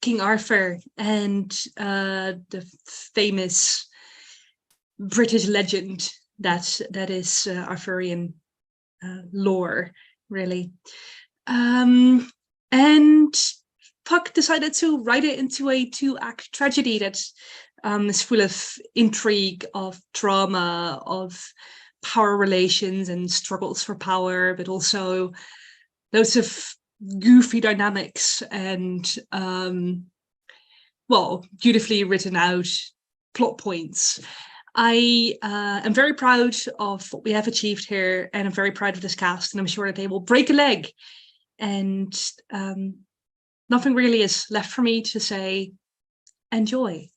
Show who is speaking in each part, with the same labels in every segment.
Speaker 1: King Arthur and the famous British legend that is Arthurian lore, really. And Puck decided to write it into a 2-act tragedy that is full of intrigue, of drama, of power relations and struggles for power, but also loads of goofy dynamics and beautifully written out plot points. I am very proud of what we have achieved here, and I'm very proud of this cast, and I'm sure that they will break a leg. And nothing really is left for me to say enjoy.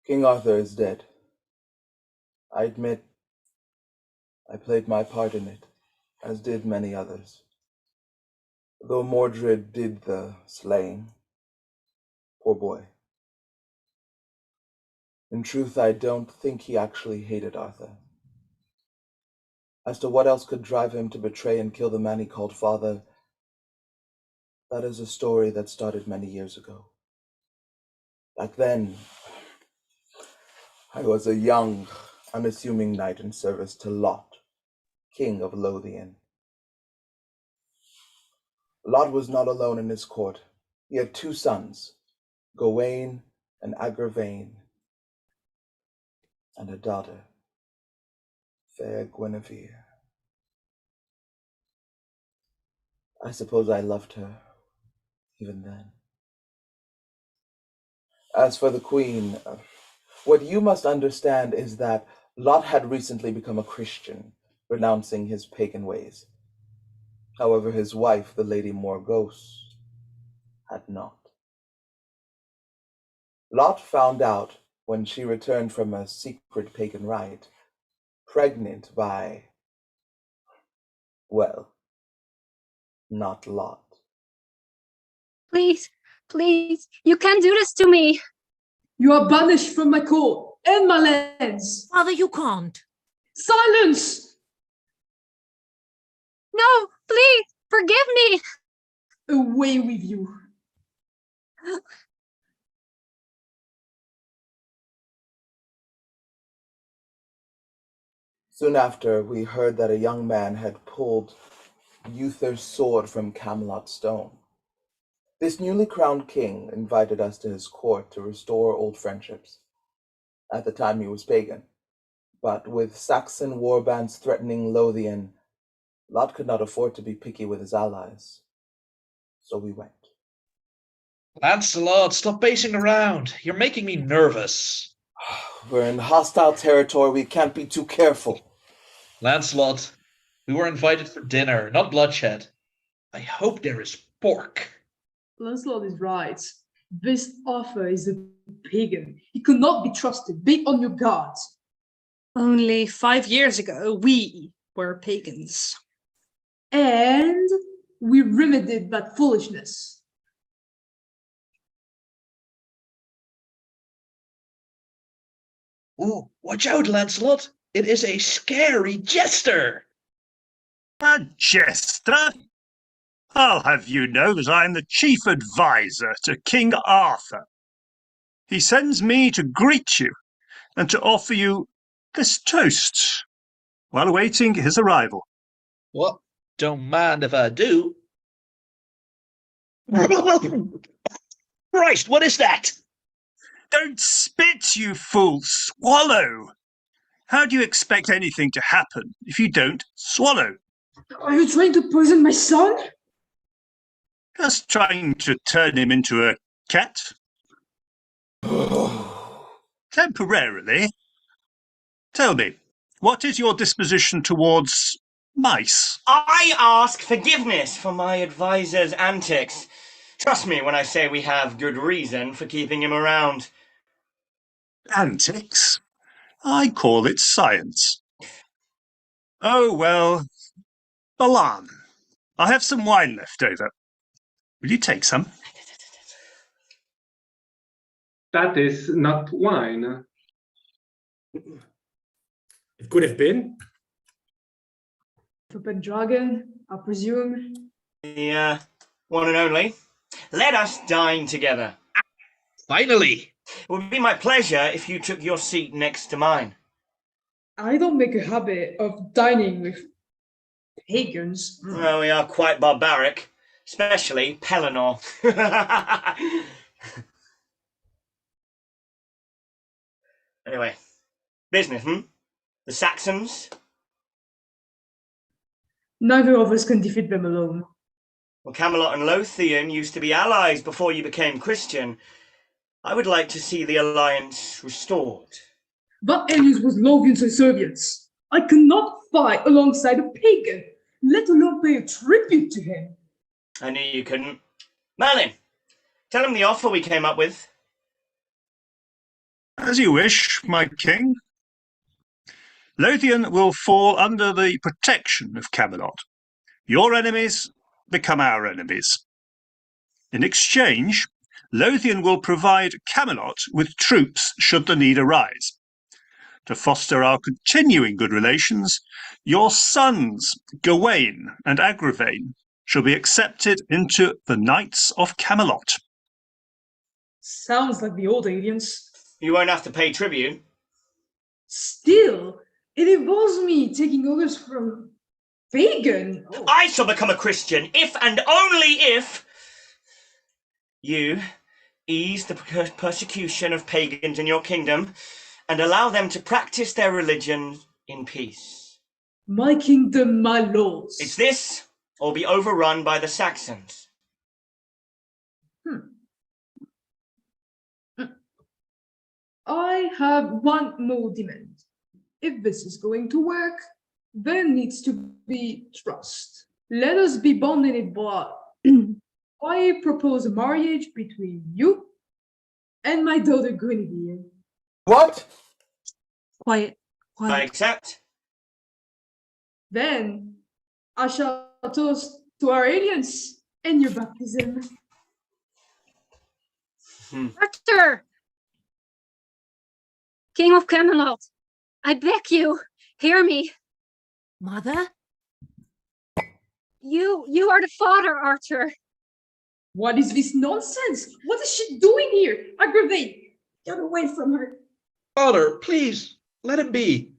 Speaker 2: King Arthur is dead. I admit I played my part in it, as did many others. Though Mordred did the slaying. Poor boy. In truth, I don't think he actually hated Arthur. As to what else could drive him to betray and kill the man he called father, that is a story that started many years ago. Back then, I was a young, unassuming knight in service to Lot, king of Lothian. Lot was not alone in his court. He had two sons, Gawain and Agravain, and a daughter, fair Guinevere. I suppose I loved her, even then. As for the queen, what you must understand is that Lot had recently become a Christian, renouncing his pagan ways. However, his wife, the Lady Morgause, had not. Lot found out when she returned from a secret pagan rite, pregnant by, well, not Lot.
Speaker 3: Please, please, you can't do this to me.
Speaker 1: You are banished from my court and my lands.
Speaker 4: Father, you can't.
Speaker 1: Silence!
Speaker 3: No, please, forgive me.
Speaker 1: Away with you.
Speaker 2: Soon after, we heard that a young man had pulled Uther's sword from Camelot stone. This newly crowned king invited us to his court to restore old friendships. At the time he was pagan, but with Saxon warbands threatening Lothian, Lot could not afford to be picky with his allies. So we went.
Speaker 5: Lancelot, stop pacing around. You're making me nervous.
Speaker 2: We're in hostile territory, we can't be too careful.
Speaker 5: Lancelot, we were invited for dinner, not bloodshed. I hope there is pork.
Speaker 1: Lancelot is right. This offer is a pagan. He could not be trusted. Be on your guard.
Speaker 6: Only 5 years ago, we were pagans.
Speaker 1: And we remedied that foolishness.
Speaker 5: Ooh, watch out, Lancelot. It is a scary jester.
Speaker 7: A jester? I'll have you know that I am the chief adviser to King Arthur. He sends me to greet you and to offer you this toast while awaiting his arrival.
Speaker 5: Well, don't mind if I do. Christ, what is that?
Speaker 7: Don't spit, you fool! Swallow! How do you expect anything to happen if you don't swallow?
Speaker 1: Are you trying to poison my son?
Speaker 7: Just trying to turn him into a cat? Temporarily. Tell me, what is your disposition towards mice?
Speaker 8: I ask forgiveness for my advisor's antics. Trust me when I say we have good reason for keeping him around.
Speaker 7: Antics? I call it science. Oh, well, Balan, I have some wine left over. Will you take some?
Speaker 9: That is not wine.
Speaker 10: It could have been.
Speaker 1: For Pendragon, I presume.
Speaker 8: The one and only. Let us dine together.
Speaker 5: Finally.
Speaker 8: It would be my pleasure if you took your seat next to mine.
Speaker 1: I don't make a habit of dining with pagans.
Speaker 8: Well, we are quite barbaric, especially Pellinor. Anyway, business, The Saxons?
Speaker 1: Neither of us can defeat them alone.
Speaker 8: Well, Camelot and Lothian used to be allies before you became Christian. I would like to see the alliance restored.
Speaker 1: That alliance was Lothian's subservience. I cannot fight alongside a pagan, let alone pay a tribute to him.
Speaker 8: I knew you couldn't. Merlin, tell him the offer we came up with.
Speaker 7: As you wish, my king. Lothian will fall under the protection of Camelot. Your enemies become our enemies. In exchange, Lothian will provide Camelot with troops should the need arise. To foster our continuing good relations, your sons, Gawain and Agravain, shall be accepted into the Knights of Camelot.
Speaker 1: Sounds like the old aliens.
Speaker 8: You won't have to pay tribute.
Speaker 1: Still, it involves me taking orders from Pagan? Oh.
Speaker 8: I shall become a Christian if and only if you ease the persecution of pagans in your kingdom and allow them to practice their religion in peace.
Speaker 1: My kingdom, my laws.
Speaker 8: It's this, or be overrun by the Saxons.
Speaker 1: I have one more demand. If this is going to work, there needs to be trust. Let us be bonded in blood. I propose a marriage between you and my daughter Guinevere.
Speaker 2: What?
Speaker 6: Quiet.
Speaker 8: I accept.
Speaker 1: Then I shall toast to our aliens and your baptism.
Speaker 3: Arthur! King of Camelot, I beg you, hear me.
Speaker 4: Mother?
Speaker 3: You are the father, Arthur.
Speaker 1: What is this nonsense? What is she doing here? Aggravate! Get away from her.
Speaker 5: Father, please, let him be.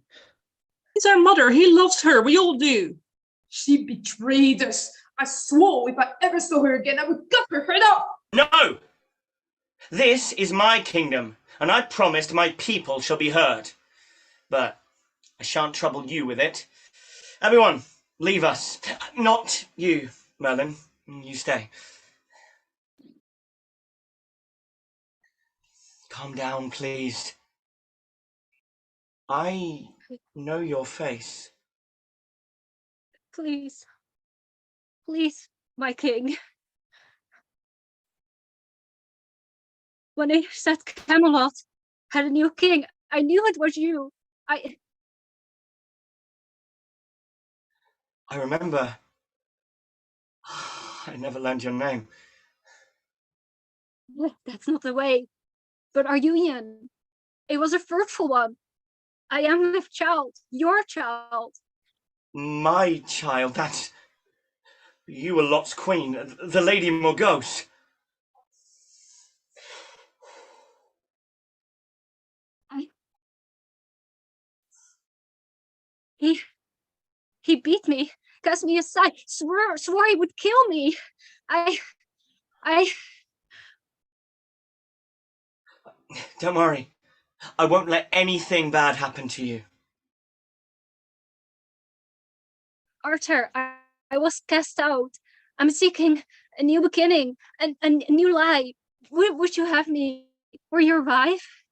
Speaker 6: He's our mother. He loves her. We all do.
Speaker 1: She betrayed us. I swore if I ever saw her again, I would cut her head off.
Speaker 8: No! This is my kingdom, and I promised my people shall be heard. But I shan't trouble you with it. Everyone, leave us. Not you, Merlin. You stay. Calm down, please. I know your face.
Speaker 3: Please. Please, my king. When I said Camelot had a new king, I knew it was you. I
Speaker 8: remember. I never learned your name.
Speaker 3: That's not the way. But our union, it was a fruitful one. I am a child, your child.
Speaker 8: My child, that's... You were Lot's queen, the Lady Morgause.
Speaker 3: He beat me, cast me aside, swore he would kill me. I...
Speaker 8: Don't worry. I won't let anything bad happen to you.
Speaker 3: Arthur, I was cast out. I'm seeking a new beginning, a new life. Would you have me for your wife?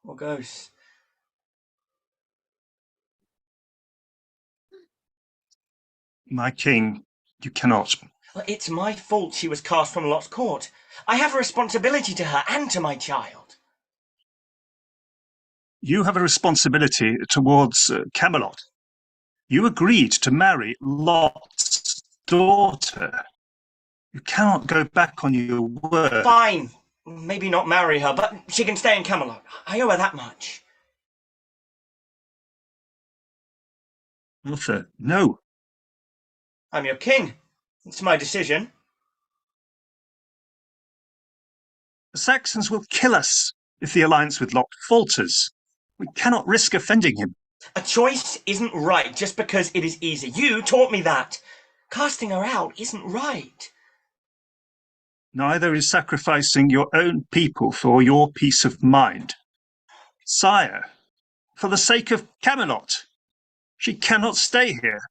Speaker 8: Morgause.
Speaker 7: My king, you cannot.
Speaker 8: Well, it's my fault she was cast from Lot's court. I have a responsibility to her and to my child.
Speaker 7: You have a responsibility towards Camelot. You agreed to marry Lot's daughter. You cannot go back on your word.
Speaker 8: Fine. Maybe not marry her, but she can stay in Camelot. I owe her that much.
Speaker 7: Arthur, no.
Speaker 8: I'm your king. It's my decision.
Speaker 7: The Saxons will kill us if the alliance with Lot falters. We cannot risk offending him.
Speaker 8: A choice isn't right just because it is easy. You taught me that. Casting her out isn't right.
Speaker 7: Neither is sacrificing your own people for your peace of mind. Sire, for the sake of Camelot, she cannot stay here.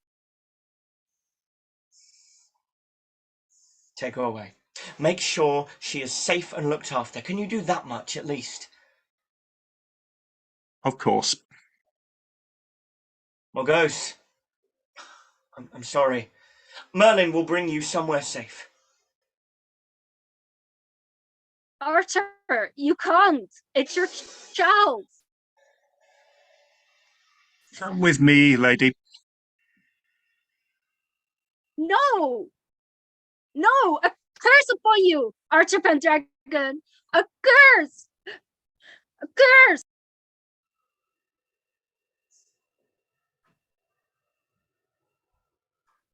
Speaker 8: Take her away. Make sure she is safe and looked after. Can you do that much at least?
Speaker 7: Of course.
Speaker 8: Morgause, I'm sorry. Merlin will bring you somewhere safe.
Speaker 3: Arthur, you can't. It's your child.
Speaker 7: Come with me, lady.
Speaker 3: No! No! A curse upon you, Arthur Pendragon! A curse! A curse!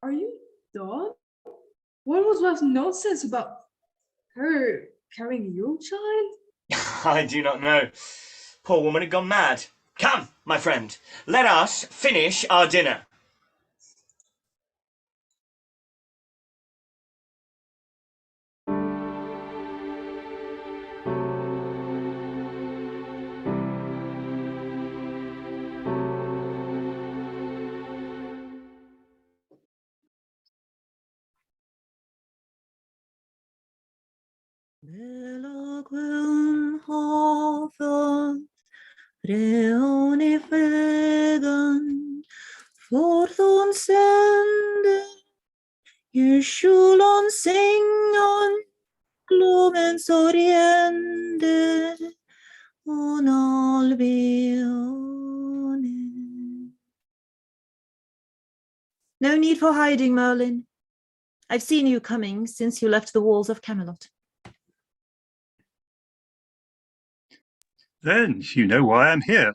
Speaker 1: Are you done? What was that nonsense about her carrying your child?
Speaker 8: I do not know. Poor woman had gone mad. Come, my friend, let us finish our dinner.
Speaker 4: Belagum havet freoni fegan forthon sende Jeshulon singon glumens oriente on albione. No need for hiding, Merlin. I've seen you coming since you left the walls of Camelot.
Speaker 7: Then you know why I'm here.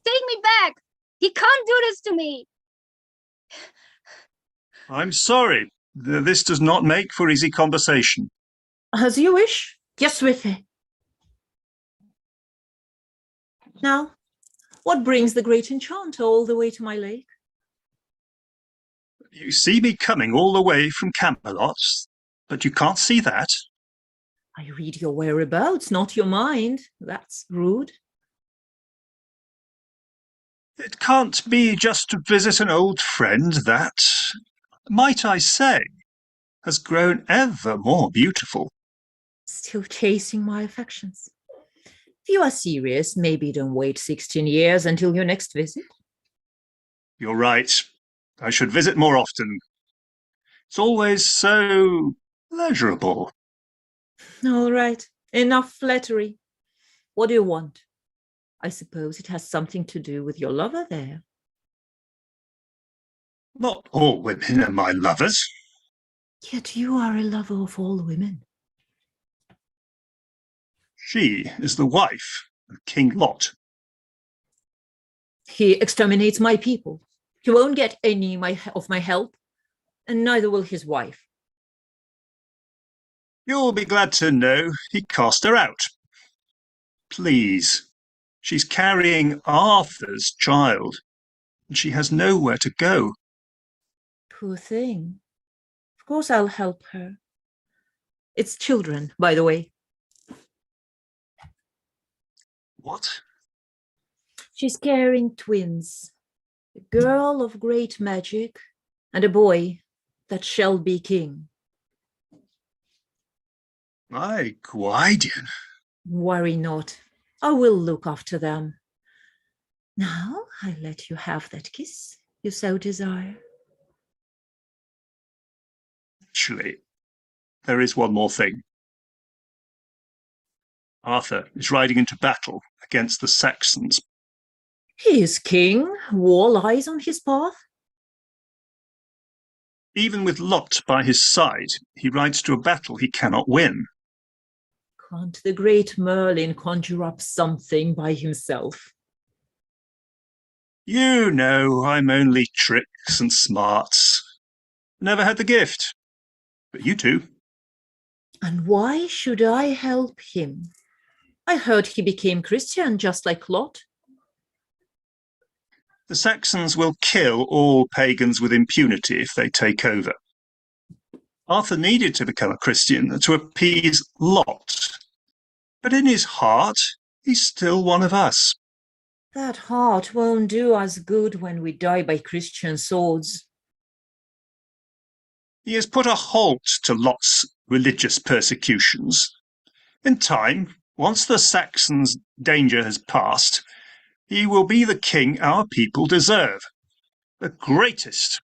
Speaker 3: Take me back! He can't do this to me!
Speaker 7: I'm sorry. This does not make for easy conversation.
Speaker 4: As you wish. Yes, Swiftly. Now, what brings the great enchanter all the way to my lake?
Speaker 7: You see me coming all the way from Camelot, but you can't see that.
Speaker 4: I read your whereabouts, not your mind. That's rude.
Speaker 7: It can't be just to visit an old friend that, might I say, has grown ever more beautiful.
Speaker 4: Still chasing my affections. If you are serious, maybe don't wait 16 years until your next visit.
Speaker 7: You're right. I should visit more often. It's always so pleasurable.
Speaker 4: All right, enough flattery. What do you want? I suppose it has something to do with your lover there.
Speaker 7: Not all women are my lovers.
Speaker 4: Yet you are a lover of all women.
Speaker 7: She is the wife of King Lot.
Speaker 4: He exterminates my people. He won't get any of my help, and neither will his wife.
Speaker 7: You'll be glad to know he cast her out. Please, she's carrying Arthur's child, and she has nowhere to go.
Speaker 4: Poor thing. Of course I'll help her. It's children, by the way.
Speaker 7: What?
Speaker 4: She's carrying twins. A girl of great magic and a boy that shall be king.
Speaker 7: My Gwydion.
Speaker 4: Worry not. I will look after them. Now I let you have that kiss you so desire.
Speaker 7: Actually, there is one more thing. Arthur is riding into battle against the Saxons.
Speaker 4: He is king. War lies on his path.
Speaker 7: Even with Lot by his side, he rides to a battle he cannot win.
Speaker 4: Can't the great Merlin conjure up something by himself?
Speaker 7: You know I'm only tricks and smarts. Never had the gift. But you do.
Speaker 4: And why should I help him? I heard he became Christian just like Lot.
Speaker 7: The Saxons will kill all pagans with impunity if they take over. Arthur needed to become a Christian to appease Lot. But in his heart, he's still one of us.
Speaker 4: That heart won't do us good when we die by Christian swords.
Speaker 7: He has put a halt to Lot's religious persecutions. In time, once the Saxons' danger has passed, he will be the king our people deserve, the greatest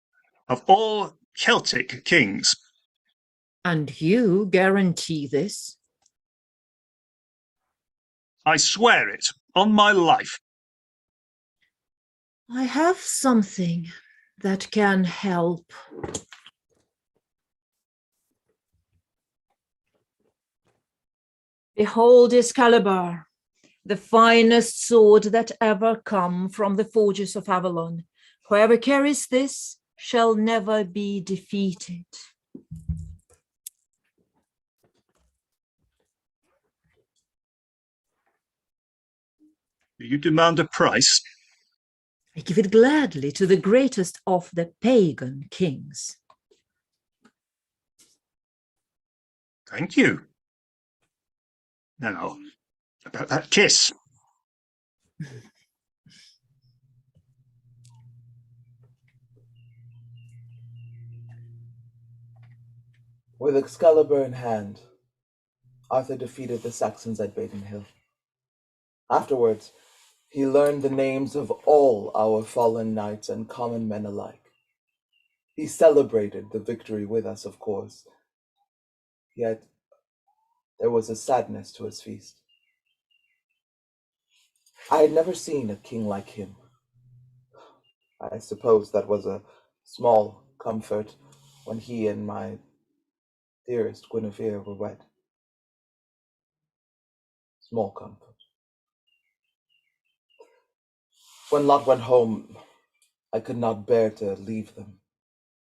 Speaker 7: of all Celtic kings.
Speaker 4: And you guarantee this?
Speaker 7: I swear it, on my life.
Speaker 4: I have something that can help. Behold Excalibur, the finest sword that ever come from the forges of Avalon. Whoever carries this shall never be defeated.
Speaker 7: Do you demand a price?
Speaker 4: I give it gladly to the greatest of the pagan kings.
Speaker 7: Thank you. Now, about that kiss.
Speaker 2: With Excalibur in hand, Arthur defeated the Saxons at Baden Hill. Afterwards, he learned the names of all our fallen knights and common men alike. He celebrated the victory with us, of course, yet there was a sadness to his feast. I had never seen a king like him. I suppose that was a small comfort when he and my dearest Guinevere were wed. Small comfort. When Lot went home, I could not bear to leave them.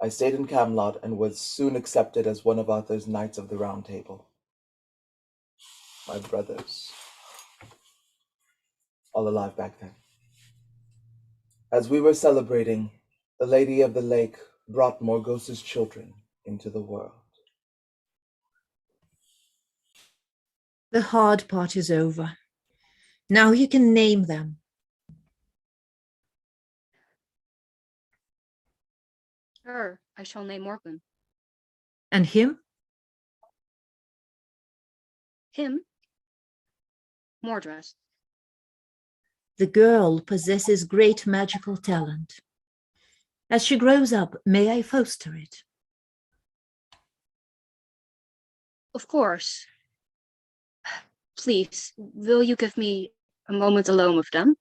Speaker 2: I stayed in Camelot and was soon accepted as one of Arthur's Knights of the Round Table. My brothers, all alive back then. As we were celebrating, the Lady of the Lake brought Morgause's children into the world.
Speaker 4: The hard part is over. Now you can name them.
Speaker 3: Her, I shall name Morgan.
Speaker 4: And him?
Speaker 3: Him, Mordred.
Speaker 4: The girl possesses great magical talent. As she grows up, may I foster it?
Speaker 3: Of course. Please, will you give me a moment alone with them?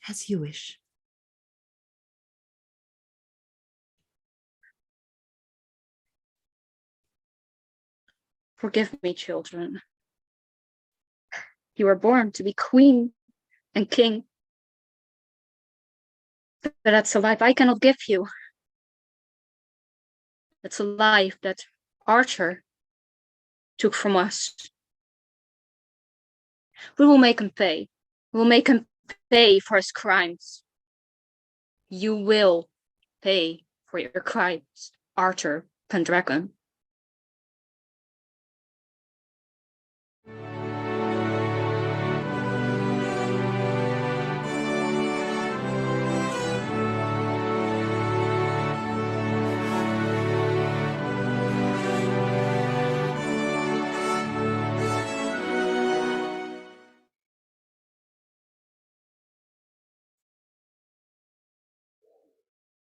Speaker 4: As you wish.
Speaker 3: Forgive me, children. You were born to be queen and king. But that's a life I cannot give you. That's a life that Archer took from us. We will make him pay. We will make him pay for his crimes. You will pay for your crimes, Arthur Pendragon.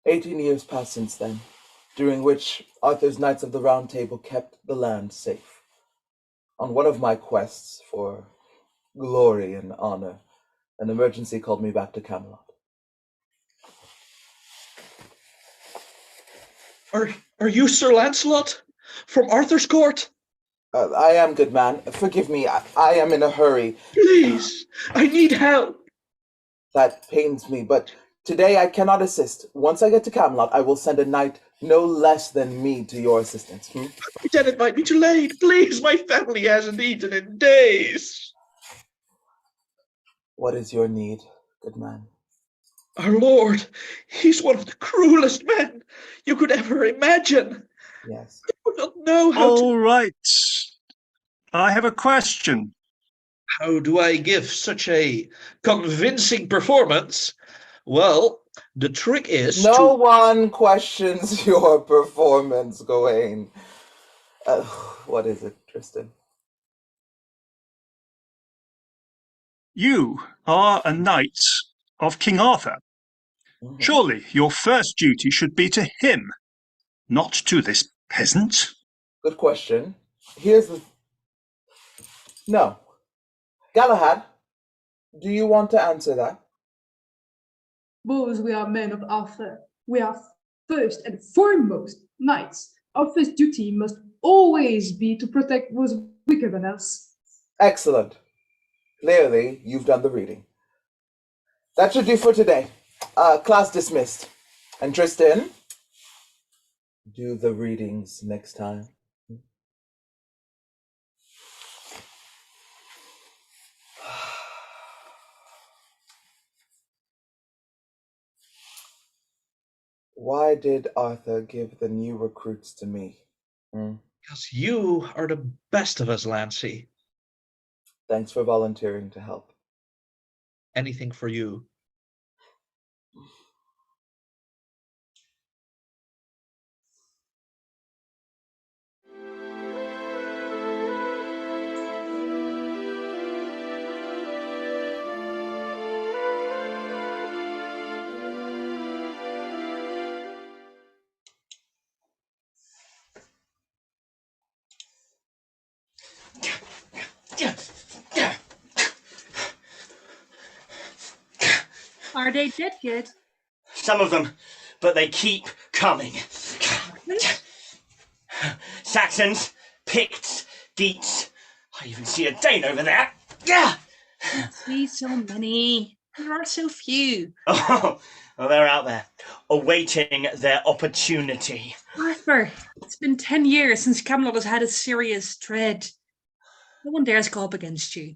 Speaker 2: "18 years passed since then, during which Arthur's Knights of the Round Table kept the land safe. On one of my quests for glory and honor, an emergency called me back to Camelot.
Speaker 5: Are you Sir Lancelot? From Arthur's court?
Speaker 2: I am, good man. Forgive me, I am in a hurry.
Speaker 5: Please, I need help.
Speaker 2: That pains me, but today I cannot assist. Once I get to Camelot, I will send a knight no less than me to your assistance.
Speaker 5: Lieutenant might be too late. Please, my family hasn't eaten in days.
Speaker 2: What is your need, good man?
Speaker 5: Our Lord, he's one of the cruelest men you could ever imagine.
Speaker 2: Yes.
Speaker 5: I would not know how
Speaker 7: All right. I have a question.
Speaker 5: How do I give such a convincing performance? Well, the trick is
Speaker 2: No one questions your performance, Gawain. What is it, Tristan?
Speaker 7: You are a knight of King Arthur. Surely your first duty should be to him, not to this peasant.
Speaker 2: Good question. No. Galahad, do you want to answer that?
Speaker 6: Both we are men of Arthur. We are first and foremost knights. Our first duty must always be to protect those weaker than us.
Speaker 2: Excellent. Clearly, you've done the reading. That should do for today. Class dismissed. And Tristan, do the readings next time. Why did Arthur give the new recruits to me?
Speaker 5: Because you are the best of us, Lancy.
Speaker 2: Thanks for volunteering to help.
Speaker 5: Anything for you.
Speaker 1: Are they dead yet?
Speaker 8: Some of them, but they keep coming. Saxons, Picts, Geats. I even see a Dane over there. Yeah.
Speaker 1: I see so many. There are so few.
Speaker 8: Oh, well, they're out there, awaiting their opportunity.
Speaker 1: Arthur, it's been 10 years since Camelot has had a serious dread. No one dares go up against you.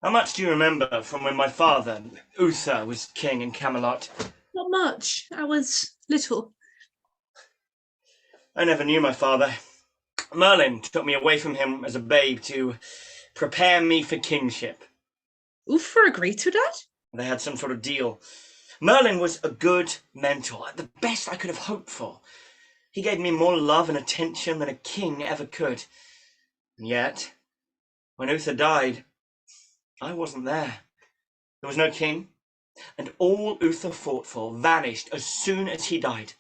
Speaker 8: How much do you remember from when my father, Uther, was king in Camelot?
Speaker 1: Not much. I was little.
Speaker 8: I never knew my father. Merlin took me away from him as a babe to prepare me for kingship.
Speaker 1: Uther agreed to that?
Speaker 8: They had some sort of deal. Merlin was a good mentor, the best I could have hoped for. He gave me more love and attention than a king ever could. And yet, when Uther died, I wasn't there. There was no king, and all Uther fought for vanished as soon as he died.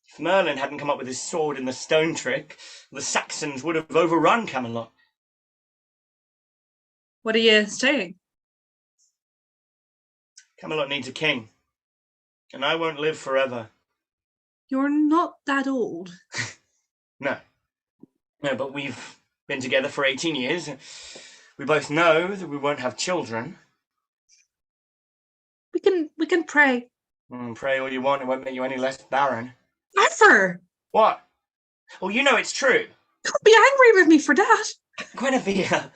Speaker 8: If Merlin hadn't come up with his sword in the stone trick, the Saxons would have overrun Camelot.
Speaker 1: What are you saying?
Speaker 8: Camelot needs a king, and I won't live forever.
Speaker 1: You're not that old.
Speaker 8: No, but we've been together for 18 years. We both know that we won't have children.
Speaker 1: We can pray.
Speaker 8: Pray all you want, it won't make you any less barren.
Speaker 1: Arthur!
Speaker 8: What? Well, you know it's true.
Speaker 1: Don't be angry with me for that.
Speaker 8: Guinevere,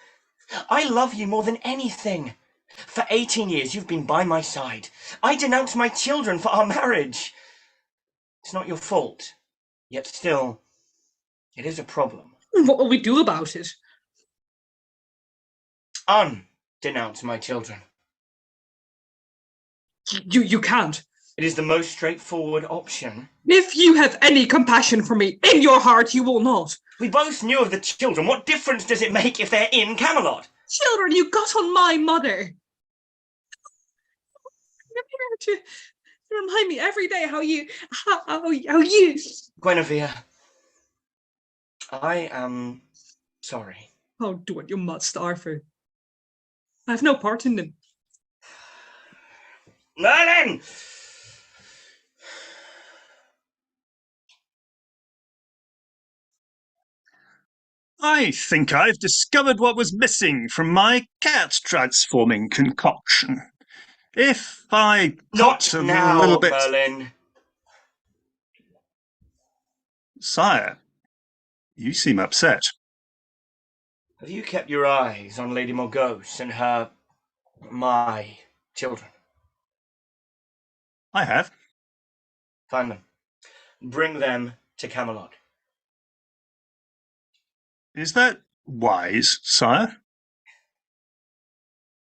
Speaker 8: I love you more than anything. For 18 years, you've been by my side. I denounced my children for our marriage. It's not your fault. Yet still, it is a problem.
Speaker 1: What will we do about it?
Speaker 8: Undenounce my children.
Speaker 1: You can't.
Speaker 8: It is the most straightforward option.
Speaker 1: If you have any compassion for me in your heart, you will not.
Speaker 8: We both knew of the children. What difference does it make if they're in Camelot?
Speaker 1: Children, you got on my mother. To remind me every day how you.
Speaker 8: Guinevere, I am sorry.
Speaker 1: Oh, do what you must, Arthur. I have no part in them.
Speaker 8: Merlin!
Speaker 7: I think I've discovered what was missing from my cat transforming concoction. If I
Speaker 8: Not
Speaker 7: put a
Speaker 8: now,
Speaker 7: little bit...
Speaker 8: Merlin.
Speaker 7: Sire, you seem upset.
Speaker 8: Have you kept your eyes on Lady Morgause and my children?
Speaker 7: I have.
Speaker 8: Find them. Bring them to Camelot.
Speaker 7: Is that wise, sire?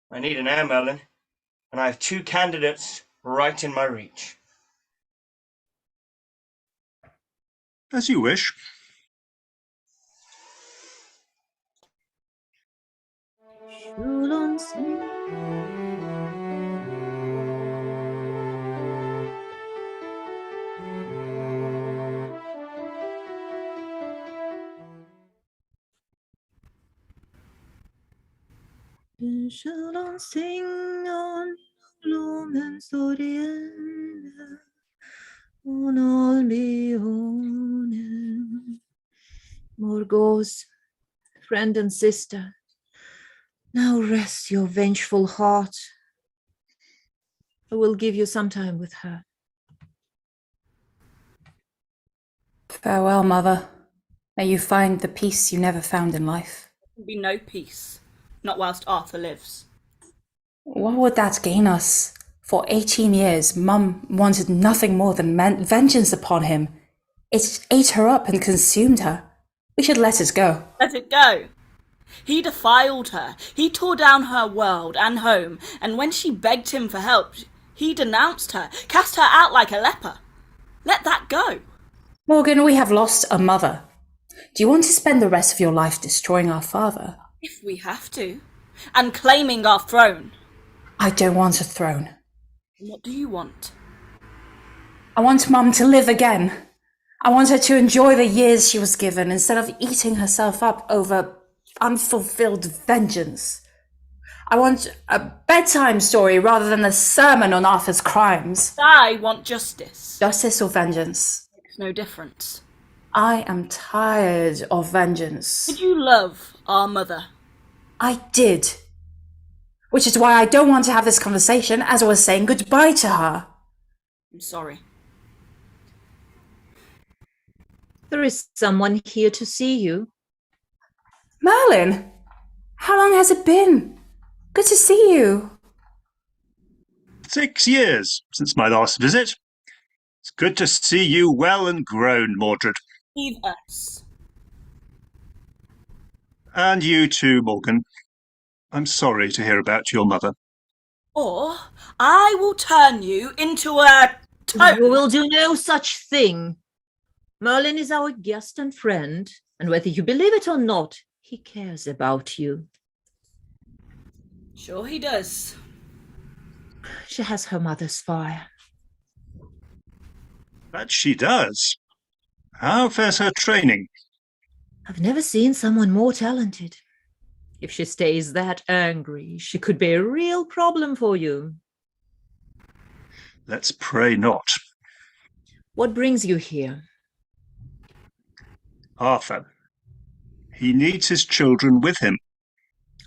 Speaker 8: I need an heir, Merlin, and I have 2 candidates right in my reach.
Speaker 7: As you wish.
Speaker 4: Morgause, friend and sister, now rest your vengeful heart. I will give you some time with her.
Speaker 11: Farewell, mother. May you find the peace you never found in life.
Speaker 12: There will be no peace, not whilst Arthur lives.
Speaker 11: What would that gain us? For 18 years, Mum wanted nothing more than vengeance upon him. It ate her up and consumed her. We should let it go.
Speaker 12: Let it go. He defiled her. He tore down her world and home, and when she begged him for help, he denounced her, cast her out like a leper. Let that go.
Speaker 11: Morgan, we have lost a mother. Do you want to spend the rest of your life destroying our father?
Speaker 12: If we have to. And claiming our throne.
Speaker 11: I don't want a throne.
Speaker 12: What do you want?
Speaker 11: I want Mum to live again. I want her to enjoy the years she was given instead of eating herself up over unfulfilled vengeance. I want a bedtime story rather than a sermon on Arthur's crimes.
Speaker 12: I want justice.
Speaker 11: Justice or vengeance?
Speaker 12: Makes no difference.
Speaker 11: I am tired of vengeance.
Speaker 12: Did you love our mother?
Speaker 11: I did. Which is why I don't want to have this conversation as I was saying goodbye to her.
Speaker 12: I'm sorry.
Speaker 4: There is someone here to see you.
Speaker 11: Merlin, how long has it been? Good to see you.
Speaker 7: 6 years since my last visit. It's good to see you well and grown, Mordred.
Speaker 12: Leave us.
Speaker 7: And you too, Morgan. I'm sorry to hear about your mother.
Speaker 12: Or I will turn you into a
Speaker 4: You will do no such thing. Merlin is our guest and friend, and whether you believe it or not, he cares about you.
Speaker 12: Sure he does.
Speaker 4: She has her mother's fire.
Speaker 7: That she does. How fares her training?
Speaker 4: I've never seen someone more talented. If she stays that angry, she could be a real problem for you.
Speaker 7: Let's pray not.
Speaker 4: What brings you here?
Speaker 7: Arthur. He needs his children with him.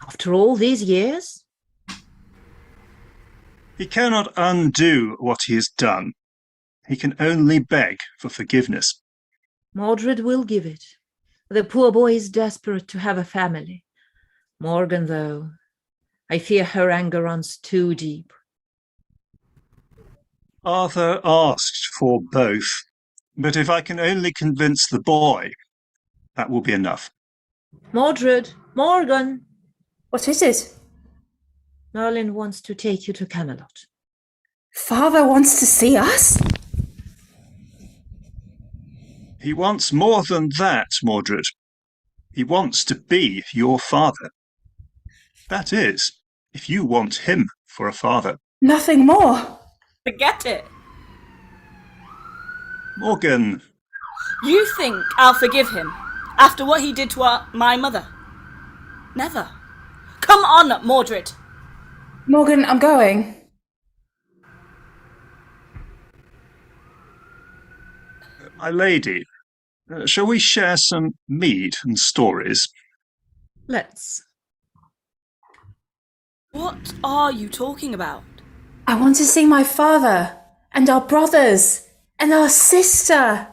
Speaker 4: After all these years?
Speaker 7: He cannot undo what he has done. He can only beg for forgiveness.
Speaker 4: Mordred will give it. The poor boy is desperate to have a family. Morgan, though, I fear her anger runs too deep.
Speaker 7: Arthur asked for both, but if I can only convince the boy, that will be enough.
Speaker 4: Mordred, Morgan.
Speaker 11: What is it?
Speaker 4: Merlin wants to take you to Camelot.
Speaker 11: Father wants to see us?
Speaker 7: He wants more than that, Mordred. He wants to be your father. That is, if you want him for a father.
Speaker 11: Nothing more.
Speaker 12: Forget it.
Speaker 7: Morgan.
Speaker 12: You think I'll forgive him after what he did to my mother? Never. Come on, Mordred.
Speaker 11: Morgan, I'm going.
Speaker 7: My lady, shall we share some mead and stories?
Speaker 4: Let's.
Speaker 12: What are you talking about?
Speaker 11: I want to see my father and our brothers and our sister.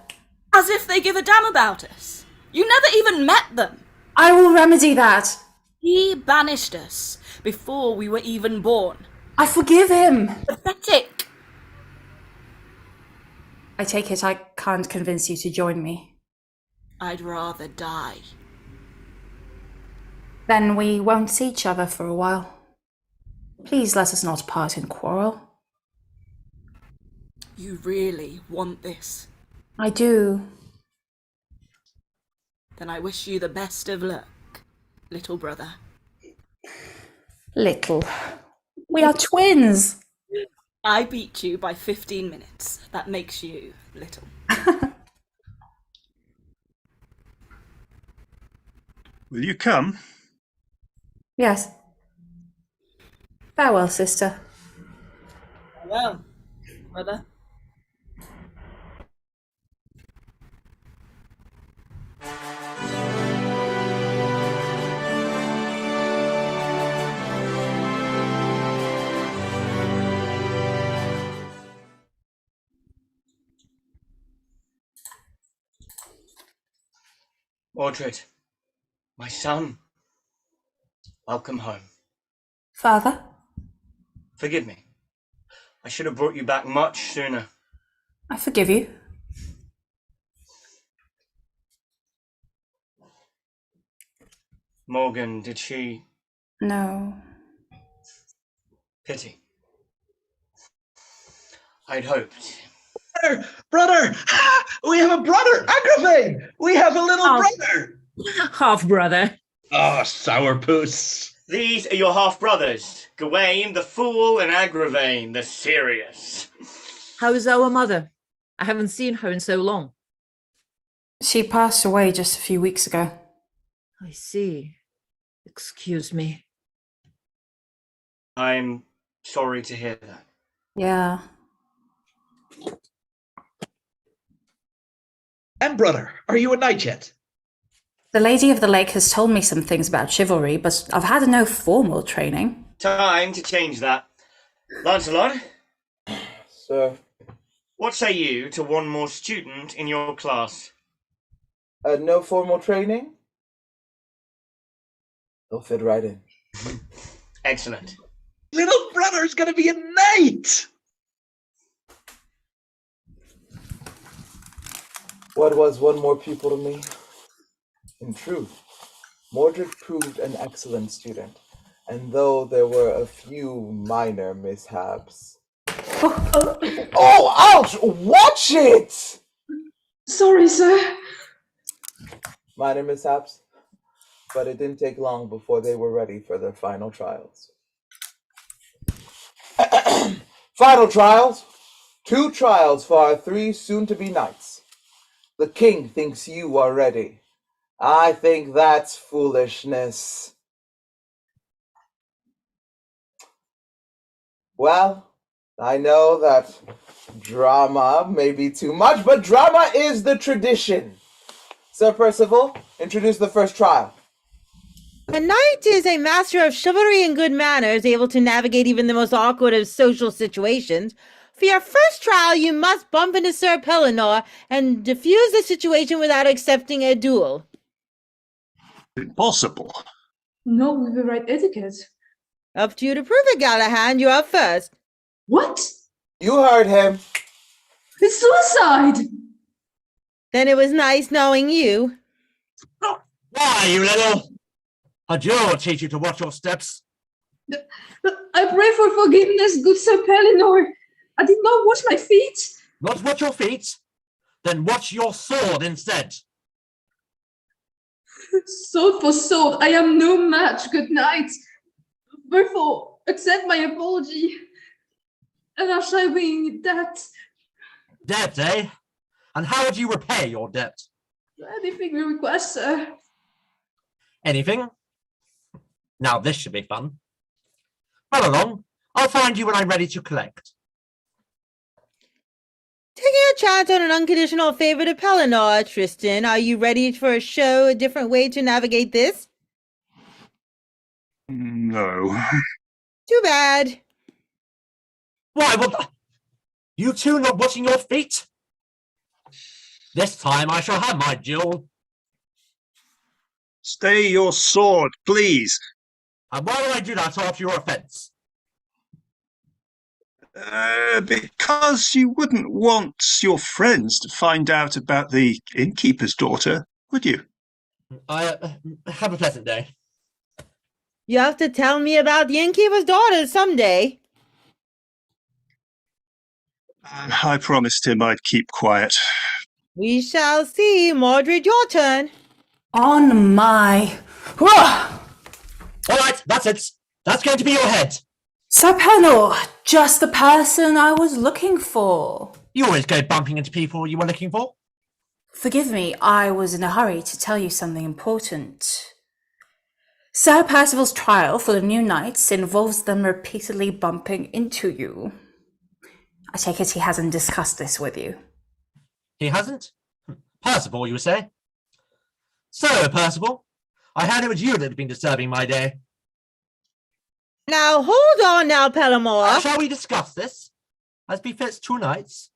Speaker 12: As if they give a damn about us. You never even met them.
Speaker 11: I will remedy that.
Speaker 12: He banished us before we were even born.
Speaker 11: I forgive him.
Speaker 12: Pathetic.
Speaker 11: I take it I can't convince you to join me.
Speaker 12: I'd rather die.
Speaker 11: Then we won't see each other for a while. Please let us not part in quarrel.
Speaker 12: You really want this?
Speaker 11: I do.
Speaker 12: Then I wish you the best of luck, little brother.
Speaker 11: Little. We are twins.
Speaker 12: I beat you by 15 minutes. That makes you little.
Speaker 7: Will you come?
Speaker 11: Yes. Farewell, sister.
Speaker 12: Well, brother.
Speaker 8: Mordred, my son, welcome home.
Speaker 11: Father?
Speaker 8: Forgive me. I should have brought you back much sooner.
Speaker 11: I forgive you.
Speaker 8: Morgan, did she?
Speaker 11: No.
Speaker 8: Pity. I'd hoped.
Speaker 5: Brother! We have a brother! Agravain! We have a little brother!
Speaker 4: Half-brother.
Speaker 5: Oh, sourpuss.
Speaker 8: These are your half-brothers, Gawain the fool and Agravain the serious.
Speaker 4: How is our mother? I haven't seen her in so long.
Speaker 11: She passed away just a few weeks ago.
Speaker 4: I see. Excuse me.
Speaker 8: I'm sorry to hear that.
Speaker 11: Yeah.
Speaker 5: And brother, are you a knight yet?
Speaker 11: The Lady of the Lake has told me some things about chivalry, but I've had no formal training.
Speaker 8: Time to change that. Lancelot,
Speaker 2: Sir,
Speaker 8: what say you to one more student in your class?
Speaker 2: no formal training? They'll fit right in.
Speaker 8: Excellent.
Speaker 5: Little brother's gonna be a knight!
Speaker 2: What was one more pupil to me? In truth, Mordred proved an excellent student, and though there were a few minor mishaps... Oh, ouch! Watch it!
Speaker 6: Sorry, sir.
Speaker 2: Minor mishaps, but it didn't take long before they were ready for their final trials. Final trials? 2 trials for our 3 soon-to-be knights. The king thinks you are ready. I think that's foolishness. Well, I know that drama may be too much, but drama is the tradition. Sir Percival, introduce the first trial.
Speaker 13: A knight is a master of chivalry and good manners, able to navigate even the most awkward of social situations. For your first trial, you must bump into Sir Pellinor and defuse the situation without accepting a duel.
Speaker 7: Impossible.
Speaker 6: Not with the right etiquette.
Speaker 13: Up to you to prove it, Galahad. You're up first.
Speaker 6: What?
Speaker 2: You heard him.
Speaker 6: It's suicide!
Speaker 13: Then it was nice knowing you.
Speaker 14: Why, you little? A duel will teach you to watch your steps.
Speaker 6: I pray for forgiveness, good Sir Pellinor. I did not wash my feet.
Speaker 14: Not watch your feet? Then watch your sword instead.
Speaker 6: Sword for sword, I am no match, good night. Therefore, accept my apology. And I shall be in debt.
Speaker 14: Debt, eh? And how would you repay your debt?
Speaker 6: Anything you request, sir.
Speaker 14: Anything? Now this should be fun. Run along. I'll find you when I'm ready to collect.
Speaker 13: Taking a chance on an unconditional favor to Pellinor, Tristan. Are you ready for a show, a different way to navigate this?
Speaker 7: No.
Speaker 13: Too bad.
Speaker 14: Why, what? You two not watching your feet? This time I shall have my duel.
Speaker 7: Stay your sword, please.
Speaker 14: And why do I do that after your offence?
Speaker 7: Because you wouldn't want your friends to find out about the innkeeper's daughter, would you?
Speaker 14: I have a pleasant day.
Speaker 13: You have to tell me about the innkeeper's daughter someday.
Speaker 7: I promised him I'd keep quiet.
Speaker 13: We shall see. Mordred, your turn.
Speaker 11: On my... Whoa!
Speaker 14: All right, that's it. That's going to be your head.
Speaker 11: Sir Pellinor, just the person I was looking for.
Speaker 14: You always go bumping into people you were looking for.
Speaker 11: Forgive me, I was in a hurry to tell you something important. Sir Percival's trial for the new knights involves them repeatedly bumping into you. I take it he hasn't discussed this with you.
Speaker 14: He hasn't? Percival, you say? So, Percival, I heard it was you that had been disturbing my day.
Speaker 13: Now, hold on now, Pellinor.
Speaker 14: Shall we discuss this, as befits 2 knights?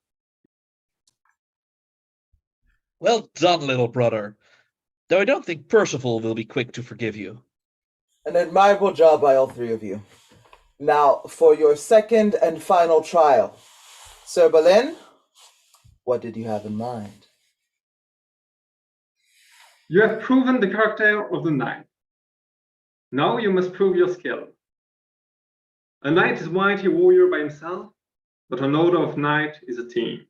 Speaker 5: Well done, little brother. Though I don't think Percival will be quick to forgive you.
Speaker 2: An admirable job by all 3 of you. Now, for your second and final trial. Sir Balin, what did you have in mind?
Speaker 9: You have proven the character of the knight. Now you must prove your skill. A knight is a mighty warrior by himself, but an order of knight is a team.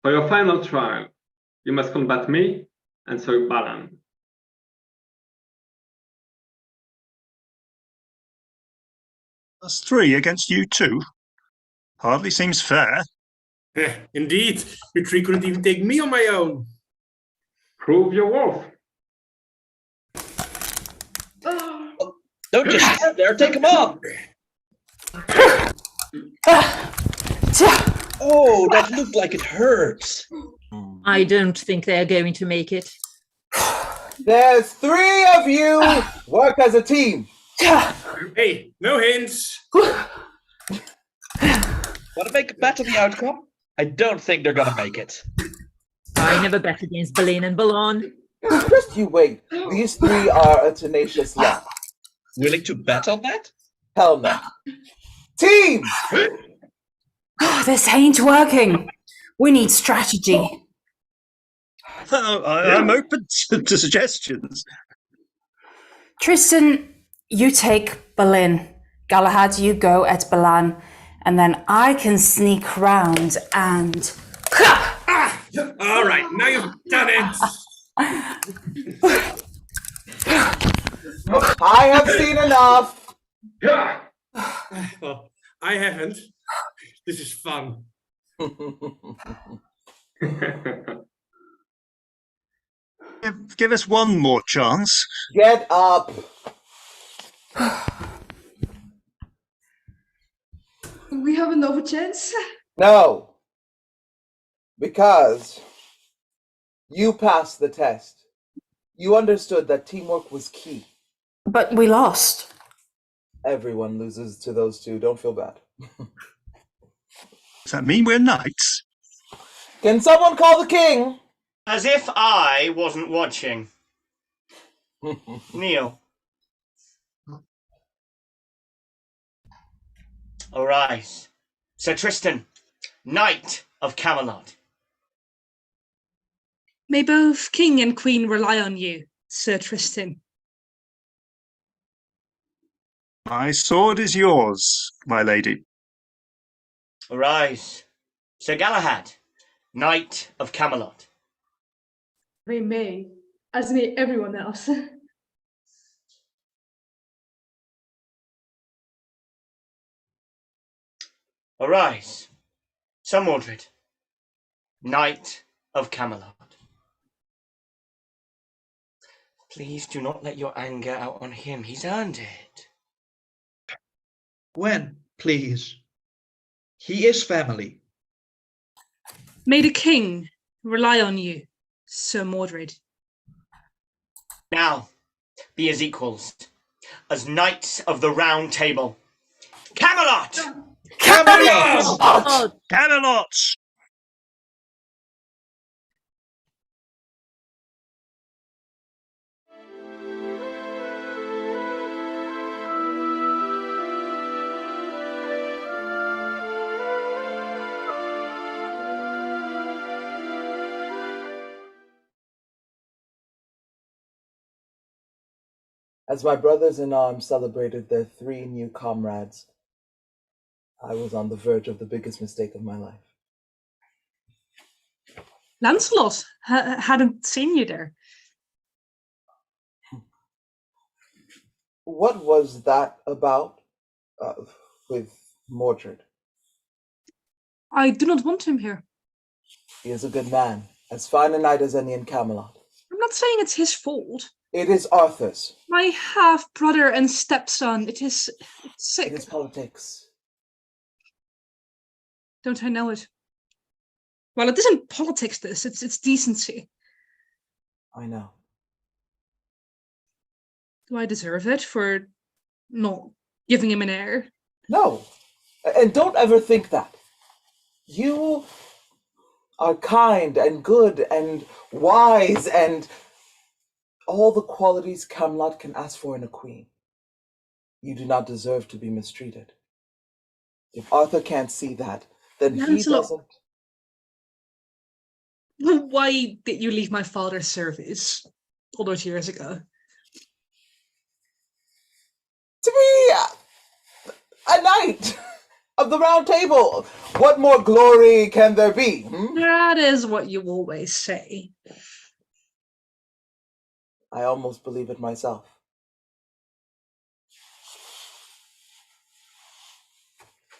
Speaker 9: For your final trial, you must combat me and Sir Balin.
Speaker 7: Us 3 against you 2? Hardly seems fair.
Speaker 10: Indeed, you 3 couldn't even take me on my own.
Speaker 9: Prove your worth.
Speaker 5: Don't just stand there, take him on! Oh, that looked like it hurts.
Speaker 4: I don't think they're going to make it.
Speaker 2: There's 3 of you. Work as a team.
Speaker 10: Hey, no hints.
Speaker 5: Want to make a bet on the outcome? I don't think they're gonna make it.
Speaker 4: I never bet against Belen and Ballon.
Speaker 2: Just you wait. These 3 are a tenacious lot.
Speaker 5: Willing to bet on that?
Speaker 2: Hell no. Team!
Speaker 11: This ain't working. We need strategy.
Speaker 7: I'm open to suggestions.
Speaker 11: Tristan, you take Boleyn. Galahad, you go at Balan. And then I can sneak round and...
Speaker 10: All right, now you've done it.
Speaker 2: I have seen enough.
Speaker 10: Well, I haven't. This is fun.
Speaker 7: Give us one more chance.
Speaker 2: Get up.
Speaker 6: We have another chance.
Speaker 2: No. Because you passed the test. You understood that teamwork was key.
Speaker 11: But we lost.
Speaker 2: Everyone loses to those 2. Don't feel bad.
Speaker 7: Does that mean we're knights?
Speaker 2: Can someone call the king?
Speaker 8: As if I wasn't watching. Neil. Arise. Sir Tristan, Knight of Camelot.
Speaker 1: May both king and queen rely on you, Sir Tristan.
Speaker 7: My sword is yours, my lady.
Speaker 8: Arise. Sir Galahad, Knight of Camelot.
Speaker 6: They may, as may everyone else.
Speaker 8: Arise. Sir Mordred, Knight of Camelot. Please do not let your anger out on him. He's earned it.
Speaker 5: When, please? He is family.
Speaker 1: May the king rely on you, Sir Mordred.
Speaker 8: Now, be as equals, as knights of the Round Table. Camelot!
Speaker 7: Camelot! Camelot!
Speaker 2: As my brothers in arms celebrated their 3 new comrades, I was on the verge of the biggest mistake of my life.
Speaker 1: Lancelot hadn't seen you there.
Speaker 2: What was that about with Mordred?
Speaker 1: I do not want him here.
Speaker 2: He is a good man, as fine a knight as any in Camelot.
Speaker 1: I'm not saying it's his fault.
Speaker 2: It is Arthur's.
Speaker 1: My half-brother and stepson. It's sick.
Speaker 2: It is politics.
Speaker 1: Don't I know it? Well, it isn't politics, this. It's decency.
Speaker 2: I know.
Speaker 1: Do I deserve it for not giving him an heir?
Speaker 2: No. And don't ever think that. You are kind and good and wise and all the qualities Camelot can ask for in a queen. You do not deserve to be mistreated. If Arthur can't see that, then
Speaker 1: Lancelot,
Speaker 2: he doesn't.
Speaker 1: Why did you leave my father's service all those years ago?
Speaker 2: To be a knight of the Round Table. What more glory can there be?
Speaker 1: That is what you always say.
Speaker 2: I almost believe it myself.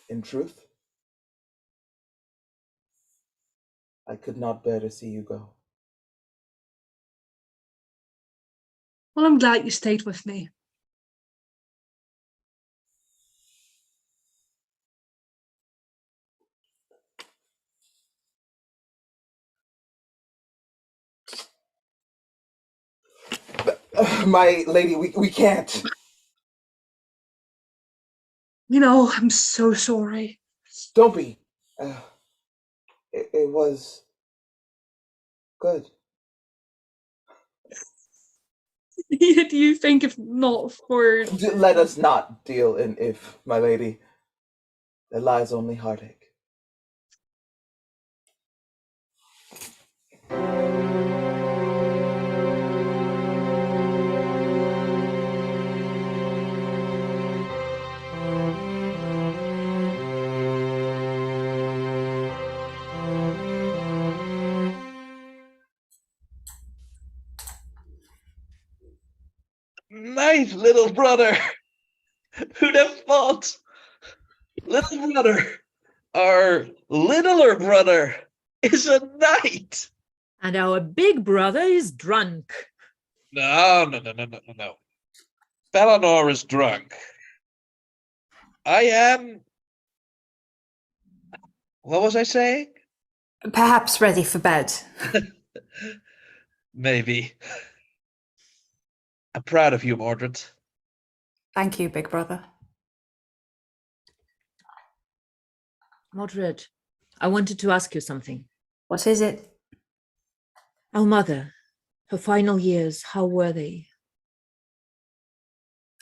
Speaker 2: In truth, I could not bear to see you go.
Speaker 1: Well, I'm glad you stayed with me.
Speaker 2: My lady, we can't.
Speaker 1: I'm so sorry.
Speaker 2: Don't be. It was good.
Speaker 1: Do you think if not for...
Speaker 2: Let us not deal in if, my lady. There lies only heartache.
Speaker 5: Nice little brother. Who'd have thought? Little brother, our littler brother, is a knight.
Speaker 4: And our big brother is drunk.
Speaker 5: No. Pellinor is drunk. I am... What was I saying?
Speaker 11: Perhaps ready for bed.
Speaker 5: Maybe. I'm proud of you, Mordred.
Speaker 11: Thank you, big brother.
Speaker 4: Mordred, I wanted to ask you something.
Speaker 11: What is it?
Speaker 4: Our mother, her final years, how were they?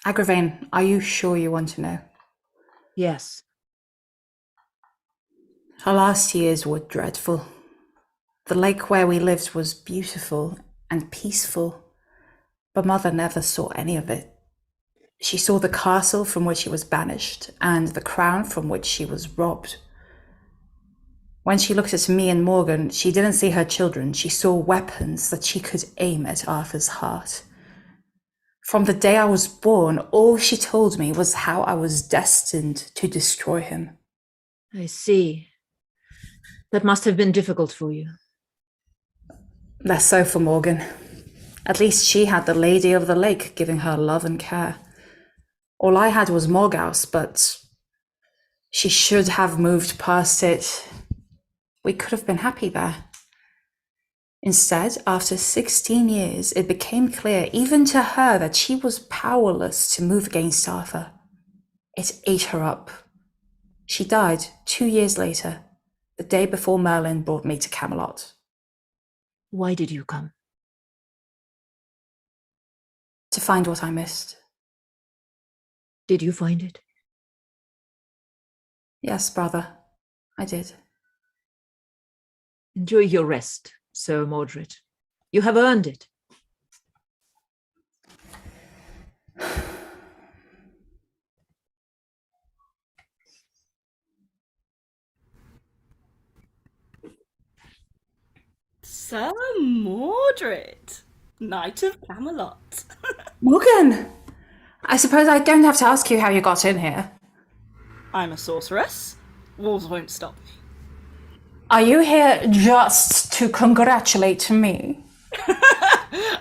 Speaker 11: Agravain, are you sure you want to know?
Speaker 4: Yes.
Speaker 11: Her last years were dreadful. The lake where we lived was beautiful and peaceful, but Mother never saw any of it. She saw the castle from which she was banished and the crown from which she was robbed. When she looked at me and Morgan, she didn't see her children. She saw weapons that she could aim at Arthur's heart. From the day I was born, all she told me was how I was destined to destroy him.
Speaker 4: I see. That must have been difficult for you.
Speaker 11: Less so for Morgan. At least she had the Lady of the Lake giving her love and care. All I had was Morgause, but she should have moved past it. We could have been happy there. Instead, after 16 years, it became clear even to her that she was powerless to move against Arthur. It ate her up. She died 2 years later, the day before Merlin brought me to Camelot.
Speaker 4: Why did you come?
Speaker 11: To find what I missed.
Speaker 4: Did you find it?
Speaker 11: Yes, brother, I did.
Speaker 4: Enjoy your rest, Sir Mordred. You have earned it.
Speaker 12: Sir Mordred, Knight of Camelot.
Speaker 11: Morgan! I suppose I don't have to ask you how you got in here.
Speaker 12: I'm a sorceress. Walls won't stop me.
Speaker 11: Are you here just to congratulate me?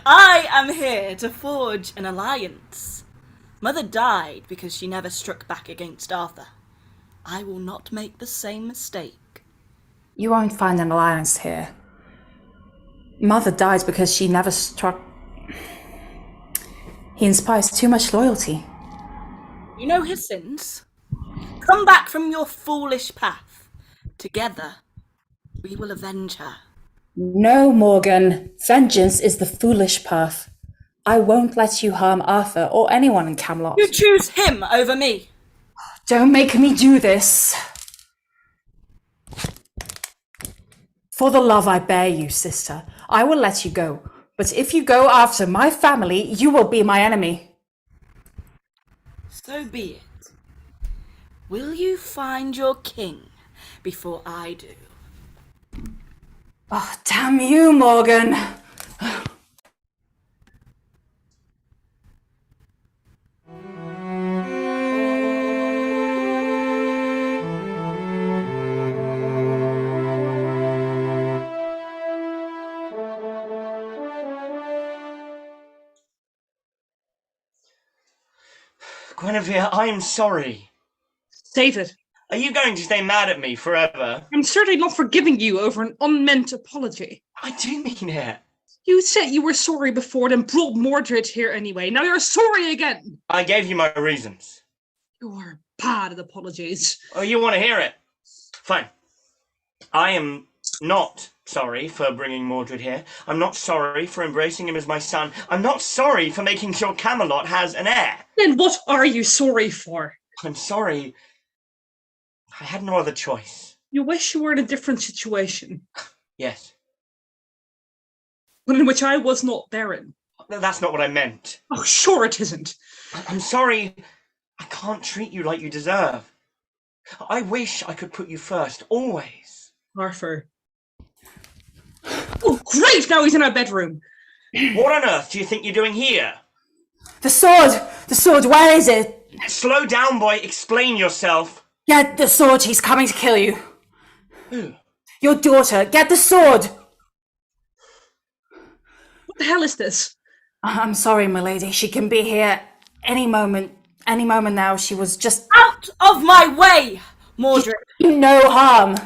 Speaker 12: I am here to forge an alliance. Mother died because she never struck back against Arthur. I will not make the same mistake.
Speaker 11: You won't find an alliance here. Mother died because she never struck... He inspires too much loyalty.
Speaker 12: You know his sins. Come back from your foolish path. Together, we will avenge her.
Speaker 11: No, Morgan. Vengeance is the foolish path. I won't let you harm Arthur or anyone in Camelot.
Speaker 12: You choose him over me.
Speaker 11: Don't make me do this. For the love I bear you, sister, I will let you go. But if you go after my family, you will be my enemy.
Speaker 12: So be it. Will you find your king before I do?
Speaker 11: Oh, damn you, Morgan.
Speaker 8: Guinevere, I am sorry.
Speaker 1: Save it.
Speaker 8: Are you going to stay mad at me forever?
Speaker 1: I'm certainly not forgiving you over an unmeant apology.
Speaker 8: I do mean it.
Speaker 1: You said you were sorry before, then brought Mordred here anyway. Now you're sorry again.
Speaker 8: I gave you my reasons.
Speaker 1: You are bad at apologies.
Speaker 8: Oh, you want to hear it? Fine. I am not sorry for bringing Mordred here. I'm not sorry for embracing him as my son. I'm not sorry for making sure Camelot has an heir.
Speaker 1: Then what are you sorry for?
Speaker 8: I'm sorry. I had no other choice.
Speaker 1: You wish you were in a different situation.
Speaker 8: Yes.
Speaker 1: One in which I was not Baron.
Speaker 8: That's not what I meant.
Speaker 1: Oh, sure it isn't.
Speaker 8: I'm sorry. I can't treat you like you deserve. I wish I could put you first, always.
Speaker 1: Arthur. Oh, great! Now he's in our bedroom.
Speaker 8: What on earth do you think you're doing here?
Speaker 11: The sword! The sword, where is it?
Speaker 8: Slow down, boy. Explain yourself.
Speaker 11: Get the sword, he's coming to kill you.
Speaker 8: Who?
Speaker 11: Your daughter, get the sword!
Speaker 1: What the hell is this?
Speaker 11: I'm sorry, milady. She can be here any moment now. She was just...
Speaker 12: Out of my way, Mordred!
Speaker 11: No harm.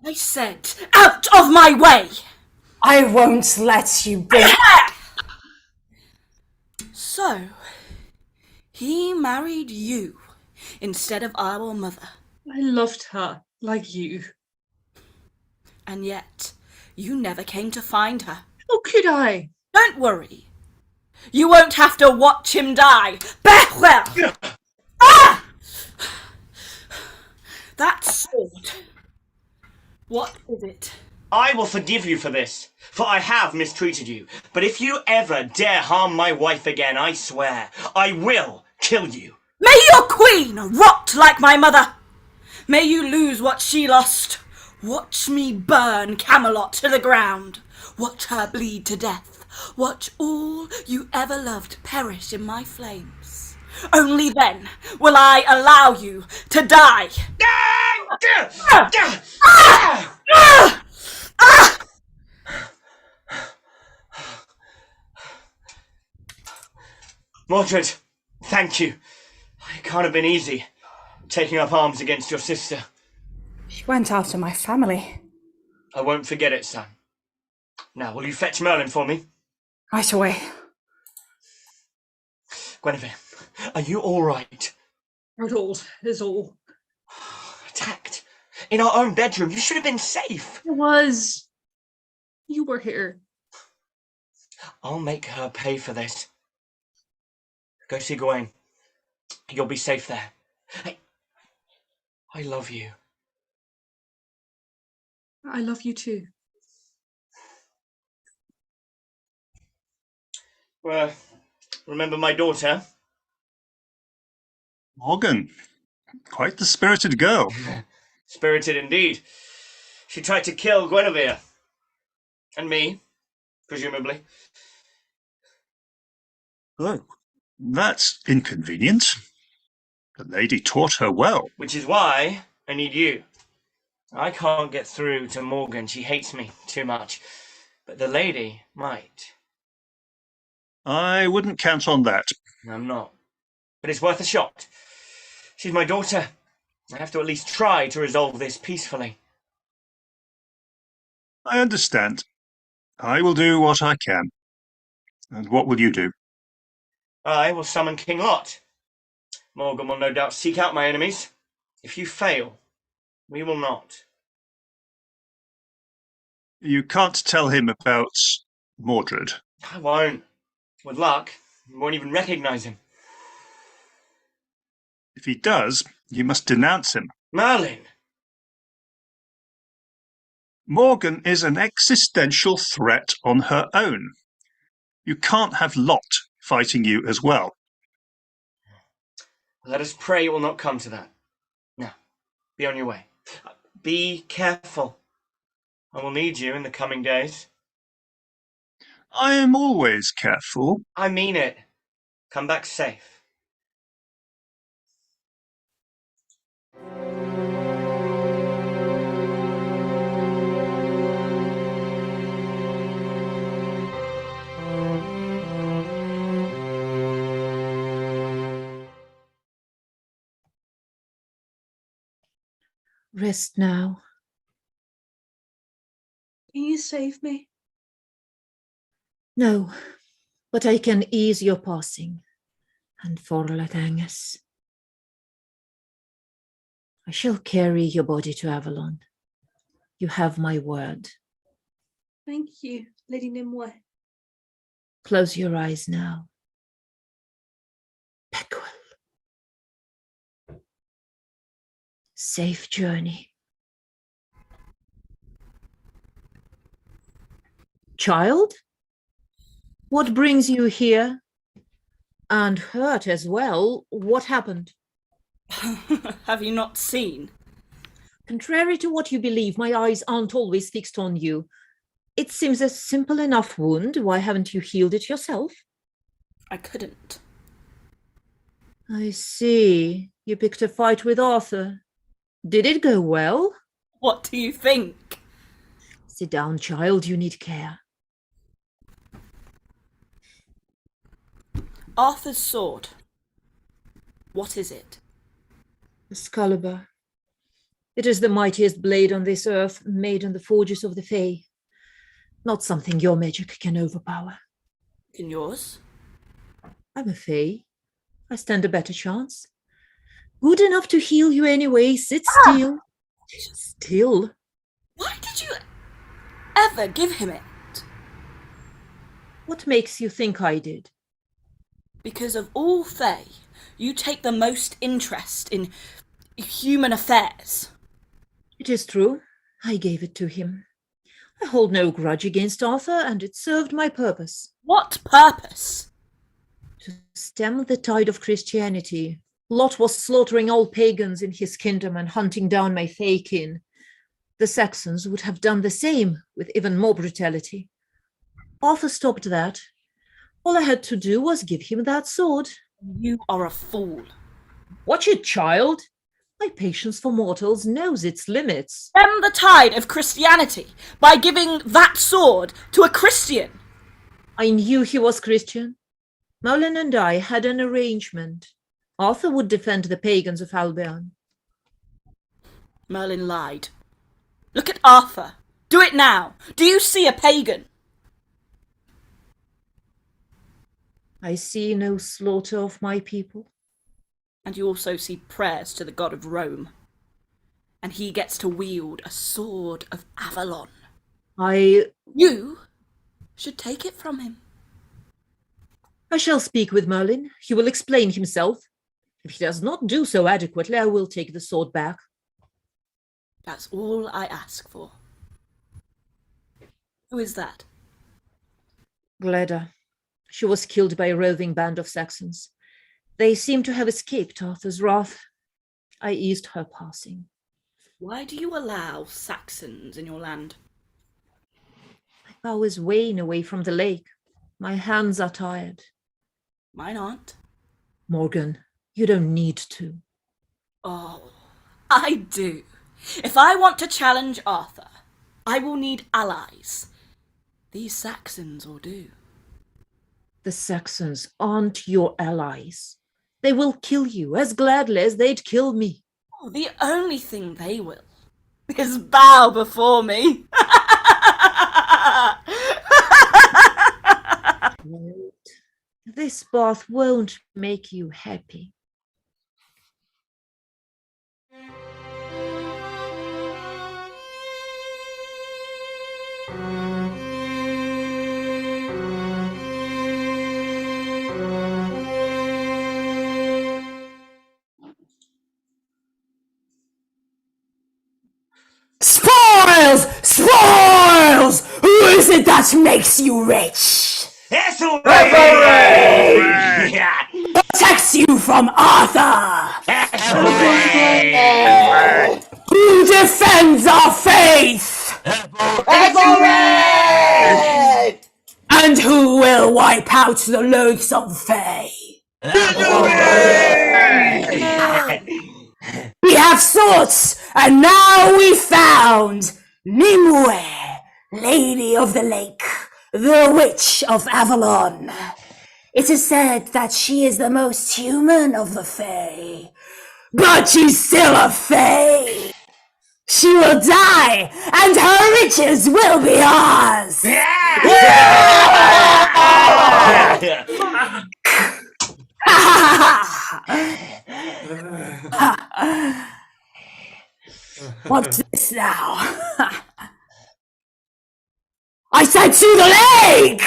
Speaker 12: I said, out of my way!
Speaker 11: I won't let you bring...
Speaker 12: So, he married you instead of our mother.
Speaker 1: I loved her, like you.
Speaker 12: And yet, you never came to find her.
Speaker 1: How could I?
Speaker 12: Don't worry. You won't have to watch him die. Well. Ah! That sword. What is it?
Speaker 8: I will forgive you for this, for I have mistreated you. But if you ever dare harm my wife again, I swear, I will kill you.
Speaker 12: May your queen rot like my mother. May you lose what she lost. Watch me burn Camelot to the ground. Watch her bleed to death. Watch all you ever loved perish in my flames. Only then will I allow you to die.
Speaker 8: Mordred, thank you. It can't have been easy, taking up arms against your sister.
Speaker 11: She went after my family.
Speaker 8: I won't forget it, son. Now, will you fetch Merlin for me?
Speaker 11: Right away.
Speaker 8: Guinevere, are you all right?
Speaker 1: Not all is all.
Speaker 8: Attacked. In our own bedroom. You should have been safe.
Speaker 1: It was. You were here.
Speaker 8: I'll make her pay for this. Go see Gawain. You'll be safe there. Hey, I love you.
Speaker 1: I love you too.
Speaker 8: Well, remember my daughter?
Speaker 7: Morgan, quite the spirited girl.
Speaker 8: Spirited indeed. She tried to kill Guinevere. And me, presumably.
Speaker 7: Oh, that's inconvenient. The lady taught her well.
Speaker 8: Which is why I need you. I can't get through to Morgan. She hates me too much. But the lady might.
Speaker 7: I wouldn't count on that.
Speaker 8: I'm not. But it's worth a shot. She's my daughter. I have to at least try to resolve this peacefully.
Speaker 7: I understand. I will do what I can. And what will you do?
Speaker 8: I will summon King Lot. Morgan will no doubt seek out my enemies. If you fail, we will not.
Speaker 7: You can't tell him about Mordred.
Speaker 8: I won't. With luck, you won't even recognize him.
Speaker 7: If he does, you must denounce him.
Speaker 8: Merlin!
Speaker 7: Morgan is an existential threat on her own. You can't have Lot fighting you as well.
Speaker 8: Let us pray it will not come to that. Now, be on your way. Be careful. I will need you in the coming days.
Speaker 7: I am always careful.
Speaker 8: I mean it. Come back safe.
Speaker 4: Rest now.
Speaker 1: Can you save me?
Speaker 4: No, but I can ease your passing. And for Lathangus, I shall carry your body to Avalon. You have my word.
Speaker 1: Thank you, Lady Nimue.
Speaker 4: Close your eyes now. Peckwell. Safe journey. Child? What brings you here? And hurt as well. What happened?
Speaker 12: Have you not seen?
Speaker 4: Contrary to what you believe, my eyes aren't always fixed on you. It seems a simple enough wound. Why haven't you healed it yourself?
Speaker 12: I couldn't.
Speaker 4: I see. You picked a fight with Arthur. Did it go well?
Speaker 12: What do you think?
Speaker 4: Sit down, child. You need care.
Speaker 12: Arthur's sword. What is it?
Speaker 4: Excalibur. It is the mightiest blade on this earth, made in the forges of the Fae. Not something your magic can overpower.
Speaker 12: Can yours?
Speaker 4: I'm a Fae. I stand a better chance. Good enough to heal you anyway. Sit still. Still?
Speaker 12: Why did you ever give him it?
Speaker 4: What makes you think I did?
Speaker 12: Because of all Fae, you take the most interest in human affairs.
Speaker 4: It is true. I gave it to him. I hold no grudge against Arthur, and it served my purpose.
Speaker 12: What purpose?
Speaker 4: To stem the tide of Christianity. Lot was slaughtering all pagans in his kingdom and hunting down my Fae kin. The Saxons would have done the same, with even more brutality. Arthur stopped that. All I had to do was give him that sword.
Speaker 12: You are a fool.
Speaker 4: Watch it, child. My patience for mortals knows its limits.
Speaker 12: Stem the tide of Christianity by giving that sword to a Christian.
Speaker 4: I knew he was Christian. Merlin and I had an arrangement. Arthur would defend the pagans of Albion.
Speaker 12: Merlin lied. Look at Arthur. Do it now. Do you see a pagan?
Speaker 4: I see no slaughter of my people.
Speaker 12: And you also see prayers to the god of Rome. And he gets to wield a sword of Avalon. You should take it from him.
Speaker 4: I shall speak with Merlin. He will explain himself. If he does not do so adequately, I will take the sword back.
Speaker 12: That's all I ask for. Who is that?
Speaker 4: Gleda. She was killed by a roving band of Saxons. They seem to have escaped Arthur's wrath. I eased her passing.
Speaker 12: Why do you allow Saxons in your land?
Speaker 4: My powers wane away from the lake. My hands are tired.
Speaker 12: Mine aren't.
Speaker 4: Morgan, you don't need to.
Speaker 12: Oh, I do. If I want to challenge Arthur, I will need allies. These Saxons will do.
Speaker 4: The Saxons aren't your allies. They will kill you as gladly as they'd kill me.
Speaker 12: Oh, the only thing they will is bow before me.
Speaker 4: This bath won't make you happy.
Speaker 14: Spoils! Spoils! Who is it that makes you rich?
Speaker 8: Ethelred! Yeah.
Speaker 14: Protects you from Arthur!
Speaker 8: Ethelred!
Speaker 14: Who defends our faith?
Speaker 8: Ethelred!
Speaker 14: And who will wipe out the loathsome Fae? We have swords, and now we found Nimue, Lady of the Lake, the Witch of Avalon. It is said that she is the most human of the Fae, but she's still a Fae. She will die, and her riches will be ours. What's this now? I said to the lake!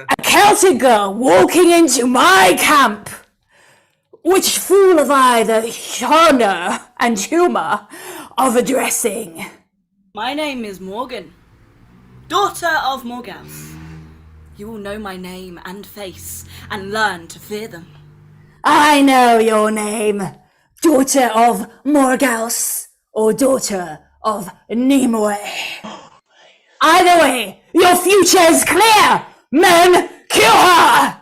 Speaker 14: A Celtic girl walking into my camp. Which fool have I the honor and humor of addressing?
Speaker 12: My name is Morgan, daughter of Morgause. You will know my name and face and learn to fear them.
Speaker 14: I know your name, daughter of Morgause or daughter of Nimue. Either way, your future is clear! Men, kill her!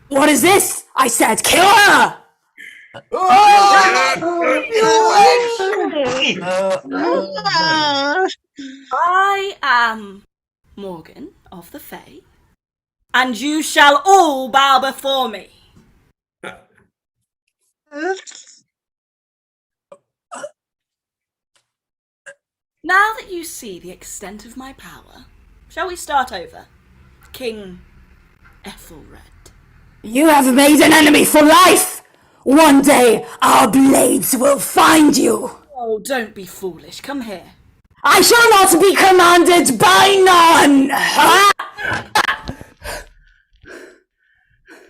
Speaker 14: What is this? I said kill her!
Speaker 12: I am Morgan of the Fae, and you shall all bow before me. Now that you see the extent of my power, shall we start over? King Ethelred.
Speaker 14: You have made an enemy for life! One day our blades will find you!
Speaker 12: Oh, don't be foolish. Come here.
Speaker 14: I shall not be commanded by none!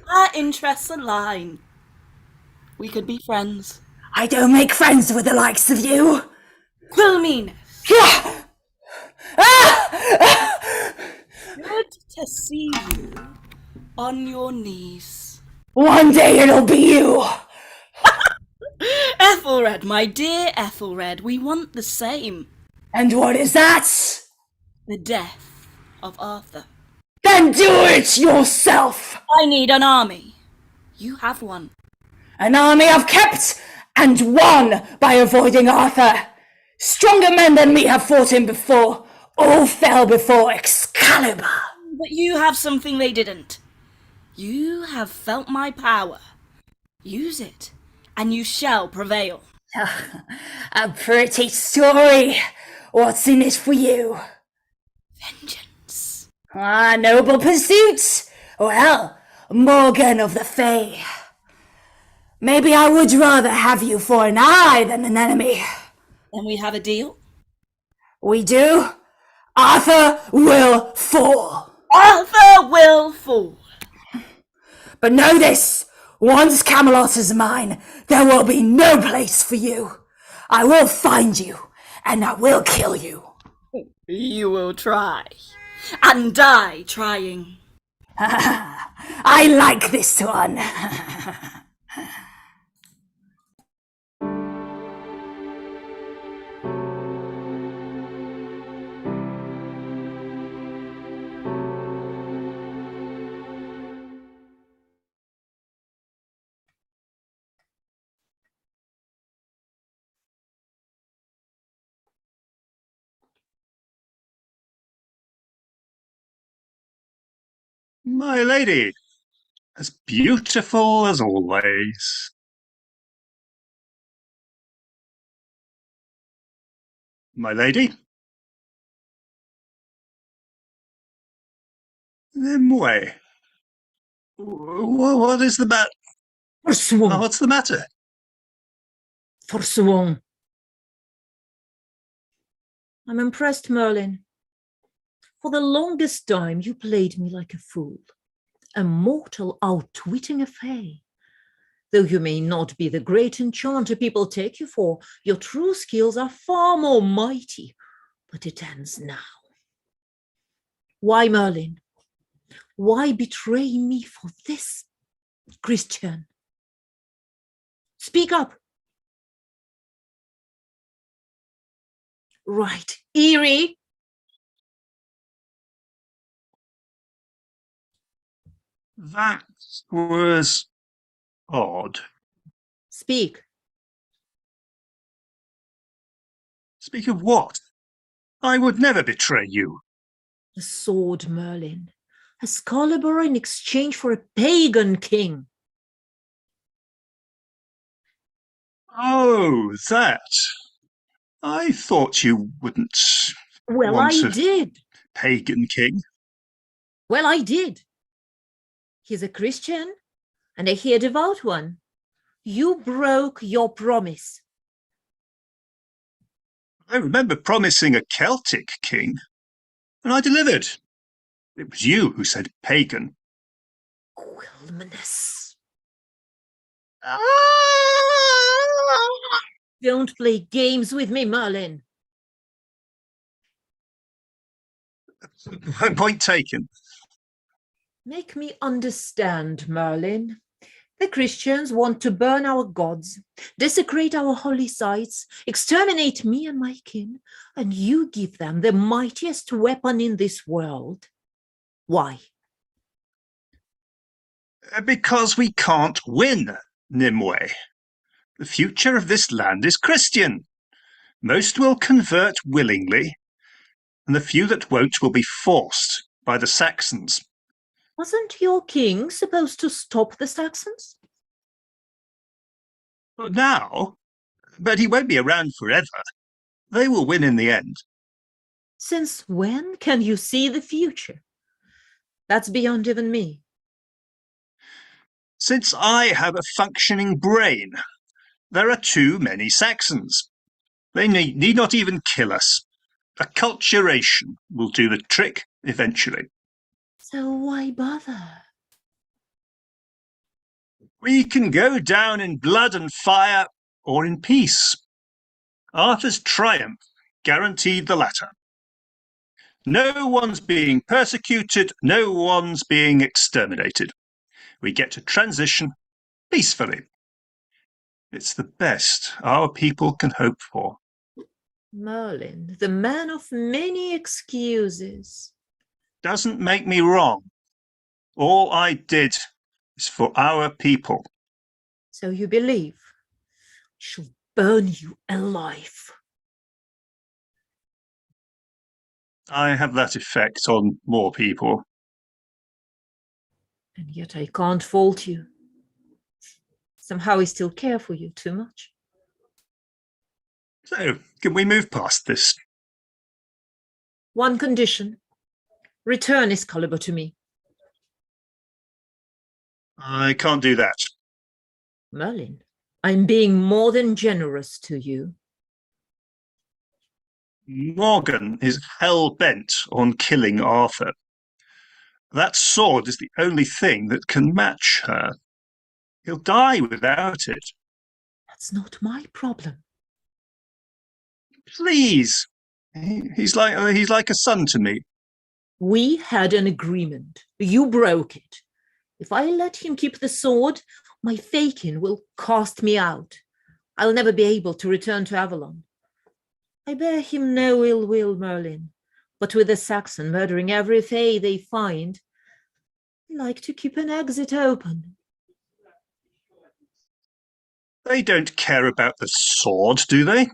Speaker 12: Our interests align. We could be friends.
Speaker 14: I don't make friends with the likes of you!
Speaker 12: Quilmenes. Good to see you on your knees.
Speaker 14: One day it'll be you!
Speaker 12: Ethelred, my dear Ethelred, we want the same.
Speaker 14: And what is that?
Speaker 12: The death of Arthur.
Speaker 14: Then do it yourself!
Speaker 12: I need an army. You have one.
Speaker 14: An army I've kept and won by avoiding Arthur. Stronger men than me have fought him before. All fell before Excalibur.
Speaker 12: But you have something they didn't. You have felt my power. Use it, and you shall prevail.
Speaker 14: A pretty story. What's in it for you?
Speaker 12: Vengeance.
Speaker 14: Ah, noble pursuit. Well, Morgan of the Fae. Maybe I would rather have you for an ally than an enemy.
Speaker 12: Then we have a deal?
Speaker 14: We do? Arthur will fall.
Speaker 12: Arthur will fall.
Speaker 14: But know this, once Camelot is mine, there will be no place for you. I will find you, and I will kill you.
Speaker 12: You will try, and die trying.
Speaker 14: I like this one.
Speaker 7: My lady, as beautiful as always. My lady? Nimue. What is the matter?
Speaker 4: Forswung.
Speaker 7: What's the matter?
Speaker 4: Forswung. I'm impressed, Merlin. For the longest time, you played me like a fool, a mortal outwitting a fae. Though you may not be the great enchanter people take you for, your true skills are far more mighty. But it ends now. Why, Merlin? Why betray me for this, Christian? Speak up. Right, Eerie.
Speaker 7: That was odd.
Speaker 4: Speak.
Speaker 7: Speak of what? I would never betray you.
Speaker 4: The sword, Merlin. Excalibur in exchange for a pagan king.
Speaker 7: Oh, that. I thought you wouldn't
Speaker 4: Well,
Speaker 7: want
Speaker 4: I
Speaker 7: a
Speaker 4: did.
Speaker 7: pagan king.
Speaker 4: Well, I did. He's a Christian, and I hear a devout one. You broke your promise.
Speaker 7: I remember promising a Celtic king, and I delivered. It was you who said pagan.
Speaker 4: Quilmanus. Don't play games with me, Merlin.
Speaker 7: Point taken.
Speaker 4: Make me understand, Merlin. The Christians want to burn our gods, desecrate our holy sites, exterminate me and my kin, and you give them the mightiest weapon in this world. Why?
Speaker 7: Because we can't win, Nimue. The future of this land is Christian. Most will convert willingly, and the few that won't will be forced by the Saxons.
Speaker 4: Wasn't your king supposed to stop the Saxons?
Speaker 7: Now, but he won't be around forever. They will win in the end.
Speaker 4: Since when can you see the future? That's beyond even me.
Speaker 7: Since I have a functioning brain, there are too many Saxons. They need not even kill us. Acculturation will do the trick eventually.
Speaker 4: So why bother?
Speaker 7: We can go down in blood and fire or in peace. Arthur's triumph guaranteed the latter. No one's being persecuted, no one's being exterminated. We get to transition peacefully. It's the best our people can hope for.
Speaker 4: Merlin, the man of many excuses.
Speaker 7: Doesn't make me wrong. All I did is for our people.
Speaker 4: So you believe? I shall burn you alive.
Speaker 7: I have that effect on more people.
Speaker 4: And yet I can't fault you. Somehow I still care for you too much.
Speaker 7: So, can we move past this?
Speaker 4: One condition. Return Excalibur to me.
Speaker 7: I can't do that.
Speaker 4: Merlin, I'm being more than generous to you.
Speaker 7: Morgan is hell-bent on killing Arthur. That sword is the only thing that can match her. He'll die without it.
Speaker 4: That's not my problem.
Speaker 7: Please. He's like a son to me.
Speaker 4: We had an agreement. You broke it. If I let him keep the sword, my Fakin will cast me out. I'll never be able to return to Avalon. I bear him no ill will, Merlin, but with the Saxon murdering every Fae they find, I like to keep an exit open.
Speaker 7: They don't care about the sword, do they?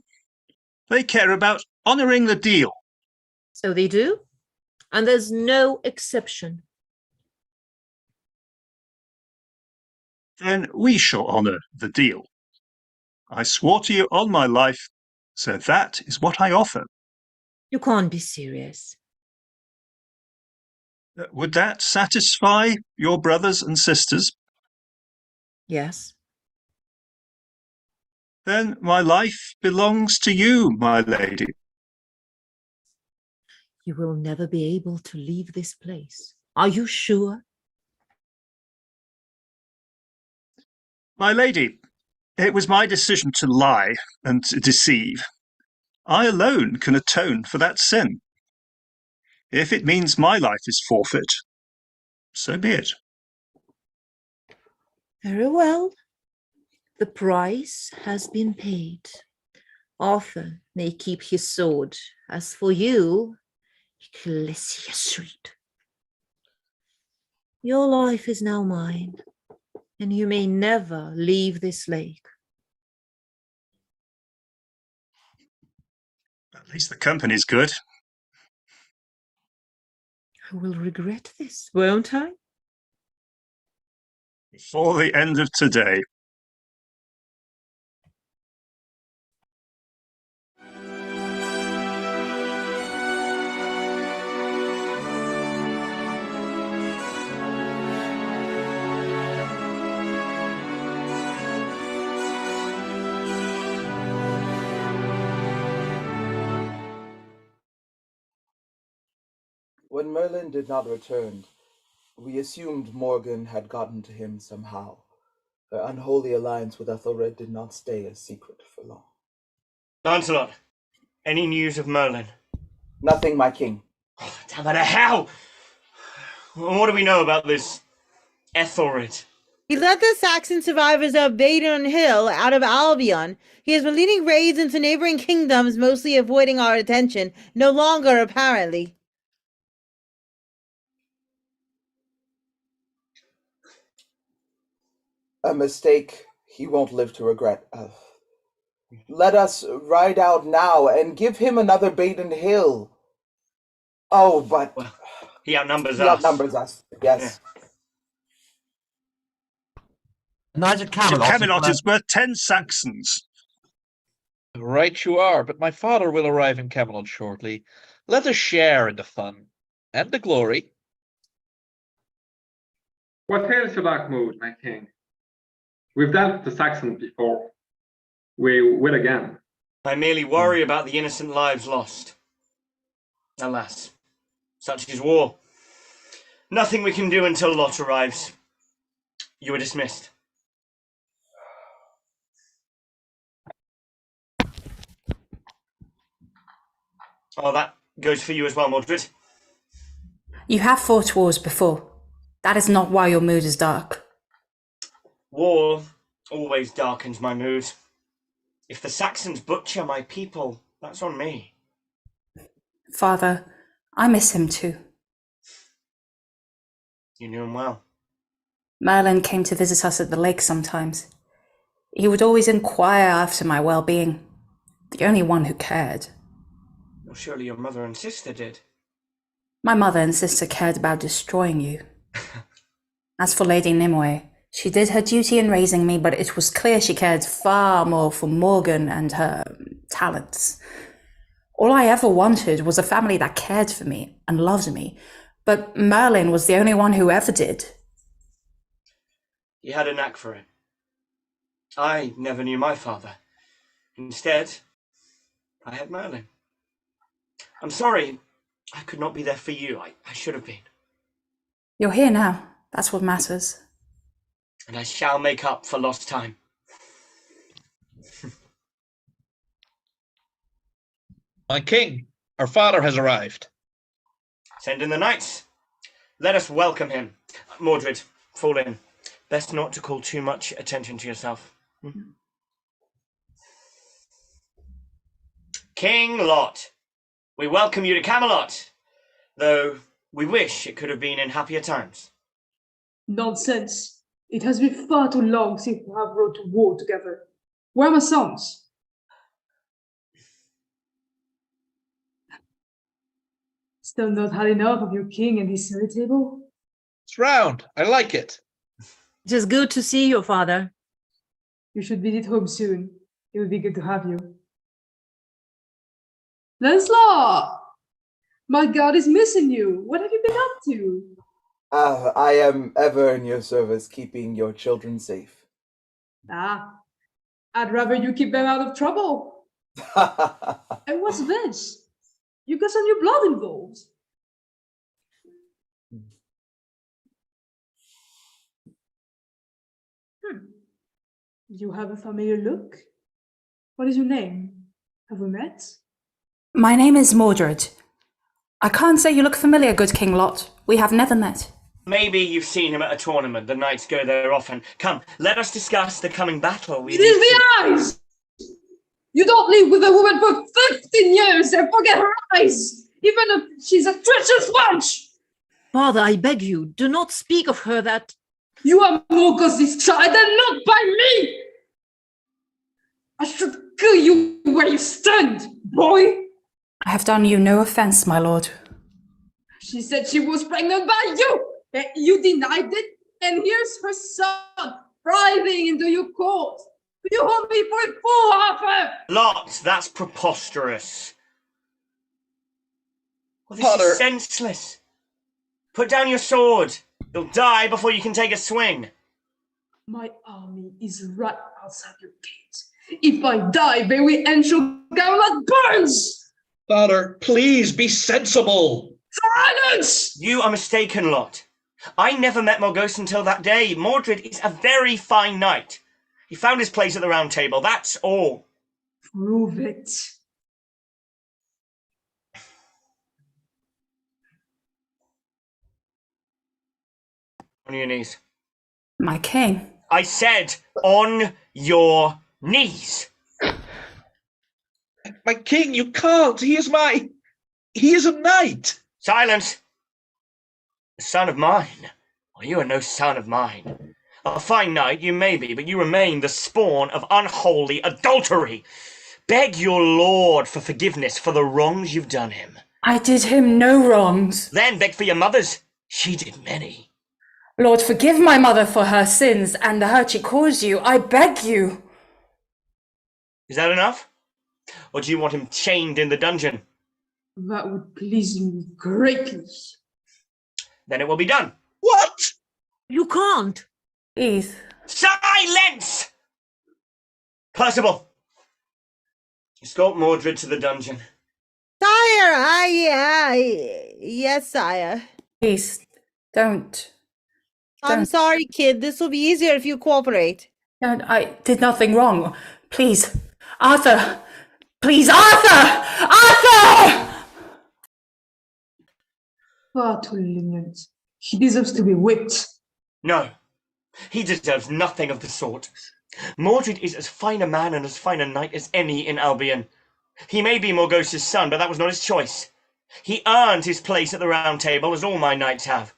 Speaker 7: They care about honouring the deal.
Speaker 4: So they do, and there's no exception.
Speaker 7: Then we shall honour the deal. I swore to you on my life, so that is what I offer.
Speaker 4: You can't be serious.
Speaker 7: Would that satisfy your brothers and sisters?
Speaker 4: Yes.
Speaker 7: Then my life belongs to you, my lady.
Speaker 4: You will never be able to leave this place. Are you sure?
Speaker 7: My lady, it was my decision to lie and to deceive. I alone can atone for that sin. If it means my life is forfeit, so be it.
Speaker 4: Very well. The price has been paid. Arthur may keep his sword. As for you, Ecclesia Street. Your life is now mine, and you may never leave this lake.
Speaker 7: At least the company's good.
Speaker 4: I will regret this, won't I?
Speaker 7: Before the end of today.
Speaker 2: When Merlin did not return, we assumed Morgan had gotten to him somehow. Her unholy alliance with Ethelred did not stay a secret for long.
Speaker 8: Lancelot, any news of Merlin?
Speaker 2: Nothing, my king.
Speaker 8: Oh, damn it, how? What do we know about this Ethelred?
Speaker 13: He led the Saxon survivors of Badon Hill out of Albion. He has been leading raids into neighboring kingdoms, mostly avoiding our attention. No longer, apparently.
Speaker 2: A mistake he won't live to regret. Let us ride out now and give him another Badon Hill. Oh, but...
Speaker 8: Well, he outnumbers
Speaker 2: he
Speaker 8: us.
Speaker 2: outnumbers us, yes.
Speaker 8: Yeah.
Speaker 15: Knight of Camelot,
Speaker 7: Camelot is worth 10 Saxons.
Speaker 5: Right you are, but my father will arrive in Camelot shortly. Let us share in the fun and the glory.
Speaker 9: What ails you, Bakhmut, my king? We've dealt the Saxons before. We will again.
Speaker 8: I merely worry about the innocent lives lost. Alas, such is war. Nothing we can do until Lot arrives. You are dismissed. Oh, that goes for you as well, Mordred.
Speaker 11: You have fought wars before. That is not why your mood is dark.
Speaker 8: War always darkens my mood. If the Saxons butcher my people, that's on me.
Speaker 11: Father, I miss him too.
Speaker 8: You knew him well.
Speaker 11: Merlin came to visit us at the lake sometimes. He would always inquire after my well-being. The only one who cared.
Speaker 8: Well, surely your mother and sister did.
Speaker 11: My mother and sister cared about destroying you. As for Lady Nimue, she did her duty in raising me, but it was clear she cared far more for Morgan and her talents. All I ever wanted was a family that cared for me and loved me, but Merlin was the only one who ever did.
Speaker 8: He had a knack for it. I never knew my father. Instead, I had Merlin. I'm sorry I could not be there for you. I should have been.
Speaker 11: You're here now. That's what matters.
Speaker 8: And I shall make up for lost time.
Speaker 5: My king, our father has arrived.
Speaker 8: Send in the knights. Let us welcome him. Mordred, fall in. Best not to call too much attention to yourself. King Lot, we welcome you to Camelot, though we wish it could have been in happier times.
Speaker 6: Nonsense. It has been far too long since we have rode to war together. Where are my sons? Still not had enough of your king and his silly table?
Speaker 5: It's round. I like it.
Speaker 4: It is good to see you, father.
Speaker 6: You should visit home soon. It would be good to have you. Lancelot! My God is missing you. What have you been up to?
Speaker 2: I am ever in your service, keeping your children safe.
Speaker 6: I'd rather you keep them out of trouble. And what's this? You got some new blood involved. You have a familiar look. What is your name? Have we met?
Speaker 11: My name is Mordred. I can't say you look familiar, good King Lot. We have never met.
Speaker 8: Maybe you've seen him at a tournament. The knights go there often. Come, let us discuss the coming battle.
Speaker 6: It is the eyes! You don't live with a woman for 15 years and forget her eyes, even if she's a treacherous wench!
Speaker 4: Father, I beg you, do not speak of her that...
Speaker 6: You are Morgoth's child and not by me! I should kill you where you stand, boy!
Speaker 11: I have done you no offence, my lord.
Speaker 6: She said she was pregnant by you, and you denied it, and here's her son writhing into your court. You hold me for a fool, Arthur!
Speaker 8: Lot, that's preposterous. Well, this
Speaker 5: Father.
Speaker 8: is senseless. Put down your sword. You'll die before you can take a swing.
Speaker 6: My army is right outside your gate. If I die, may we ensure Camelot burns!
Speaker 5: Father, please be sensible.
Speaker 1: Silence!
Speaker 8: You are mistaken, Lot. I never met Morgause until that day. Mordred is a very fine knight. He found his place at the Round Table, that's all.
Speaker 1: Prove it.
Speaker 8: On your knees.
Speaker 11: My king.
Speaker 8: I said on your knees.
Speaker 5: My king, you can't. He is a knight.
Speaker 8: Silence. A son of mine. Well, you are no son of mine. A fine knight you may be, but you remain the spawn of unholy adultery. Beg your lord for forgiveness for the wrongs you've done him.
Speaker 11: I did him no wrongs.
Speaker 8: Then beg for your mother's. She did many.
Speaker 11: Lord, forgive my mother for her sins and the hurt she caused you. I beg you.
Speaker 8: Is that enough? Or do you want him chained in the dungeon?
Speaker 6: That would please me greatly.
Speaker 8: Then it will be done.
Speaker 5: What?
Speaker 4: You can't.
Speaker 11: Please.
Speaker 8: Silence! Percival, escort Mordred to the dungeon.
Speaker 13: Sire, yes, sire.
Speaker 11: Please, don't.
Speaker 13: I'm sorry, kid. This will be easier if you cooperate.
Speaker 11: No, I did nothing wrong. Please, Arthur! Please, Arthur! Arthur!
Speaker 6: Far too lenient. He deserves to be whipped.
Speaker 8: No, he deserves nothing of the sort. Mordred is as fine a man and as fine a knight as any in Albion. He may be Morgause's son, but that was not his choice. He earned his place at the Round Table, as all my knights have.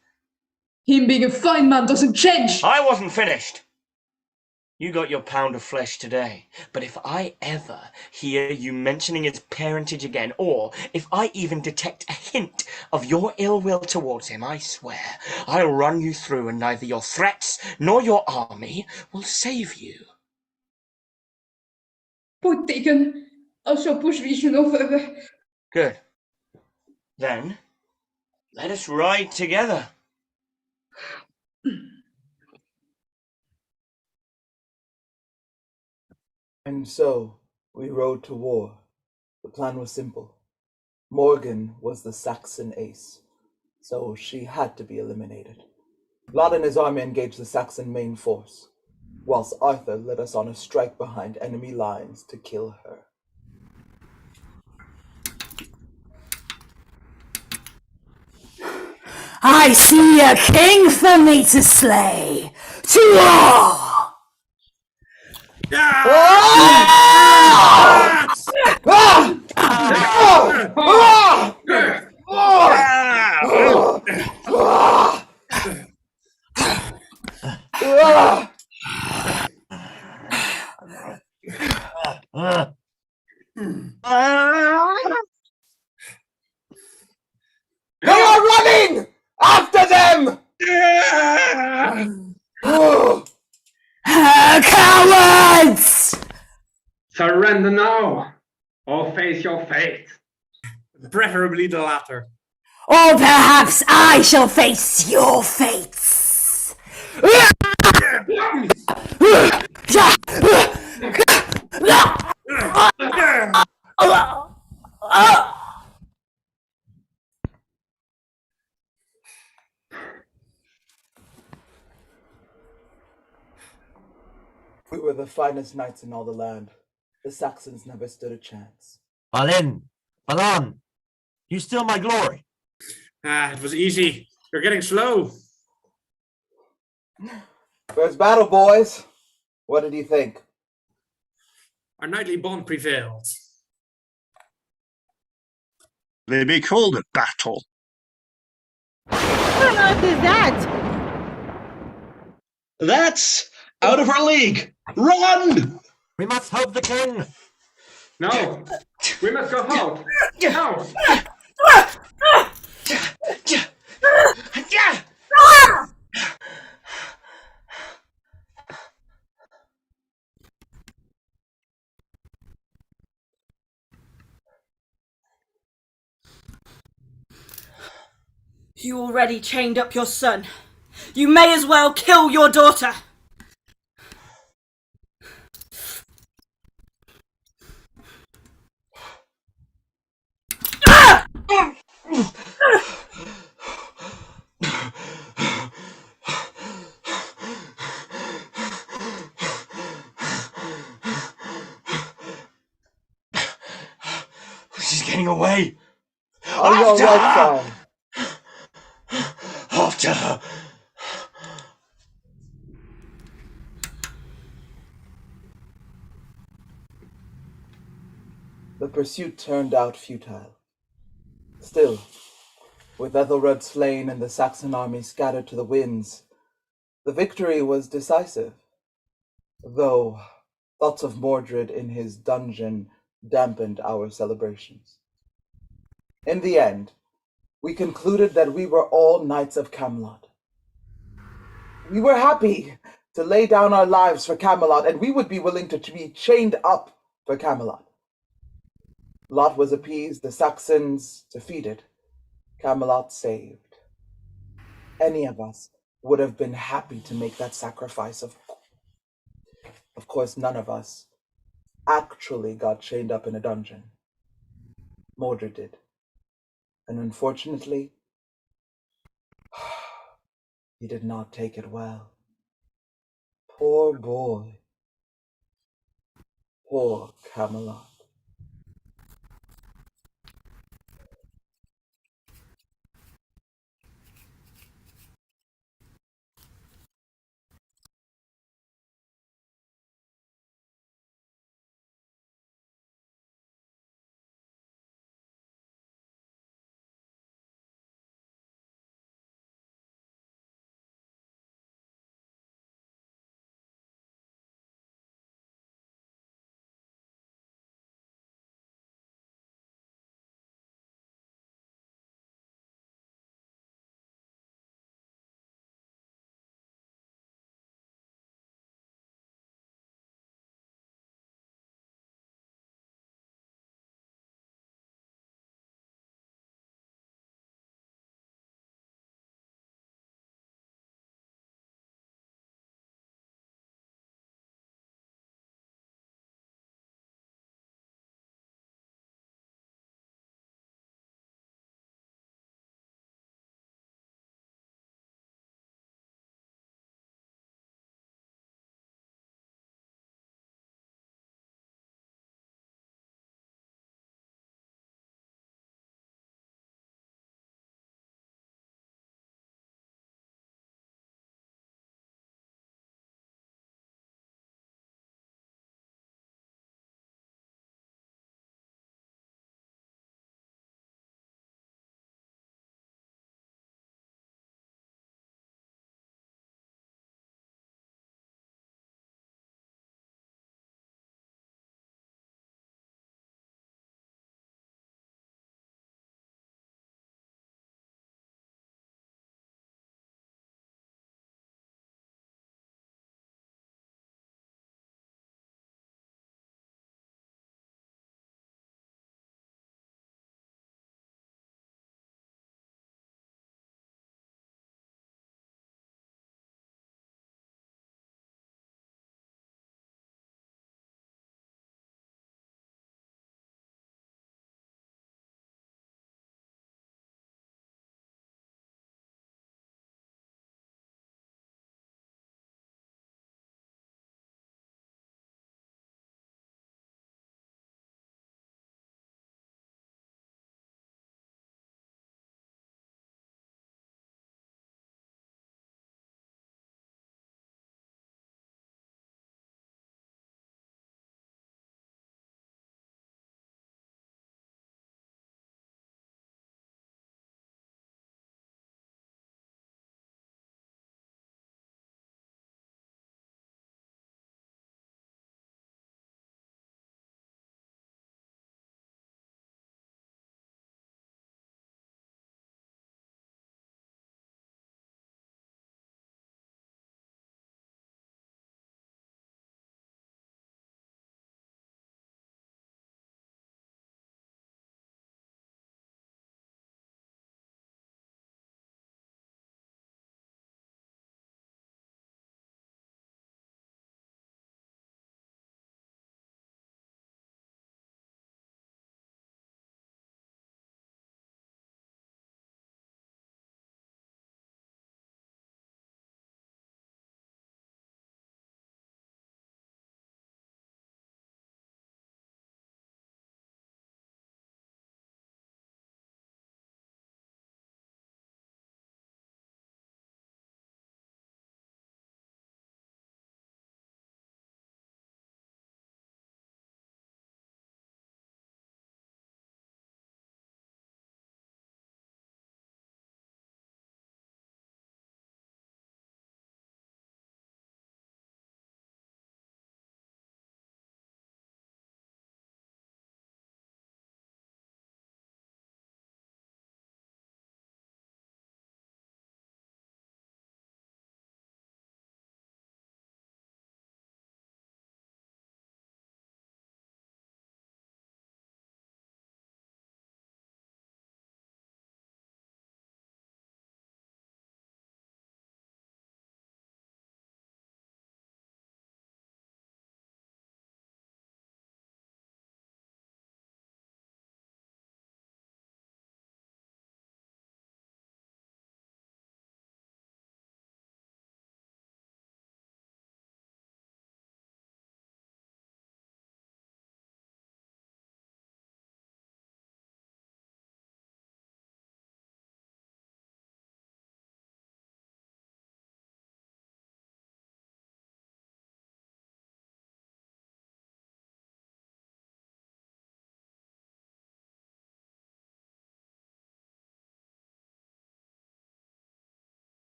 Speaker 6: Him being a fine man doesn't change.
Speaker 8: I wasn't finished. You got your pound of flesh today, but if I ever hear you mentioning his parentage again, or if I even detect a hint of your ill will towards him, I swear I'll run you through and neither your threats nor your army will save you.
Speaker 6: Point taken. I shall push Vishu no further.
Speaker 8: Good. Then, let us ride together.
Speaker 2: And so we rode to war. The plan was simple. Morgan was the Saxon ace, so she had to be eliminated. Lot and his army engaged the Saxon main force, whilst Arthur led us on a strike behind enemy lines to kill her.
Speaker 14: I see a king for me to slay. To war!
Speaker 2: They are running! After them!
Speaker 14: Cowards!
Speaker 9: Surrender now, or face your fate.
Speaker 10: Preferably the latter.
Speaker 14: Or perhaps I shall face your fates.
Speaker 2: We were the finest knights in all the land. The Saxons never stood a chance.
Speaker 15: Balin, Balan, you steal my glory.
Speaker 10: It was easy. You're getting slow.
Speaker 2: First battle, boys. What did you think?
Speaker 10: Our knightly bond prevailed.
Speaker 7: They be called a battle.
Speaker 13: What on earth is that?
Speaker 5: That's out of our league. Run!
Speaker 15: We must help the king.
Speaker 9: No, we must go out. Now.
Speaker 12: You already chained up your son. You may as well kill your daughter.
Speaker 8: getting away.
Speaker 2: On your right side.
Speaker 8: After her.
Speaker 2: The pursuit turned out futile. Still, with Ethelred slain and the Saxon army scattered to the winds, the victory was decisive, though thoughts of Mordred in his dungeon dampened our celebrations. In the end, we concluded that we were all knights of Camelot. We were happy to lay down our lives for Camelot, and we would be willing to be chained up for Camelot. Lot was appeased, the Saxons defeated, Camelot saved. Any of us would have been happy to make that sacrifice. Of course, none of us actually got chained up in a dungeon. Mordred did. And unfortunately, he did not take it well. Poor boy. Poor Camelot.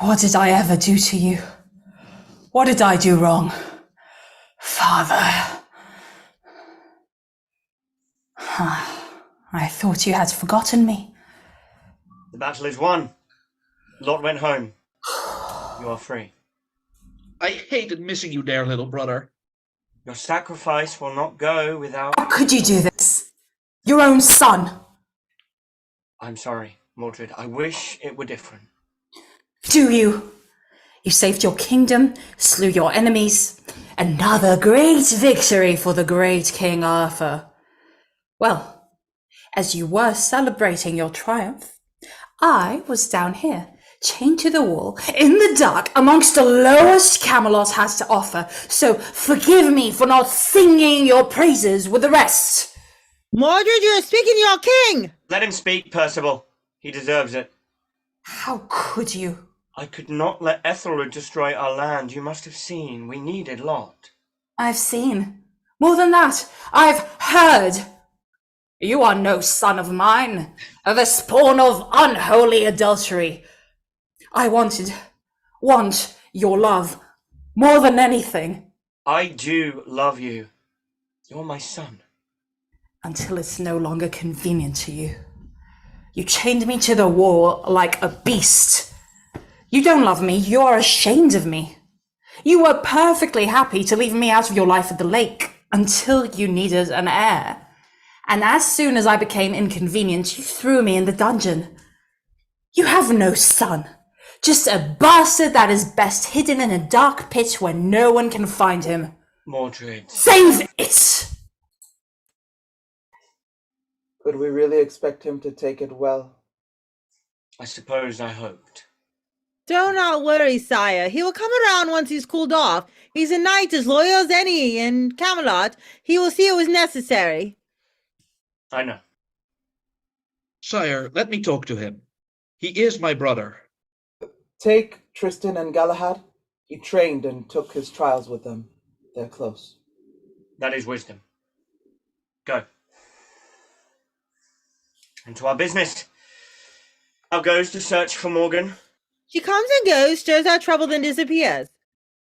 Speaker 11: What did I ever do to you? What did I do wrong? Father. I thought you had forgotten me.
Speaker 8: The battle is won. Lot went home. You are free.
Speaker 5: I hated missing you there, little brother.
Speaker 8: Your sacrifice will not go without...
Speaker 11: How could you do this? Your own son.
Speaker 8: I'm sorry, Mordred. I wish it were different.
Speaker 11: Do you? You saved your kingdom, slew your enemies. Another great victory for the great King Arthur. Well, as you were celebrating your triumph, I was down here, chained to the wall, in the dark, amongst the lowest Camelot has to offer. So forgive me for not singing your praises with the rest.
Speaker 13: Mordred, you're speaking to your king!
Speaker 8: Let him speak, Percival. He deserves it.
Speaker 11: How could you?
Speaker 8: I could not let Ethelred destroy our land. You must have seen. We needed Lot.
Speaker 11: I've seen. More than that, I've heard. You are no son of mine, the spawn of unholy adultery. I want your love more than anything.
Speaker 8: I do love you. You're my son.
Speaker 11: Until it's no longer convenient to you. You chained me to the wall like a beast. You don't love me, you are ashamed of me. You were perfectly happy to leave me out of your life at the lake until you needed an heir. And as soon as I became inconvenient, you threw me in the dungeon. You have no son, just a bastard that is best hidden in a dark pit where no one can find him.
Speaker 8: Mordred.
Speaker 11: Save it!
Speaker 2: Could we really expect him to take it well?
Speaker 8: I suppose I hoped.
Speaker 13: Do not worry, sire. He will come around once he's cooled off. He's a knight as loyal as any in Camelot. He will see it was necessary.
Speaker 8: I know.
Speaker 5: Sire, let me talk to him. He is my brother.
Speaker 2: Take Tristan and Galahad. He trained and took his trials with them. They're close.
Speaker 8: That is wisdom. Go. And to our business. How goes the search for Morgan?
Speaker 13: She comes and goes, stirs our trouble, then disappears.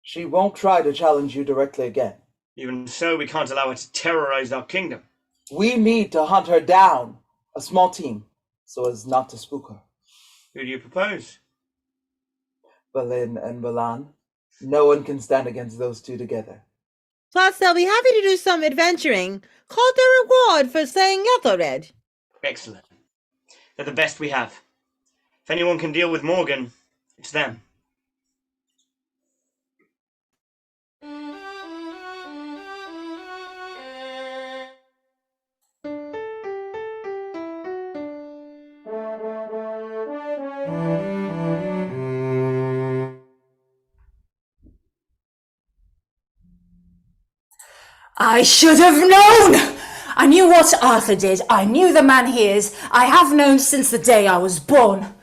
Speaker 2: She won't try to challenge you directly again.
Speaker 8: Even so, we can't allow her to terrorize our kingdom.
Speaker 2: We need to hunt her down, a small team, so as not to spook her.
Speaker 8: Who do you propose?
Speaker 2: Balin and Balan. No one can stand against those two together.
Speaker 13: Plus, they'll be happy to do some adventuring, called their reward for slaying Ethelred.
Speaker 8: Excellent. They're the best we have. If anyone can deal with Morgan, it's them.
Speaker 11: I should have known! I knew what Arthur did. I knew the man he is. I have known since the day I was born.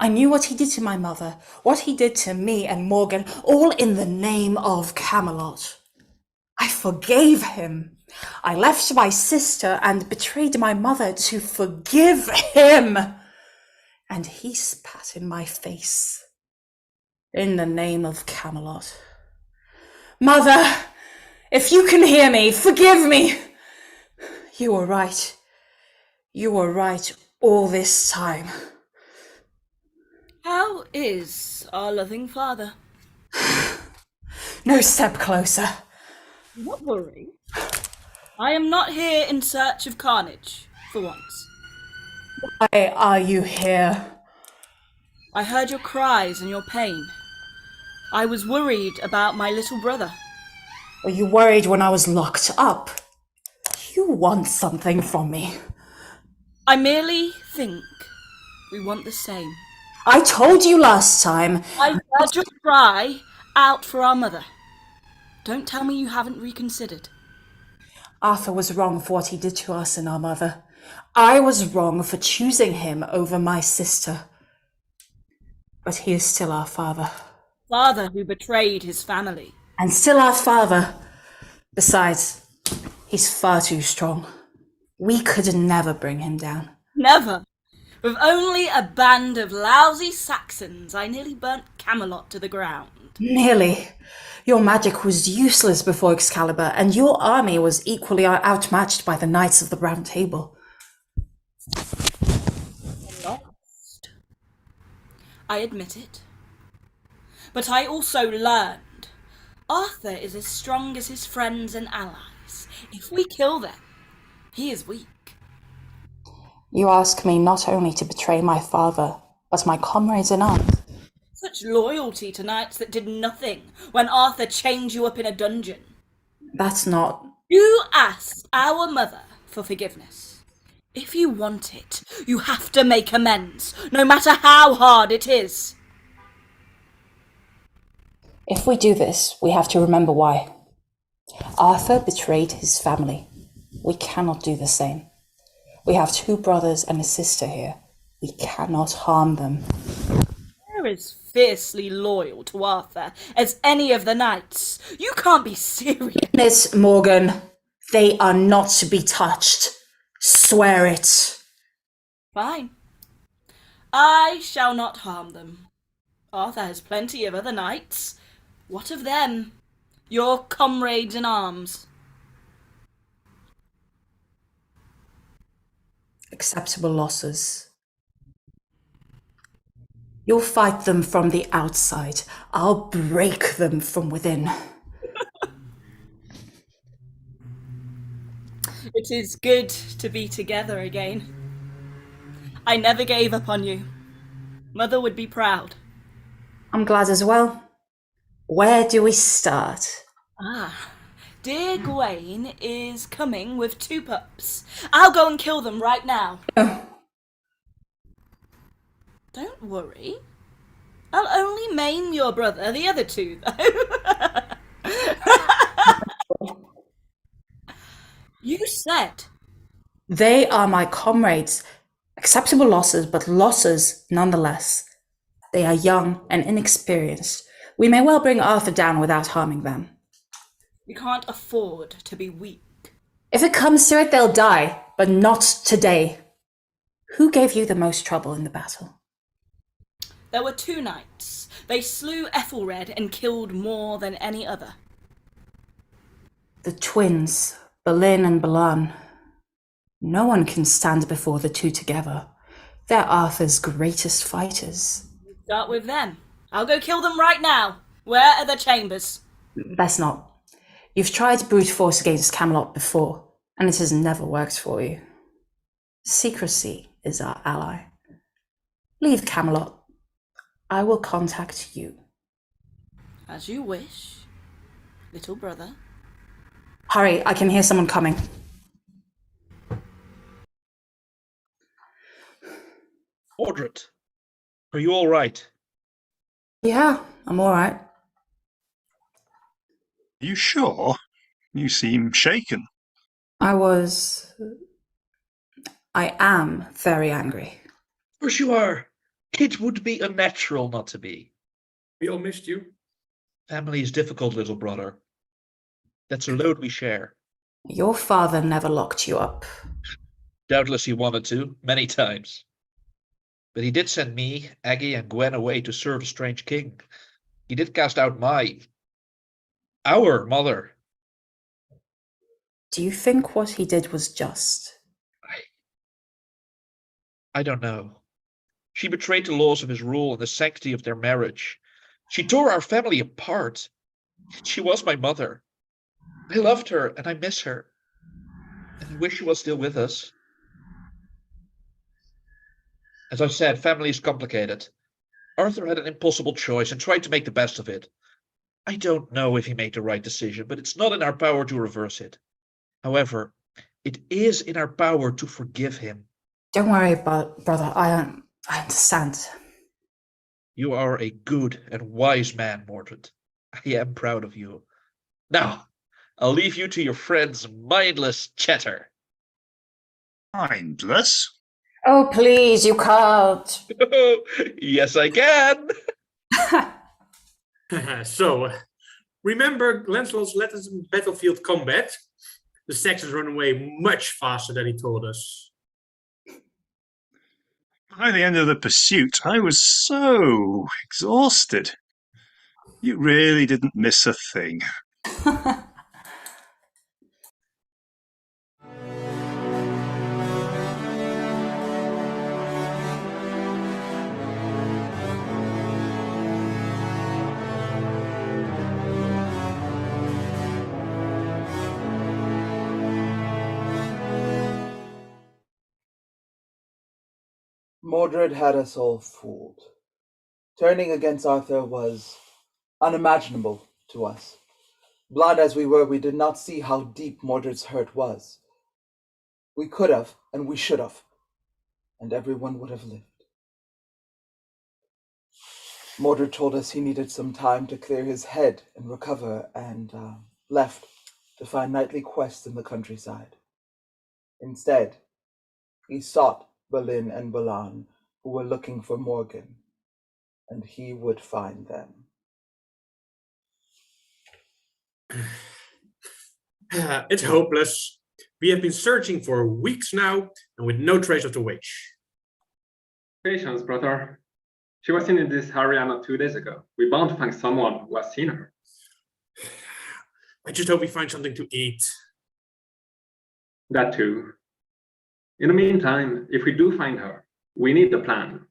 Speaker 11: I knew what he did to my mother, what he did to me and Morgan, all in the name of Camelot. I forgave him. I left my sister and betrayed my mother to forgive him. And he spat in my face. In the name of Camelot. Mother, if you can hear me, forgive me. You were right. You were right all this time.
Speaker 12: How is our loving father?
Speaker 11: No step closer.
Speaker 12: Not worry. I am not here in search of carnage, for once.
Speaker 11: Why are you here?
Speaker 12: I heard your cries and your pain. I was worried about my little brother.
Speaker 11: Were you worried when I was locked up? You want something from me.
Speaker 12: I merely think we want the same.
Speaker 11: I told you last time.
Speaker 12: I heard your cry out for our mother. Don't tell me you haven't reconsidered.
Speaker 11: Arthur was wrong for what he did to us and our mother. I was wrong for choosing him over my sister. But he is still our father.
Speaker 12: Father who betrayed his family.
Speaker 11: And still our father. Besides, he's far too strong. We could never bring him down.
Speaker 12: Never. With only a band of lousy Saxons, I nearly burnt Camelot to the ground.
Speaker 11: Nearly. Your magic was useless before Excalibur, and your army was equally outmatched by the Knights of the Round Table.
Speaker 12: Lost. I admit it. But I also learned. Arthur is as strong as his friends and allies. If we kill them, he is weak.
Speaker 11: You ask me not only to betray my father, but my comrades in arms.
Speaker 12: Such loyalty to knights that did nothing when Arthur chained you up in a dungeon.
Speaker 11: That's not...
Speaker 12: You asked our mother for forgiveness. If you want it, you have to make amends, no matter how hard it is.
Speaker 11: If we do this, we have to remember why. Arthur betrayed his family. We cannot do the same. We have 2 brothers and a sister here. We cannot harm them.
Speaker 12: They're as fiercely loyal to Arthur as any of the knights. You can't be serious.
Speaker 11: Miss Morgan, they are not to be touched. Swear it.
Speaker 12: Fine. I shall not harm them. Arthur has plenty of other knights. What of them? Your comrades in arms.
Speaker 11: Acceptable losses. You'll fight them from the outside. I'll break them from within.
Speaker 12: It is good to be together again. I never gave up on you. Mother would be proud.
Speaker 11: I'm glad as well. Where do we start?
Speaker 12: Dear Gawain is coming with 2 pups. I'll go and kill them right now. Don't worry. I'll only maim your brother, the other 2, though. You said.
Speaker 11: They are my comrades. Acceptable losses, but losses nonetheless. They are young and inexperienced. We may well bring Arthur down without harming them.
Speaker 12: We can't afford to be weak.
Speaker 11: If it comes to it, they'll die, but not today. Who gave you the most trouble in the battle?
Speaker 12: There were 2 knights. They slew Ethelred and killed more than any other.
Speaker 11: The twins, Balin and Balan. No one can stand before the 2 together. They're Arthur's greatest fighters.
Speaker 12: Start with them. I'll go kill them right now. Where are the chambers?
Speaker 11: Best not. You've tried brute force against Camelot before, and it has never worked for you. Secrecy is our ally. Leave Camelot. I will contact you.
Speaker 12: As you wish, little brother.
Speaker 11: Hurry, I can hear someone coming.
Speaker 5: Mordred, are you all right?
Speaker 11: Yeah, I'm all right.
Speaker 7: You sure? You seem shaken.
Speaker 11: I am very angry.
Speaker 5: Of course you are. It would be unnatural not to be.
Speaker 10: We all missed you.
Speaker 5: Family is difficult, little brother. That's a load we share.
Speaker 11: Your father never locked you up.
Speaker 5: Doubtless he wanted to, many times. But he did send me, Aggie, and Gwen away to serve a strange king. He did cast out our mother.
Speaker 11: Do you think what he did was just?
Speaker 5: I don't know. She betrayed the laws of his rule and the sanctity of their marriage. She tore our family apart. She was my mother. I loved her and I miss her. And I wish she was still with us. As I said, family is complicated. Arthur had an impossible choice and tried to make the best of it. I don't know if he made the right decision, but it's not in our power to reverse it. However, it is in our power to forgive him.
Speaker 11: Don't worry, brother. I understand.
Speaker 5: You are a good and wise man, Mordred. I am proud of you. Now, I'll leave you to your friend's mindless chatter.
Speaker 7: Mindless?
Speaker 11: Oh, please, you can't.
Speaker 5: Yes, I can.
Speaker 10: So, remember Lancelot's letters in battlefield combat? The Saxons run away much faster than he told us.
Speaker 7: By the end of the pursuit, I was so exhausted. You really didn't miss a thing.
Speaker 2: Mordred had us all fooled. Turning against Arthur was unimaginable to us. Blind as we were, we did not see how deep Mordred's hurt was. We could have, and we should have, and everyone would have lived. Mordred told us he needed some time to clear his head and recover, and left to find nightly quests in the countryside. Instead, he sought Balin and Balan, who were looking for Morgan, and he would find them.
Speaker 10: It's hopeless. We have been searching for weeks now, and with no trace of the witch.
Speaker 9: Patience, brother. She was in this area not 2 days ago. We're bound to find someone who has seen her.
Speaker 10: I just hope we find something to eat.
Speaker 9: That too. In the meantime, if we do find her, we need a plan.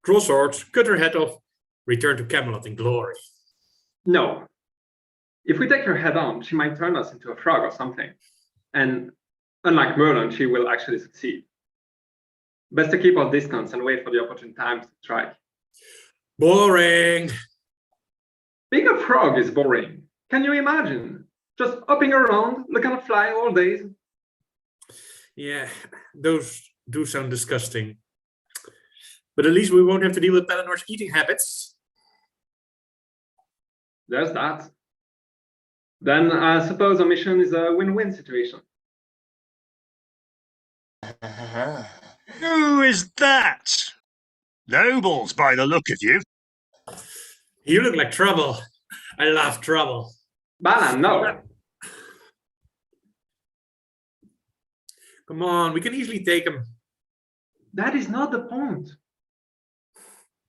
Speaker 10: Draw swords, cut her head off, return to Camelot in glory.
Speaker 9: No. If we take her head on, she might turn us into a frog or something. And unlike Merlin, she will actually succeed. Best to keep our distance and wait for the opportune time to strike.
Speaker 10: Boring.
Speaker 9: Being a frog is boring. Can you imagine? Just hopping around, looking at flying all days.
Speaker 10: Yeah, those do sound disgusting. But at least we won't have to deal with Pelinor's eating habits.
Speaker 9: There's that. Then I suppose our mission is a win-win situation.
Speaker 7: Who is that? Nobles, by the look of you.
Speaker 10: You look like trouble. I love trouble.
Speaker 9: Balan, no.
Speaker 10: Come on, we can easily take him.
Speaker 9: That is not the point.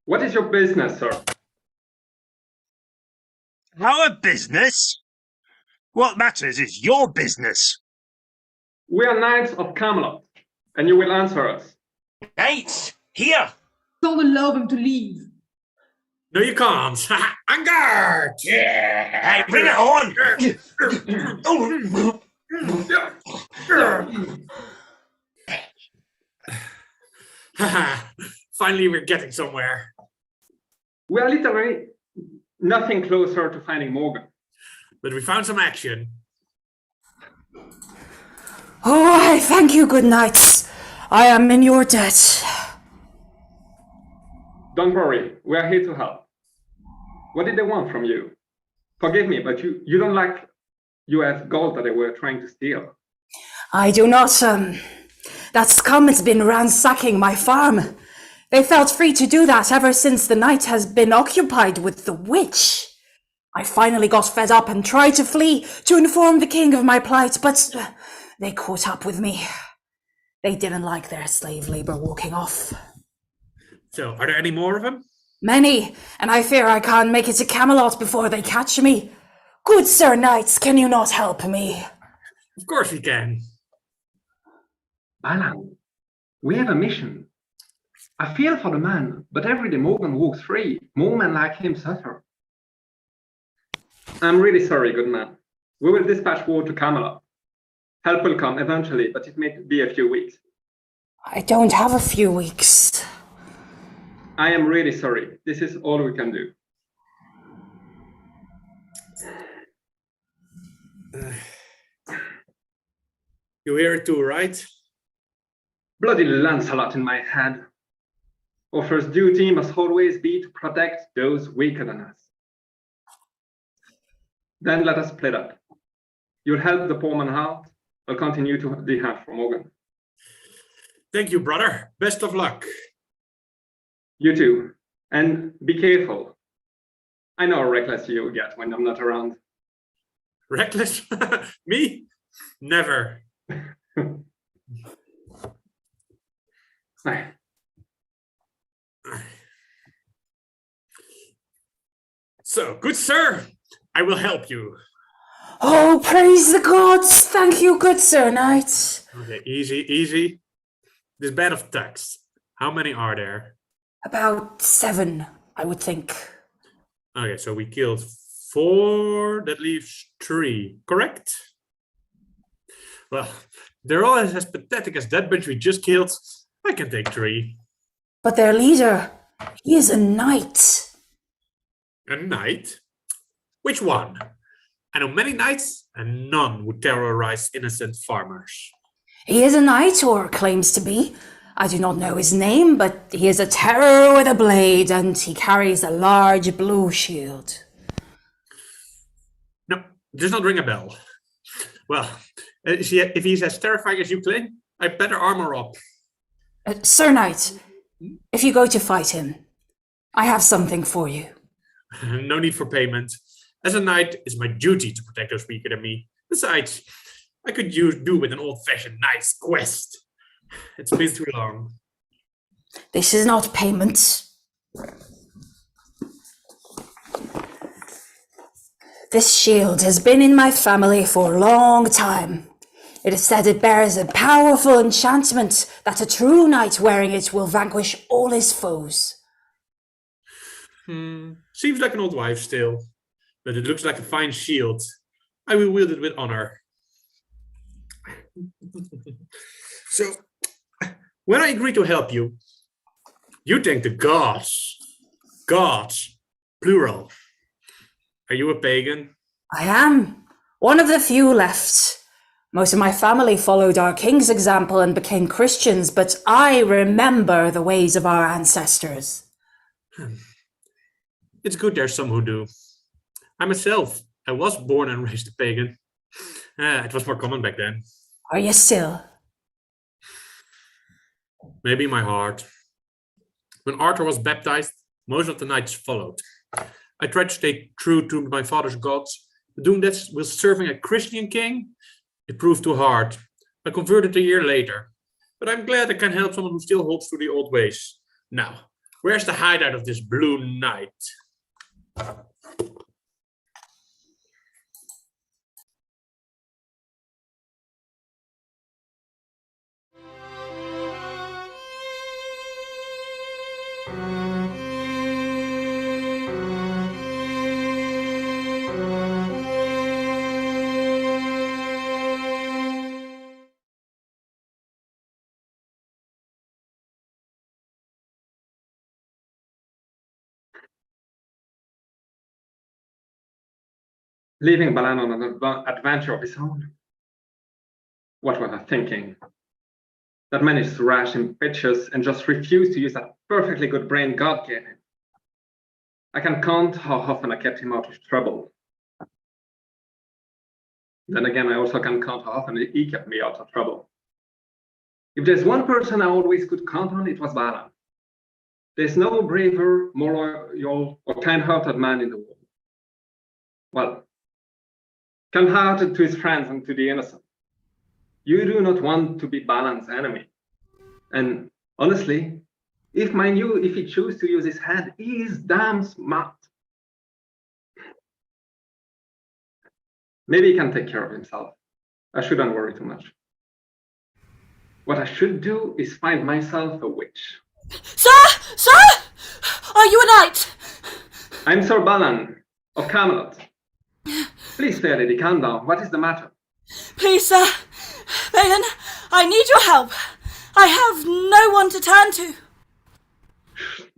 Speaker 9: What is your business, sir?
Speaker 7: Our business? What matters is your business.
Speaker 9: We are Knights of Camelot, and you will answer us.
Speaker 8: Knights, here!
Speaker 6: Don't allow them to leave.
Speaker 10: No, you can't. On guard!
Speaker 8: Yeah, bring it on!
Speaker 10: Finally, we're getting somewhere.
Speaker 9: We are literally nothing closer to finding Morgan.
Speaker 10: But we found some action.
Speaker 14: Oh, I thank you, good knights. I am in your debt.
Speaker 9: Don't worry, we are here to help. What did they want from you? Forgive me, but you don't like US gold that they were trying to steal.
Speaker 14: I do not, that scum has been ransacking my farm. They felt free to do that ever since the night has been occupied with the witch. I finally got fed up and tried to flee to inform the king of my plight, but they caught up with me. They didn't like their slave labor walking off.
Speaker 10: So, are there any more of them?
Speaker 14: Many, and I fear I can't make it to Camelot before they catch me. Good sir knights, can you not help me?
Speaker 10: Of course we can.
Speaker 9: Balan, we have a mission. I feel for the man, but every day Morgan walks free. More men like him suffer. I'm really sorry, good man. We will dispatch word to Camelot. Help will come eventually, but it may be a few weeks.
Speaker 14: I don't have a few weeks.
Speaker 9: I am really sorry. This is all we can do.
Speaker 10: You hear it too, right?
Speaker 9: Bloody Lancelot in my head. Our first duty must always be to protect those weaker than us. Then let us split up. You'll help the poor man out. I'll continue to the hunt for Morgan.
Speaker 10: Thank you, brother. Best of luck.
Speaker 9: You too. And be careful. I know how reckless you get when I'm not around.
Speaker 10: Reckless? Me? Never.
Speaker 9: Aye.
Speaker 10: So, good sir, I will help you.
Speaker 14: Oh, praise the gods! Thank you, good sir knight.
Speaker 10: Okay, easy, easy. This band of thugs, how many are there?
Speaker 14: About 7, I would think.
Speaker 10: Okay, so we killed 4, that leaves 3, correct? Well, they're all as pathetic as that bunch we just killed. I can take 3.
Speaker 14: But their leader, he is a knight.
Speaker 10: A knight? Which one? I know many knights, and none would terrorize innocent farmers.
Speaker 14: He is a knight, or claims to be. I do not know his name, but he is a terror with a blade, and he carries a large blue shield.
Speaker 10: No, does not ring a bell. Well, if he's as terrifying as you claim, I better armor up.
Speaker 14: Sir Knight, if you go to fight him, I have something for you.
Speaker 10: No need for payment. As a knight, it's my duty to protect those weaker than me. Besides, I could do with an old-fashioned nice quest. It's been too long.
Speaker 14: This is not payment. This shield has been in my family for a long time. It is said it bears a powerful enchantment that a true knight wearing it will vanquish all his foes.
Speaker 10: Seems like an old wife still, but it looks like a fine shield. I will wield it with honor. So, when I agree to help you, you thank the gods. Gods, plural. Are you a pagan?
Speaker 14: I am. One of the few left. Most of my family followed our king's example and became Christians, but I remember the ways of our ancestors.
Speaker 10: It's good there's some who do. I myself, I was born and raised a pagan. It was more common back then.
Speaker 14: Are you still?
Speaker 10: Maybe in my heart. When Arthur was baptized, most of the knights followed. I tried to stay true to my father's gods, but doing that with serving a Christian king, it proved too hard. I converted a year later, but I'm glad I can help someone who still holds to the old ways. Now, where's the hideout of this blue knight?
Speaker 9: Leaving Balan on an adventure of his own. What was I thinking? That man is rash, impetuous, and just refused to use that perfectly good brain God gave him. I can count how often I kept him out of trouble. Then again, I also can count how often he kept me out of trouble. If there's one person I always could count on, it was Balan. There's no braver, more loyal, or kind-hearted man in the world. Well, kind-hearted to his friends and to the innocent. You do not want to be Balan's enemy. And honestly, if he chooses to use his head, he is damn smart. Maybe he can take care of himself. I shouldn't worry too much. What I should do is find myself a witch.
Speaker 12: Sir! Sir! Are you a knight?
Speaker 9: I'm Sir Balan of Camelot. Please, fair lady, calm down. What is the matter?
Speaker 12: Please, sir. Balin, I need your help. I have no one to turn to.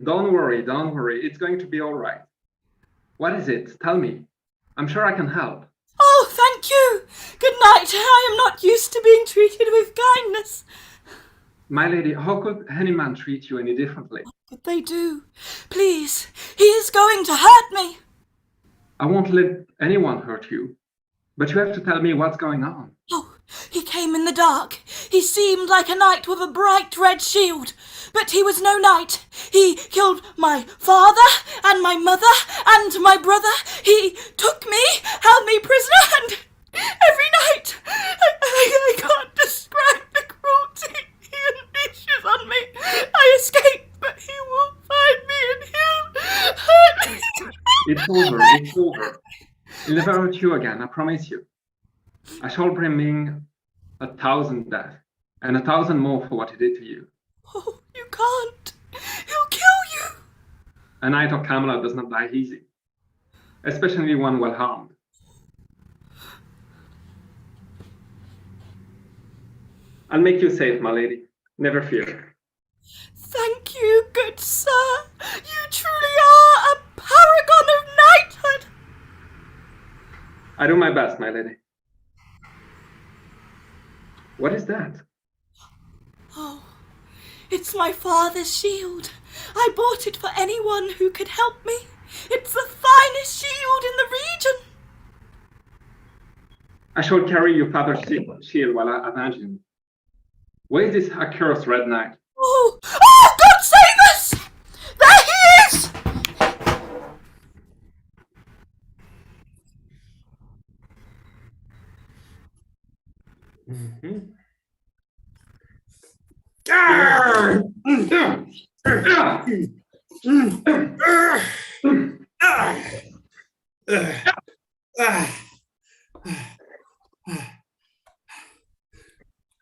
Speaker 9: Don't worry, don't worry. It's going to be all right. What is it? Tell me. I'm sure I can help.
Speaker 12: Oh, thank you. Good night. I am not used to being treated with kindness.
Speaker 9: My lady, how could any man treat you any differently?
Speaker 12: But they do. Please, he is going to hurt me.
Speaker 9: I won't let anyone hurt you. But you have to tell me what's going on.
Speaker 12: Oh, he came in the dark. He seemed like a knight with a bright red shield. But he was no knight. He killed my father and my mother and my brother. He took me, held me prisoner, and every night I can't describe the cruelty he unleashes on me.
Speaker 9: It's over, it's over. I'll never hurt you again, I promise you. I shall bring Ming 1,000 deaths, and 1,000 more for what he did to you.
Speaker 12: Oh, you can't. He'll kill you.
Speaker 9: A knight of Camelot does not die easy, especially one well harmed. I'll make you safe, my lady. Never fear.
Speaker 12: Thank you, good sir. You truly are a paragon of knighthood.
Speaker 9: I do my best, my lady. What is that?
Speaker 12: Oh, it's my father's shield. I bought it for anyone who could help me. It's the finest shield in the region.
Speaker 9: I shall carry your father's shield while I avenge him. Where is this accursed red knight?
Speaker 12: Oh, God save us! There he is!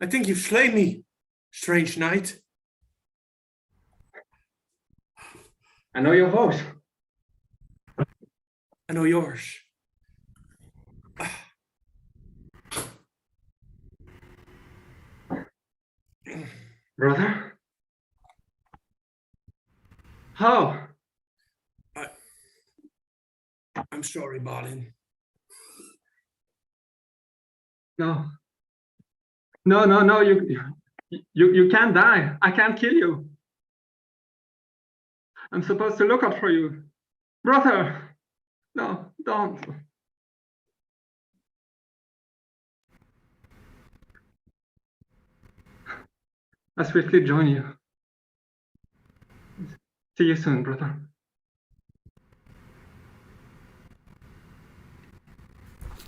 Speaker 10: I think you've slain me, strange knight.
Speaker 9: I know your voice.
Speaker 10: I know yours.
Speaker 9: Brother? How?
Speaker 10: I'm sorry, Balin.
Speaker 9: No. No, you can't die. I can't kill you. I'm supposed to look out for you. Brother! No, don't. I'll swiftly join you. See you soon, brother.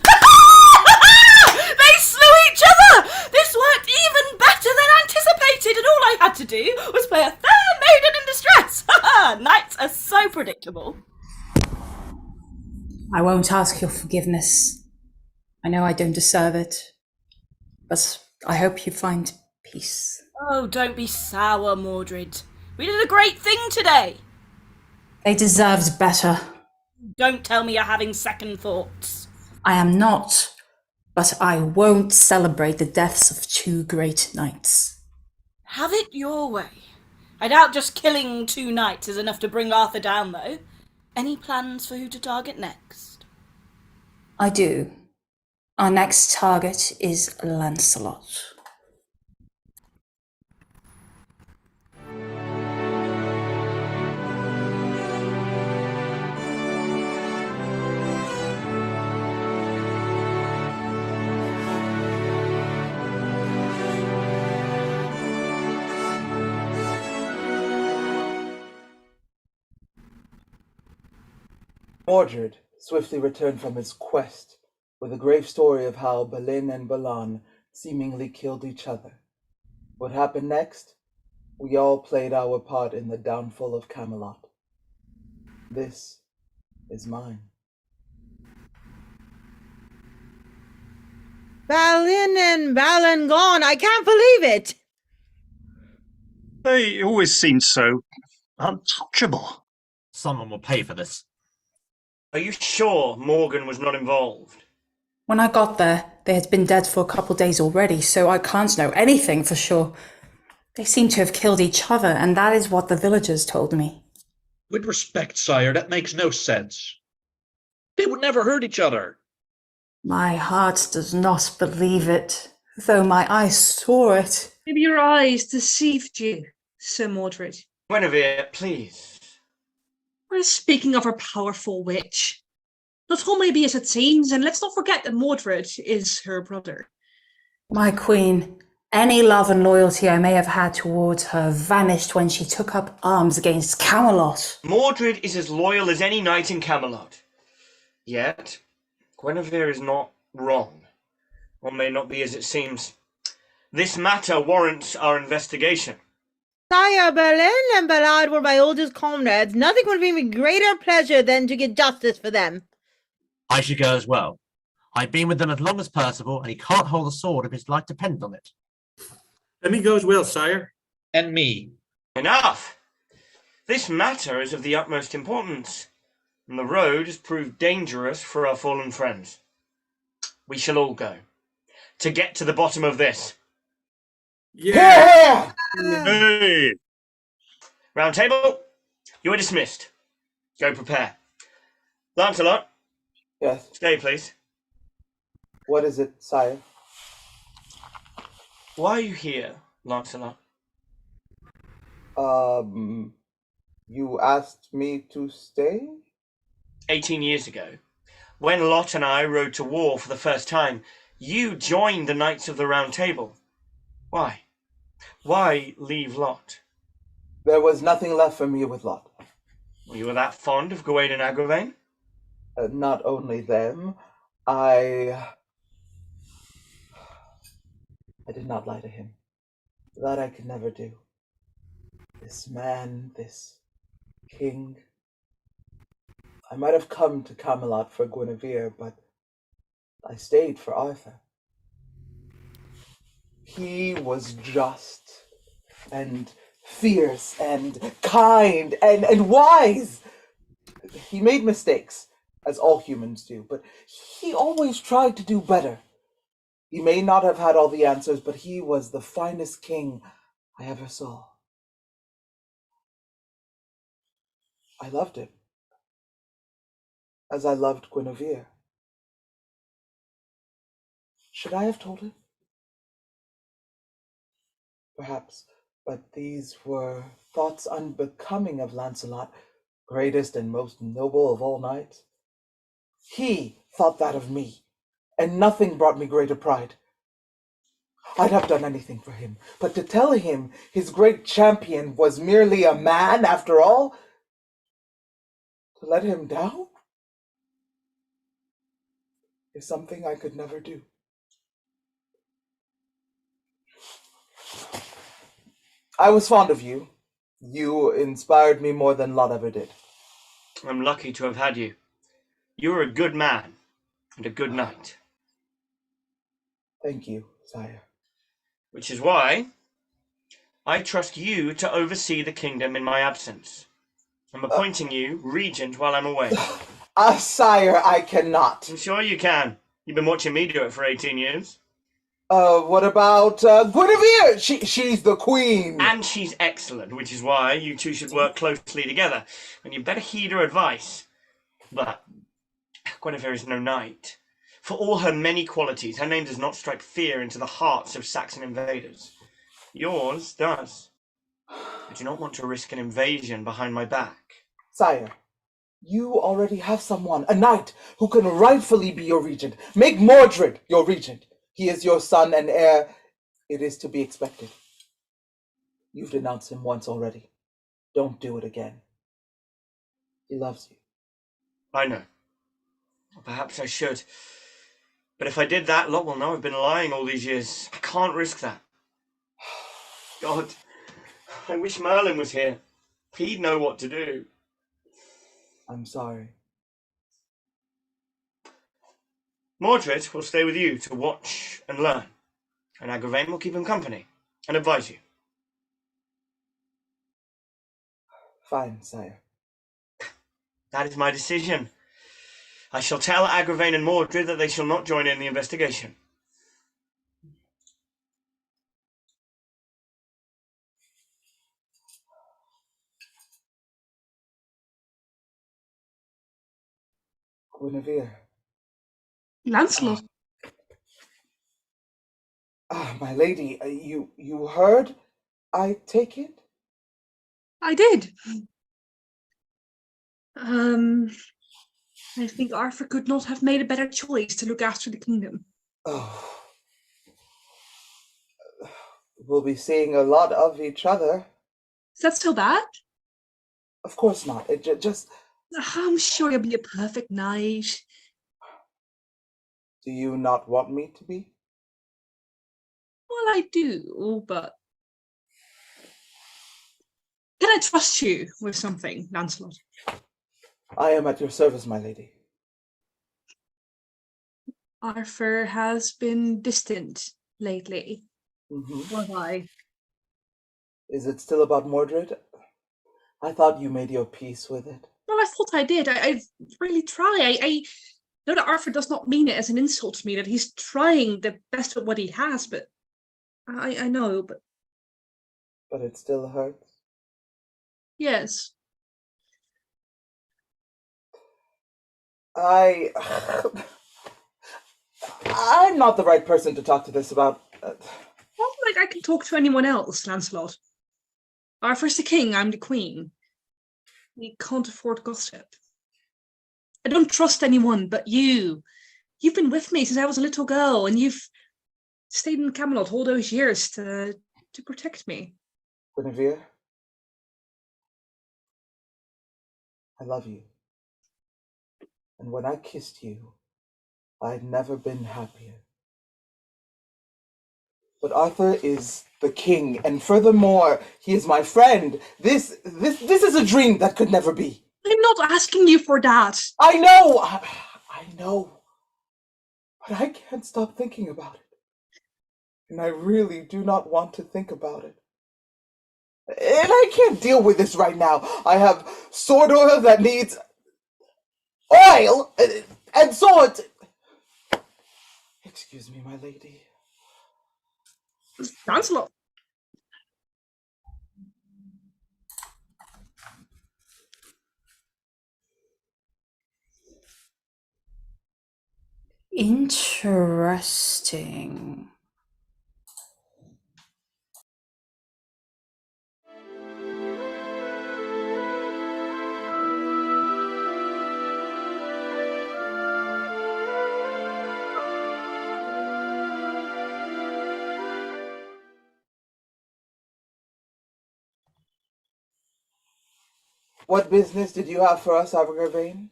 Speaker 12: They slew each other! This worked even better than anticipated, and all I had to do was play a fair maiden in distress. Knights are so predictable.
Speaker 11: I won't ask your forgiveness. I know I don't deserve it, but I hope you find peace.
Speaker 12: Oh, don't be sour, Mordred. We did a great thing today.
Speaker 11: They deserved better.
Speaker 12: Don't tell me you're having second thoughts.
Speaker 11: I am not, but I won't celebrate the deaths of two great knights.
Speaker 12: Have it your way. I doubt just killing 2 knights is enough to bring Arthur down, though. Any plans for who to target next?
Speaker 11: I do. Our next target is Lancelot.
Speaker 2: Mordred swiftly returned from his quest with a grave story of how Balin and Balan seemingly killed each other. What happened next? We all played our part in the downfall of Camelot. This is mine.
Speaker 13: Balin and Balin gone. I can't believe it.
Speaker 7: They always seemed so untouchable.
Speaker 15: Someone will pay for this.
Speaker 8: Are you sure Morgan was not involved?
Speaker 11: When I got there, they had been dead for a couple days already, so I can't know anything for sure. They seem to have killed each other, and that is what the villagers told me.
Speaker 5: With respect, sire, that makes no sense. They would never hurt each other.
Speaker 11: My heart does not believe it, though my eyes saw it.
Speaker 1: Maybe your eyes deceived you, Sir Mordred.
Speaker 8: Guinevere, please.
Speaker 1: We're speaking of a powerful witch. Not all may be as it seems, and let's not forget that Mordred is her brother.
Speaker 11: My queen, any love and loyalty I may have had towards her vanished when she took up arms against Camelot.
Speaker 8: Mordred is as loyal as any knight in Camelot. Yet, Guinevere is not wrong. Or may not be as it seems. This matter warrants our investigation.
Speaker 13: Sire, Berlin and Ballard were my oldest comrades. Nothing would bring me greater pleasure than to get justice for them.
Speaker 15: I should go as well. I've been with them as long as Percival, and he can't hold a sword if his life depends on it.
Speaker 10: Let me go as well, sire.
Speaker 5: And me.
Speaker 8: Enough! This matter is of the utmost importance, and the road has proved dangerous for our fallen friends. We shall all go, to get to the bottom of this.
Speaker 2: Yeah!
Speaker 7: Hey!
Speaker 8: Round table, you are dismissed. Go prepare. Lancelot,
Speaker 2: Yes.
Speaker 8: stay please.
Speaker 2: What is it, sire?
Speaker 8: Why are you here, Lancelot?
Speaker 2: You asked me to stay?
Speaker 8: 18 years ago, when Lot and I rode to war for the first time, you joined the Knights of the Round Table. Why? Why leave Lot?
Speaker 2: There was nothing left for me with Lot.
Speaker 8: You were that fond of Gawain and Agravain?
Speaker 2: Not only them, I did not lie to him. That I could never do. This man, this king. I might have come to Camelot for Guinevere, but I stayed for Arthur. He was just and fierce and kind and wise. He made mistakes, as all humans do, but he always tried to do better. He may not have had all the answers, but he was the finest king I ever saw. I loved him, as I loved Guinevere. Should I have told him? Perhaps, but these were thoughts unbecoming of Lancelot, greatest and most noble of all knights. He thought that of me, and nothing brought me greater pride. I'd have done anything for him, but to tell him his great champion was merely a man after all, to let him down, is something I could never do. I was fond of you. You inspired me more than Lot ever did.
Speaker 8: I'm lucky to have had you. You are a good man and a good knight.
Speaker 2: Thank you, sire.
Speaker 8: Which is why I trust you to oversee the kingdom in my absence. I'm appointing you regent while I'm away.
Speaker 2: Sire, I cannot.
Speaker 8: I'm sure you can. You've been watching me do it for 18 years.
Speaker 2: What about Guinevere? She's the queen.
Speaker 8: And she's excellent, which is why you two should work closely together. And you better heed her advice. But Guinevere is no knight. For all her many qualities, her name does not strike fear into the hearts of Saxon invaders. Yours does. I do not want to risk an invasion behind my back.
Speaker 2: Sire, you already have someone, a knight, who can rightfully be your regent. Make Mordred your regent. He is your son and heir. It is to be expected. You've denounced him once already. Don't do it again. He loves you.
Speaker 8: I know. Perhaps I should. But if I did that, Lot will know I've been lying all these years. I can't risk that. God, I wish Merlin was here. He'd know what to do.
Speaker 2: I'm sorry.
Speaker 8: Mordred will stay with you to watch and learn, and Agravain will keep him company and advise you.
Speaker 2: Fine, sire.
Speaker 8: That is my decision. I shall tell Agravain and Mordred that they shall not join in the investigation.
Speaker 2: Guinevere.
Speaker 1: Lancelot.
Speaker 2: My lady, you heard? I take it?
Speaker 1: I did. I think Arthur could not have made a better choice to look after the kingdom.
Speaker 2: Oh. We'll be seeing a lot of each other.
Speaker 1: Is that so bad?
Speaker 2: Of course not. It just...
Speaker 1: I'm sure you'll be a perfect knight.
Speaker 2: Do you not want me to be?
Speaker 1: Well, I do, but... can I trust you with something, Lancelot?
Speaker 2: I am at your service, my lady.
Speaker 1: Arthur has been distant lately. Why?
Speaker 2: Is it still about Mordred? I thought you made your peace with it.
Speaker 1: Well, I thought I did. I really try. I know that Arthur does not mean it as an insult to me, that he's trying the best with what he has, but I know, but...
Speaker 2: But it still hurts?
Speaker 1: Yes.
Speaker 2: I'm not the right person to talk to this about.
Speaker 1: Well, like I can talk to anyone else, Lancelot. Arthur's the king, I'm the queen. We can't afford gossip. I don't trust anyone but you. You've been with me since I was a little girl, and you've stayed in Camelot all those years to protect me.
Speaker 2: Guinevere, I love you. And when I kissed you, I'd never been happier. But Arthur is the king, and furthermore, he is my friend. This is a dream that could never be.
Speaker 1: I'm not asking you for that.
Speaker 2: I know, I know. But I can't stop thinking about it. And I really do not want to think about it. And I can't deal with this right now. I have sword oil that needs oil, and sword. Excuse me, my lady.
Speaker 1: Lancelot.
Speaker 11: Interesting.
Speaker 2: What business did you have for us, Abergavenny?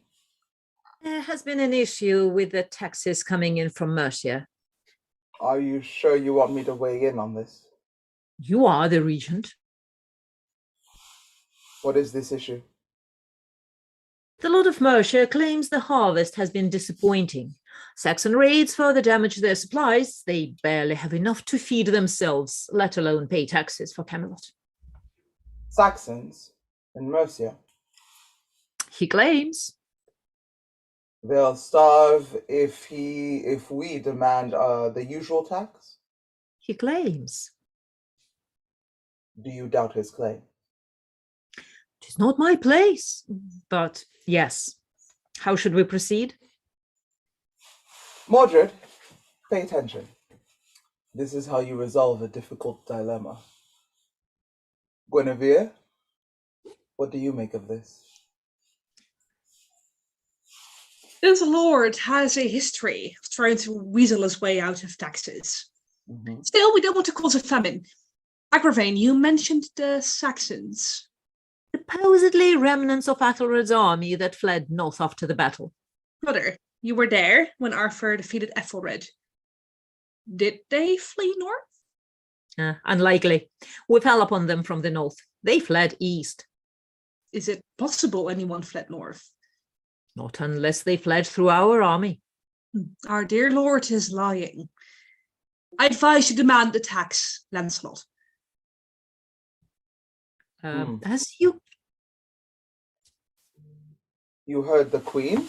Speaker 4: There has been an issue with the taxes coming in from Mercia.
Speaker 2: Are you sure you want me to weigh in on this?
Speaker 4: You are the regent.
Speaker 2: What is this issue?
Speaker 4: The Lord of Mercia claims the harvest has been disappointing. Saxon raids further damage their supplies. They barely have enough to feed themselves, let alone pay taxes for Camelot.
Speaker 2: Saxons in Mercia?
Speaker 4: He claims.
Speaker 2: They'll starve if we demand the usual tax?
Speaker 4: He claims.
Speaker 2: Do you doubt his claim?
Speaker 4: It is not my place, but yes. How should we proceed?
Speaker 2: Mordred, pay attention. This is how you resolve a difficult dilemma. Guinevere, what do you make of this?
Speaker 1: This lord has a history of trying to weasel his way out of taxes. Still, we don't want to cause a famine. Agravain, you mentioned the Saxons.
Speaker 4: Supposedly remnants of Ethelred's army that fled north after the battle.
Speaker 1: Brother, you were there when Arthur defeated Ethelred. Did they flee north?
Speaker 4: Unlikely. We fell upon them from the north. They fled east.
Speaker 1: Is it possible anyone fled north?
Speaker 4: Not unless they fled through our army.
Speaker 1: Our dear lord is lying. I advise you demand the tax, Lancelot.
Speaker 4: As you...
Speaker 2: You heard the queen?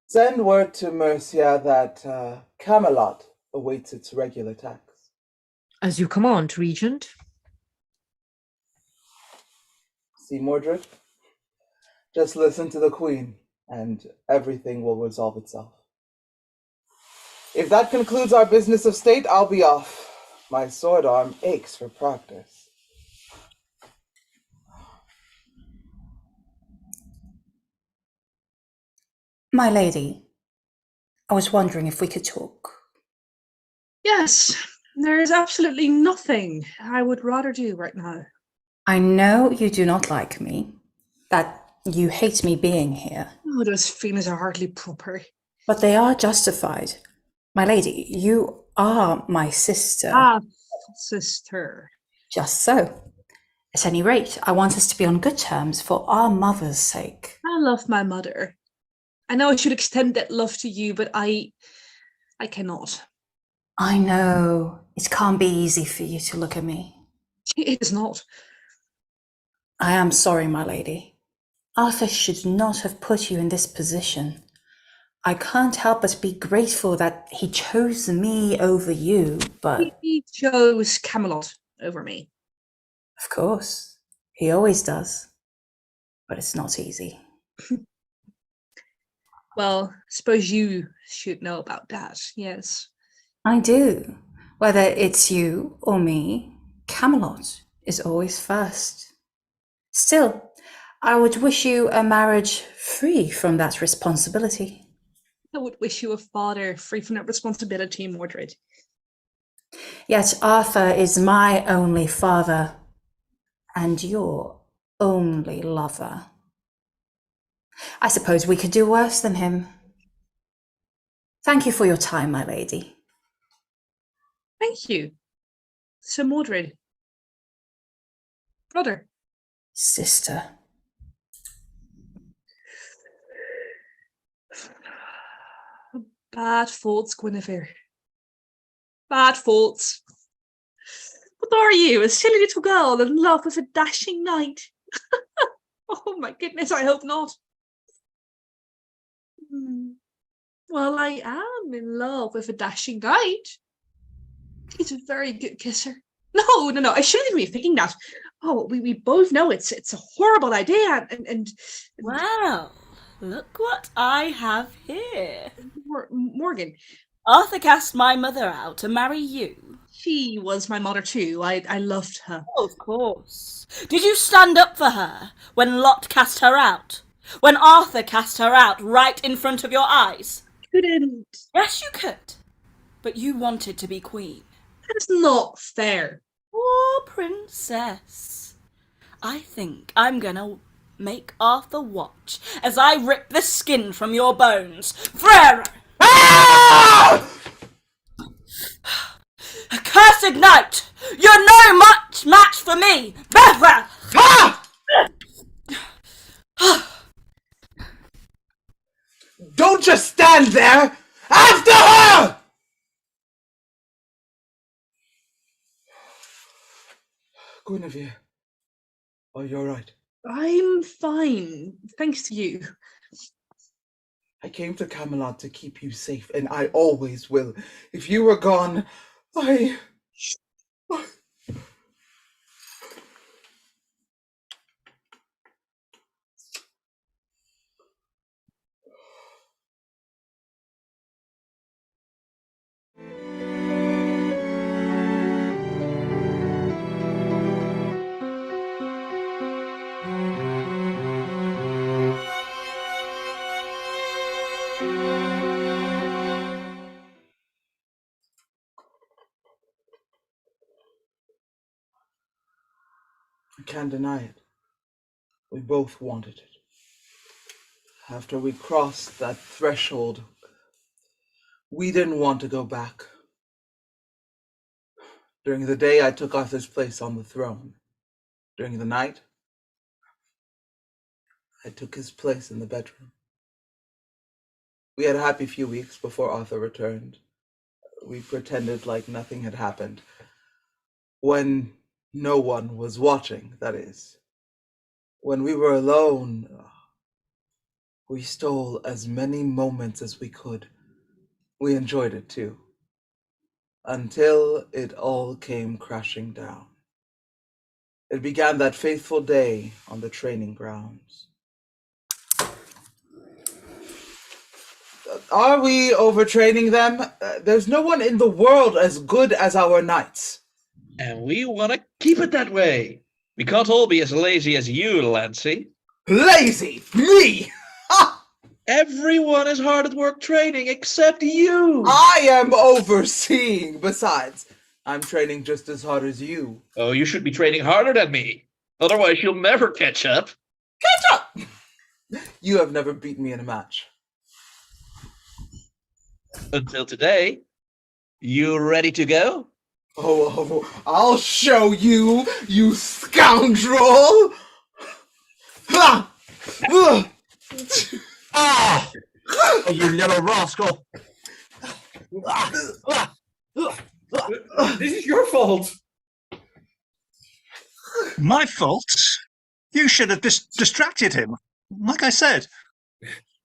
Speaker 2: Send word to Mercia that Camelot awaits its regular tax.
Speaker 4: As you command, Regent.
Speaker 2: See, Mordred? Just listen to the queen, and everything will resolve itself. If that concludes our business of state, I'll be off. My sword arm aches for practice.
Speaker 11: My lady, I was wondering if we could talk.
Speaker 1: Yes, there is absolutely nothing I would rather do right now.
Speaker 11: I know you do not like me, that you hate me being here.
Speaker 1: Oh, those feelings are hardly proper.
Speaker 11: But they are justified. My lady, you are my sister.
Speaker 1: Ah, sister.
Speaker 11: Just so. At any rate, I want us to be on good terms for our mother's sake.
Speaker 1: I love my mother. I know I should extend that love to you, but I cannot.
Speaker 11: I know it can't be easy for you to look at me.
Speaker 1: It is not.
Speaker 11: I am sorry, my lady. Arthur should not have put you in this position. I can't help but be grateful that he chose me over you, but...
Speaker 1: He chose Camelot over me.
Speaker 11: Of course, he always does. But it's not easy.
Speaker 1: Well, suppose you should know about that, yes.
Speaker 11: I do. Whether it's you or me, Camelot is always first. Still, I would wish you a marriage free from that responsibility.
Speaker 1: I would wish you a father free from that responsibility, Mordred.
Speaker 11: Yet Arthur is my only father and your only lover. I suppose we could do worse than him. Thank you for your time, my lady.
Speaker 1: Thank you. Sir Mordred. Brother.
Speaker 11: Sister.
Speaker 1: Bad faults, Guinevere. Bad faults. What are you, a silly little girl in love with a dashing knight? Oh my goodness, I hope not. Well, I am in love with a dashing knight. He's a very good kisser. No, I shouldn't even be thinking that. Oh, we both know it's a horrible idea, and
Speaker 12: Wow, look what I have here.
Speaker 1: Morgan.
Speaker 12: Arthur cast my mother out to marry you.
Speaker 1: She was my mother too. I loved her.
Speaker 12: Oh, of course. Did you stand up for her when Lot cast her out? When Arthur cast her out right in front of your eyes?
Speaker 1: Couldn't.
Speaker 12: Yes, you could. But you wanted to be queen.
Speaker 1: That's not fair.
Speaker 12: Poor princess. I think I'm gonna make Arthur watch as I rip the skin from your bones. Forever! Accursed knight! You're no match for me!
Speaker 2: Don't just stand there! After her! Guinevere, are you alright?
Speaker 1: I'm fine, thanks to you.
Speaker 2: I came to Camelot to keep you safe, and I always will. If you were gone, I... I can't deny it. We both wanted it. After we crossed that threshold, we didn't want to go back. During the day, I took Arthur's place on the throne. During the night, I took his place in the bedroom. We had a happy few weeks before Arthur returned. We pretended like nothing had happened. When no one was watching, that is. When we were alone, we stole as many moments as we could. We enjoyed it too. Until it all came crashing down. It began that fateful day on the training grounds. Are we overtraining them? There's no one in the world as good as our knights.
Speaker 5: And we want to keep it that way. We can't all be as lazy as you, Lancy.
Speaker 2: Lazy? Me?
Speaker 5: Everyone is hard at work training except you.
Speaker 2: I am overseeing. Besides, I'm training just as hard as you.
Speaker 5: Oh, you should be training harder than me. Otherwise, you'll never catch up.
Speaker 2: Catch up! You have never beaten me in a match.
Speaker 5: Until today. You ready to go?
Speaker 2: I'll show you, you scoundrel! Ha!
Speaker 15: Ah! Oh, you little rascal!
Speaker 10: This is your fault.
Speaker 7: My fault? You should have distracted him. Like I said.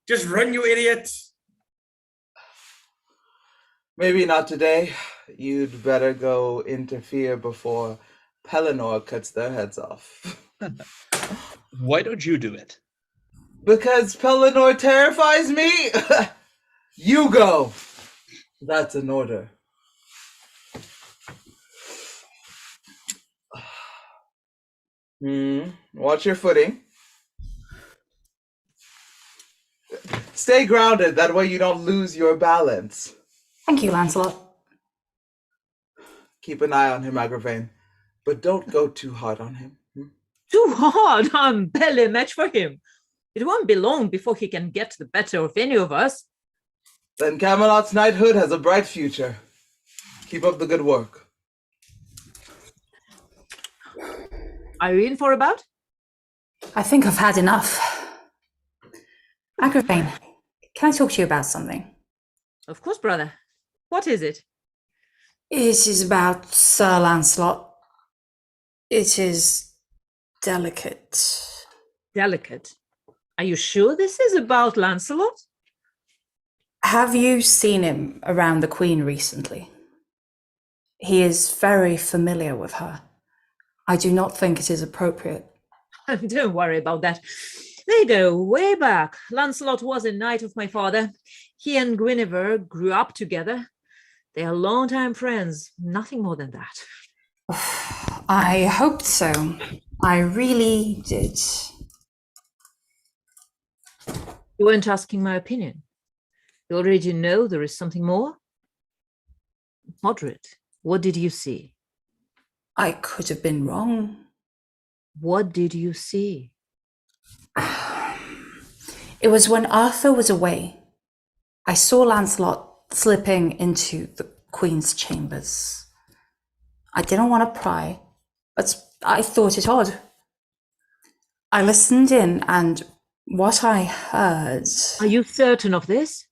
Speaker 10: Just run, you idiot.
Speaker 2: Maybe not today. You'd better go interfere before Pelennor cuts their heads off.
Speaker 5: Why don't you do it?
Speaker 2: Because Pelennor terrifies me? You go! That's an order. Watch your footing. Stay grounded, that way you don't lose your balance.
Speaker 11: Thank you, Lancelot.
Speaker 2: Keep an eye on him, Agravain, but don't go too hard on him.
Speaker 4: Too hard? I'm barely a match for him. It won't be long before he can get the better of any of us.
Speaker 2: Then Camelot's knighthood has a bright future. Keep up the good work.
Speaker 4: Are you in for a bout?
Speaker 11: I think I've had enough. Agravain, can I talk to you about something?
Speaker 4: Of course, brother. What is it?
Speaker 11: It is about Sir Lancelot. It is delicate.
Speaker 4: Delicate? Are you sure this is about Lancelot?
Speaker 11: Have you seen him around the Queen recently? He is very familiar with her. I do not think it is appropriate.
Speaker 4: Don't worry about that. They go way back. Lancelot was a knight of my father. He and Guinevere grew up together. They are longtime friends, nothing more than that.
Speaker 11: I hoped so. I really did.
Speaker 4: You weren't asking my opinion. You already know there is something more? Moderate, what did you see?
Speaker 11: I could have been wrong.
Speaker 4: What did you see?
Speaker 11: It was when Arthur was away. I saw Lancelot slipping into the Queen's chambers. I didn't want to pry, but I thought it odd. I listened in, and what I heard...
Speaker 4: Are you certain of this?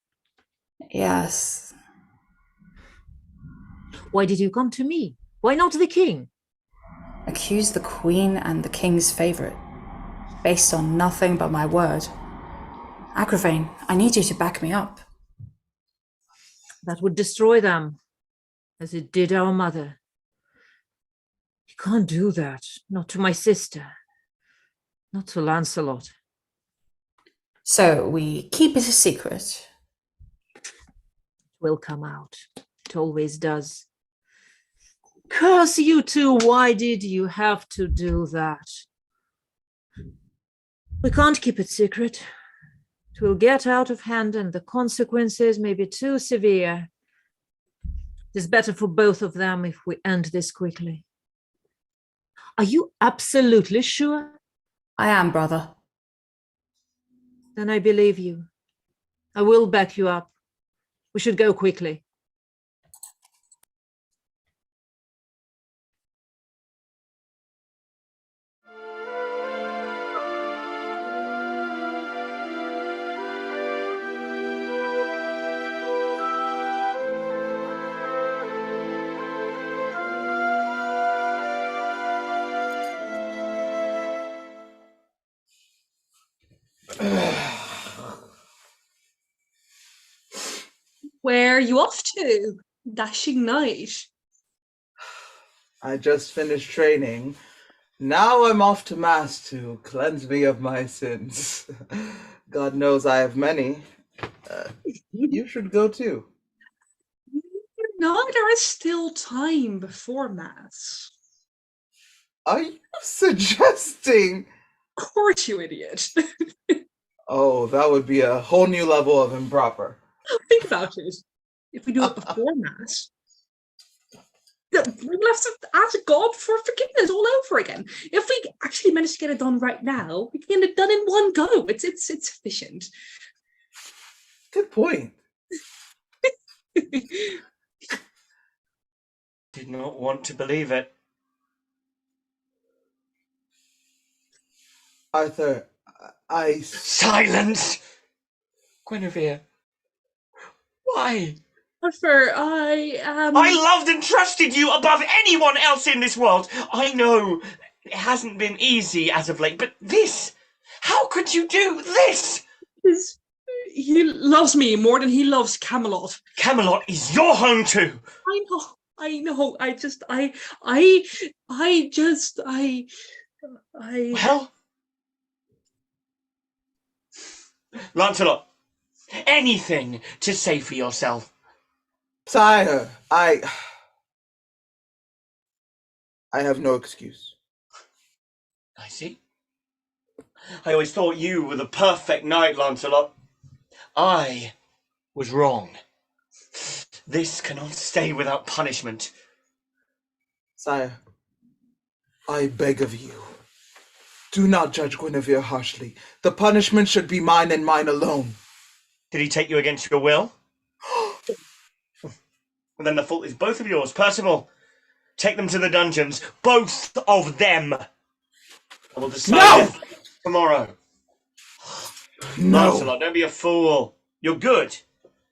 Speaker 11: Yes.
Speaker 4: Why did you come to me? Why not the king?
Speaker 11: Accuse the Queen and the King's favourite, based on nothing but my word. Agravain, I need you to back me up.
Speaker 4: That would destroy them, as it did our mother. You can't do that, not to my sister, not to Lancelot.
Speaker 11: So we keep it a secret.
Speaker 4: It will come out. It always does. Curse you two, why did you have to do that? We can't keep it secret. It will get out of hand and the consequences may be too severe. It is better for both of them if we end this quickly. Are you absolutely sure?
Speaker 11: I am, brother.
Speaker 4: Then I believe you. I will back you up. We should go quickly.
Speaker 1: Where are you off to? Dashing knight.
Speaker 2: I just finished training. Now I'm off to Mass to cleanse me of my sins. God knows I have many. You should go too.
Speaker 1: No, there is still time before Mass.
Speaker 2: Are you suggesting?
Speaker 1: Of course, you idiot.
Speaker 2: Oh, that would be a whole new level of improper.
Speaker 1: Think about it. If we do it before Mass, we'll have to ask God for forgiveness all over again. If we actually manage to get it done right now, we can get it done in one go. It's efficient.
Speaker 2: Good point.
Speaker 8: Did not want to believe it.
Speaker 2: Arthur,
Speaker 8: Silence! Guinevere. Why?
Speaker 1: Arthur,
Speaker 8: I loved and trusted you above anyone else in this world. I know it hasn't been easy as of late, but this... How could you do this?
Speaker 1: He loves me more than he loves Camelot.
Speaker 8: Camelot is your home too.
Speaker 1: I know.
Speaker 8: Well, Lancelot, anything to say for yourself.
Speaker 2: Sire, I have no excuse.
Speaker 8: I see. I always thought you were the perfect knight, Lancelot. I was wrong. This cannot stay without punishment.
Speaker 2: Sire, I beg of you, do not judge Guinevere harshly. The punishment should be mine and mine alone.
Speaker 8: Did he take you against your will? Well, then the fault is both of yours. Percival, take them to the dungeons. Both of them. I will decide tomorrow.
Speaker 2: No.
Speaker 8: Lancelot, don't be a fool. You're good,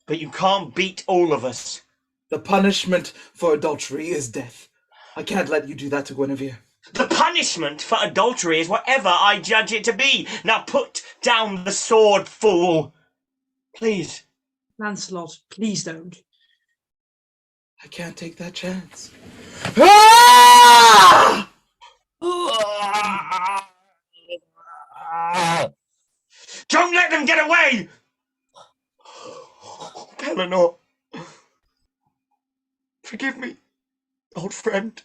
Speaker 8: but you can't beat all of us.
Speaker 2: The punishment for adultery is death. I can't let you do that to Guinevere.
Speaker 8: The punishment for adultery is whatever I judge it to be. Now put down the sword, fool. Please.
Speaker 1: Lancelot, please don't.
Speaker 2: I can't take that chance. Ah!
Speaker 8: Don't let them get away! Pellinor. Forgive me, old friend.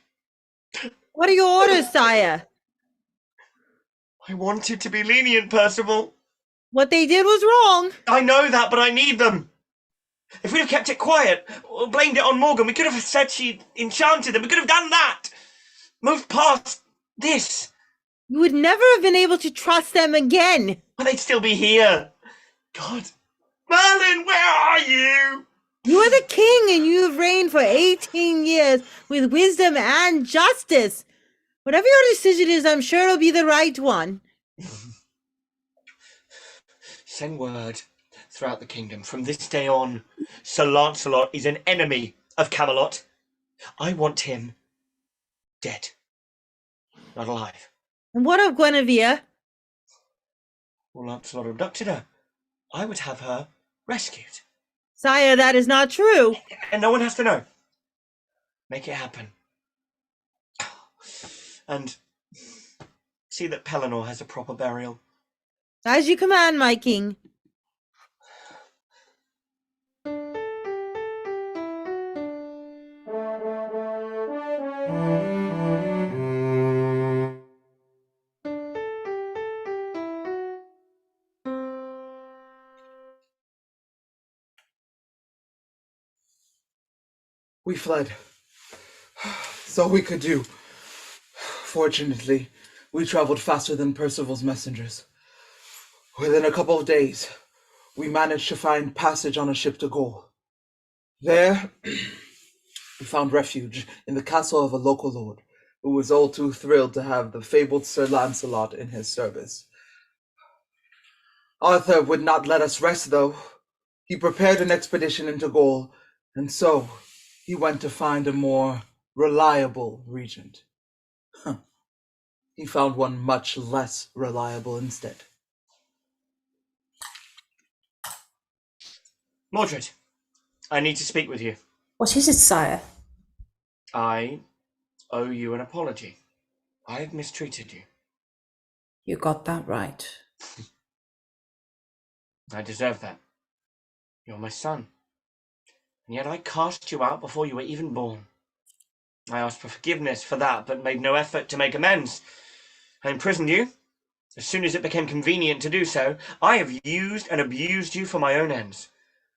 Speaker 13: What are your orders, sire?
Speaker 8: I wanted to be lenient, Percival.
Speaker 13: What they did was wrong.
Speaker 8: I know that, but I need them. If we'd have kept it quiet, or blamed it on Morgan, we could have said she enchanted them. We could have done that. Moved past this.
Speaker 13: You would never have been able to trust them again.
Speaker 8: But they'd still be here. God. Merlin, where are you?
Speaker 13: You are the king and you have reigned for 18 years with wisdom and justice. Whatever your decision is, I'm sure it'll be the right one.
Speaker 8: Send word throughout the kingdom. From this day on, Sir Lancelot is an enemy of Camelot. I want him dead, not alive.
Speaker 13: And what of Guinevere?
Speaker 8: Well, Lancelot abducted her. I would have her rescued.
Speaker 13: Sire, that is not true.
Speaker 8: And no one has to know. Make it happen. And see that Pellinor has a proper burial.
Speaker 13: As you command, my king.
Speaker 2: We fled. That's all we could do. Fortunately, we traveled faster than Percival's messengers. Within a couple of days, we managed to find passage on a ship to Gaul. There, we found refuge in the castle of a local lord, who was all too thrilled to have the fabled Sir Lancelot in his service. Arthur would not let us rest, though. He prepared an expedition into Gaul, and so he went to find a more reliable regent. He found one much less reliable instead.
Speaker 8: Mordred, I need to speak with you.
Speaker 11: What is it, sire?
Speaker 8: I owe you an apology. I have mistreated you.
Speaker 11: You got that right.
Speaker 8: I deserve that. You're my son. And yet I cast you out before you were even born. I asked for forgiveness for that, but made no effort to make amends. I imprisoned you. As soon as it became convenient to do so, I have used and abused you for my own ends,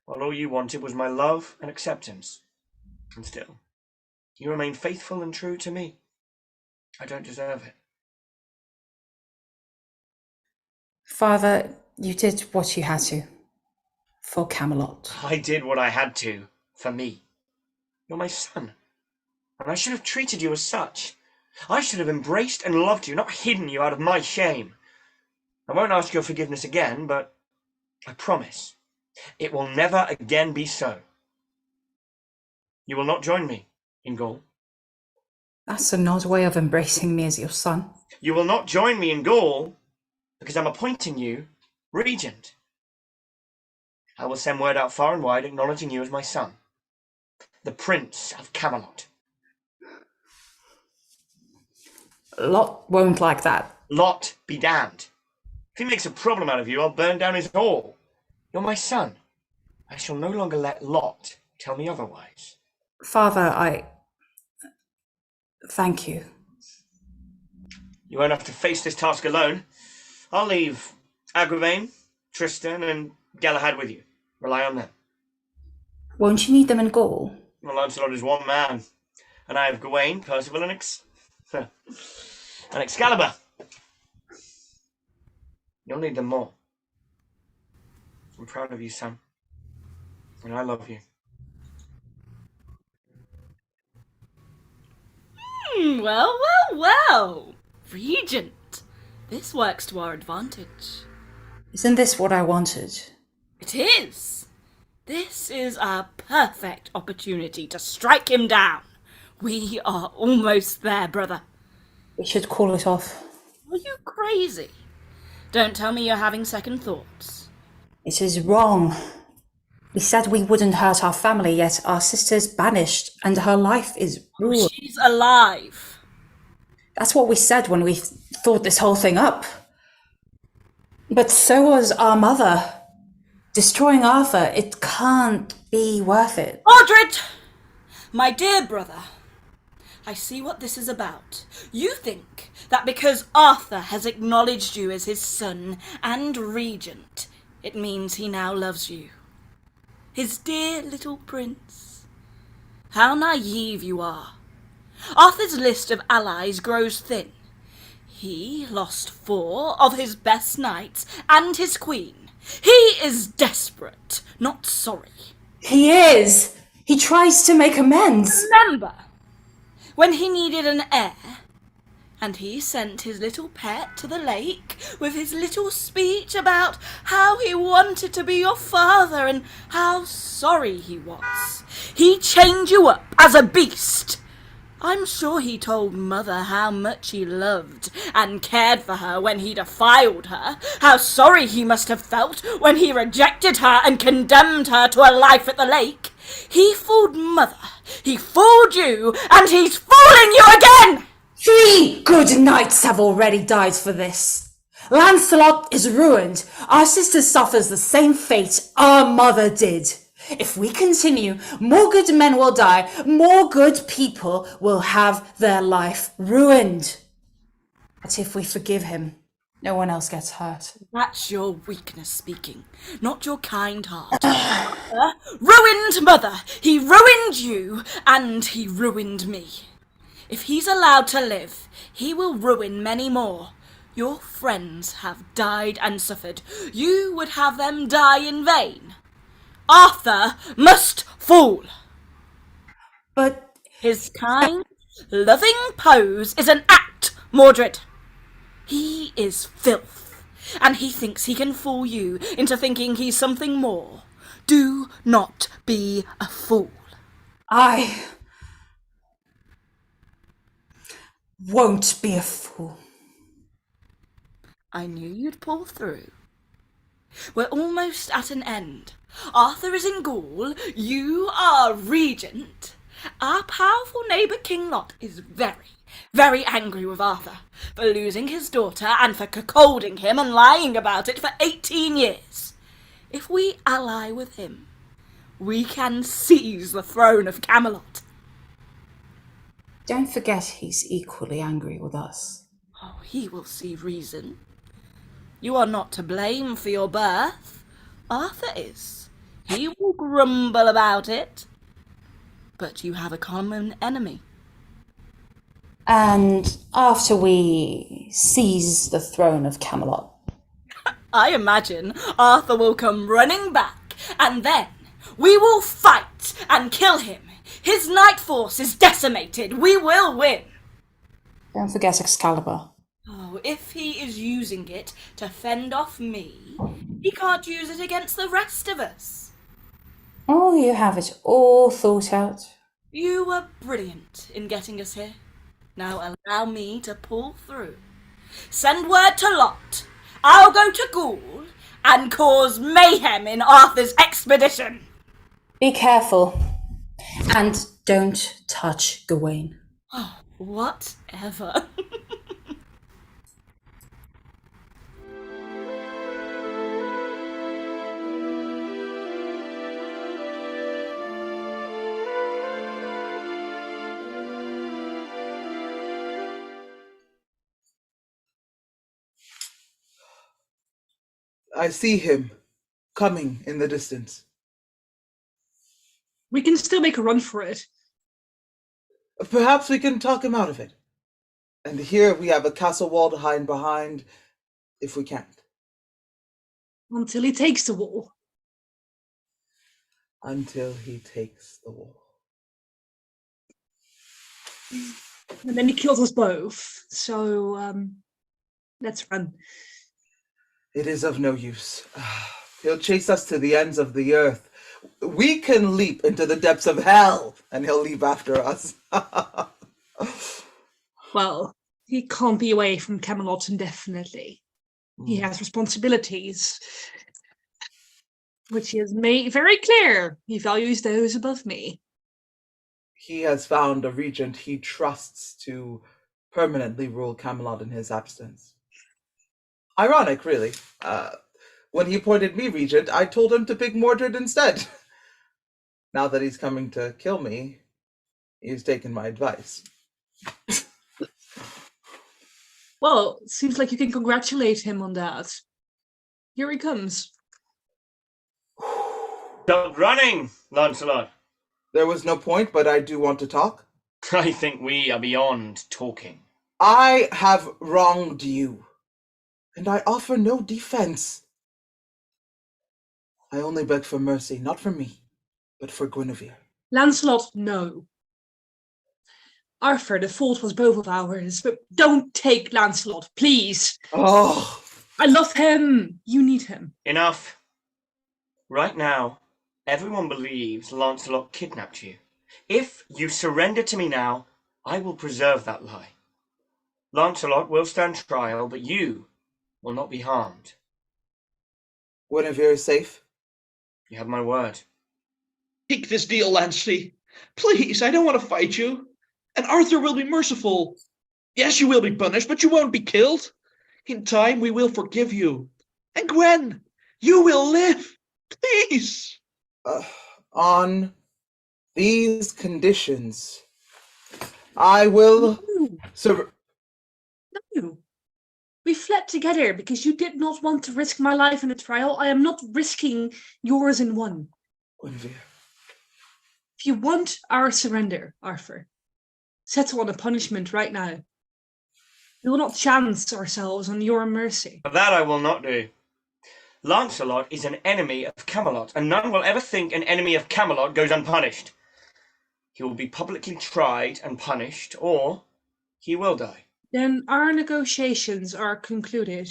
Speaker 8: while all you wanted was my love and acceptance. And still, you remain faithful and true to me. I don't deserve it.
Speaker 11: Father, you did what you had to. For Camelot.
Speaker 8: I did what I had to, for me. You're my son. and I should have treated you as such. I should have embraced and loved you, not hidden you out of my shame. I won't ask your forgiveness again, but I promise it will never again be so. You will not join me in Gaul.
Speaker 11: That's an odd way of embracing me as your son.
Speaker 8: You will not join me in Gaul because I'm appointing you regent. I will send word out far and wide acknowledging you as my son, the Prince of Camelot.
Speaker 11: Lot won't like that.
Speaker 8: Lot be damned. If he makes a problem out of you, I'll burn down his hall. You're my son. I shall no longer let Lot tell me otherwise.
Speaker 11: Father, thank you.
Speaker 8: You won't have to face this task alone. I'll leave Agravain, Tristan, and Galahad with you. Rely on them.
Speaker 11: Won't you need them in Gaul?
Speaker 8: Well, Lancelot is one man, and I have Gawain, Percival, and Excalibur. You'll need them more. I'm proud of you, son, and I love you.
Speaker 12: Well. Regent, this works to our advantage.
Speaker 11: Isn't this what I wanted?
Speaker 12: It is. This is a perfect opportunity to strike him down. We are almost there, brother.
Speaker 11: We should call it off.
Speaker 12: Are you crazy? Don't tell me you're having second thoughts.
Speaker 11: It is wrong. We said we wouldn't hurt our family, yet our sister's banished and her life is ruined.
Speaker 12: She's alive.
Speaker 11: That's what we said when we thought this whole thing up. But so was our mother. Destroying Arthur, it can't be worth it.
Speaker 12: Mordred! My dear brother, I see what this is about. You think that because Arthur has acknowledged you as his son and regent, it means he now loves you. His dear little prince. How naive you are. Arthur's list of allies grows thin. He lost 4 of his best knights and his queen. He is desperate, not sorry.
Speaker 11: He is. He tries to make amends.
Speaker 12: Remember, when he needed an heir, and he sent his little pet to the lake with his little speech about how he wanted to be your father and how sorry he was. He chained you up as a beast. I'm sure he told Mother how much he loved and cared for her when he defiled her, how sorry he must have felt when he rejected her and condemned her to a life at the lake. He fooled Mother, he fooled you, and he's fooling you again!
Speaker 11: 3 good knights have already died for this. Lancelot is ruined. Our sister suffers the same fate our mother did. If we continue, more good men will die, more good people will have their life ruined. But if we forgive him, no one else gets hurt.
Speaker 12: That's your weakness speaking, not your kind heart. Ruined Mother! He ruined you, and he ruined me. If he's allowed to live, he will ruin many more. Your friends have died and suffered. You would have them die in vain. Arthur must fall.
Speaker 11: But
Speaker 12: his kind, loving pose is an act, Mordred. He is filth, and he thinks he can fool you into thinking he's something more. Do not be a fool.
Speaker 11: I won't be a fool.
Speaker 12: I knew you'd pull through. We're almost at an end. Arthur is in Gaul, you are regent. Our powerful neighbour King Lot is very, very angry with Arthur for losing his daughter and for cuckolding him and lying about it for 18 years. If we ally with him, we can seize the throne of Camelot.
Speaker 11: Don't forget he's equally angry with us.
Speaker 12: Oh, he will see reason. You are not to blame for your birth. Arthur is. He will grumble about it. But you have a common enemy.
Speaker 11: And after we seize the throne of Camelot,
Speaker 12: I imagine Arthur will come running back, and then we will fight and kill him. His knight force is decimated. We will win.
Speaker 11: Don't forget Excalibur.
Speaker 12: Oh, if he is using it to fend off me, he can't use it against the rest of us.
Speaker 11: Oh, you have it all thought out.
Speaker 12: You were brilliant in getting us here. Now allow me to pull through. Send word to Lot. I'll go to Gaul and cause mayhem in Arthur's expedition.
Speaker 11: Be careful. And don't touch Gawain.
Speaker 12: Oh, whatever.
Speaker 2: I see him coming in the distance.
Speaker 1: We can still make a run for it.
Speaker 2: Perhaps we can talk him out of it. And here we have a castle wall to hide behind, if we can't.
Speaker 1: Until he takes the wall.
Speaker 2: Until he takes the wall.
Speaker 1: And then he kills us both. So, let's run.
Speaker 2: It is of no use. He'll chase us to the ends of the earth. We can leap into the depths of hell, and he'll leap after us.
Speaker 1: Well, he can't be away from Camelot indefinitely. He has responsibilities, which he has made very clear. He values those above me.
Speaker 2: He has found a regent he trusts to permanently rule Camelot in his absence. Ironic, really. When he appointed me regent, I told him to pick Mordred instead. Now that he's coming to kill me, he's taken my advice.
Speaker 1: Well, seems like you can congratulate him on that. Here he comes.
Speaker 8: Stop running, Lancelot.
Speaker 2: There was no point, but I do want to talk.
Speaker 8: I think we are beyond talking.
Speaker 2: I have wronged you, and I offer no defense. I only beg for mercy, not for me, but for Guinevere.
Speaker 1: Lancelot, no. Arthur, the fault was both of ours, but don't take Lancelot, please.
Speaker 2: Oh,
Speaker 1: I love him. You need him.
Speaker 8: Enough. Right now, everyone believes Lancelot kidnapped you. If you surrender to me now, I will preserve that lie. Lancelot will stand trial, but you will not be harmed.
Speaker 2: Guinevere is safe?
Speaker 8: You have my word.
Speaker 5: Take this deal, Lancey. Please, I don't want to fight you. And Arthur will be merciful. Yes, you will be punished, but you won't be killed. In time, we will forgive you. And Gwen, you will live. Please.
Speaker 2: On these conditions, I will...
Speaker 1: No. We fled together because you did not want to risk my life in a trial. I am not risking yours in one.
Speaker 2: Guinevere.
Speaker 1: If you want our surrender, Arthur, settle on a punishment right now. We will not chance ourselves on your mercy.
Speaker 8: That I will not do. Lancelot is an enemy of Camelot, and none will ever think an enemy of Camelot goes unpunished. He will be publicly tried and punished, or he will die.
Speaker 1: Then our negotiations are concluded.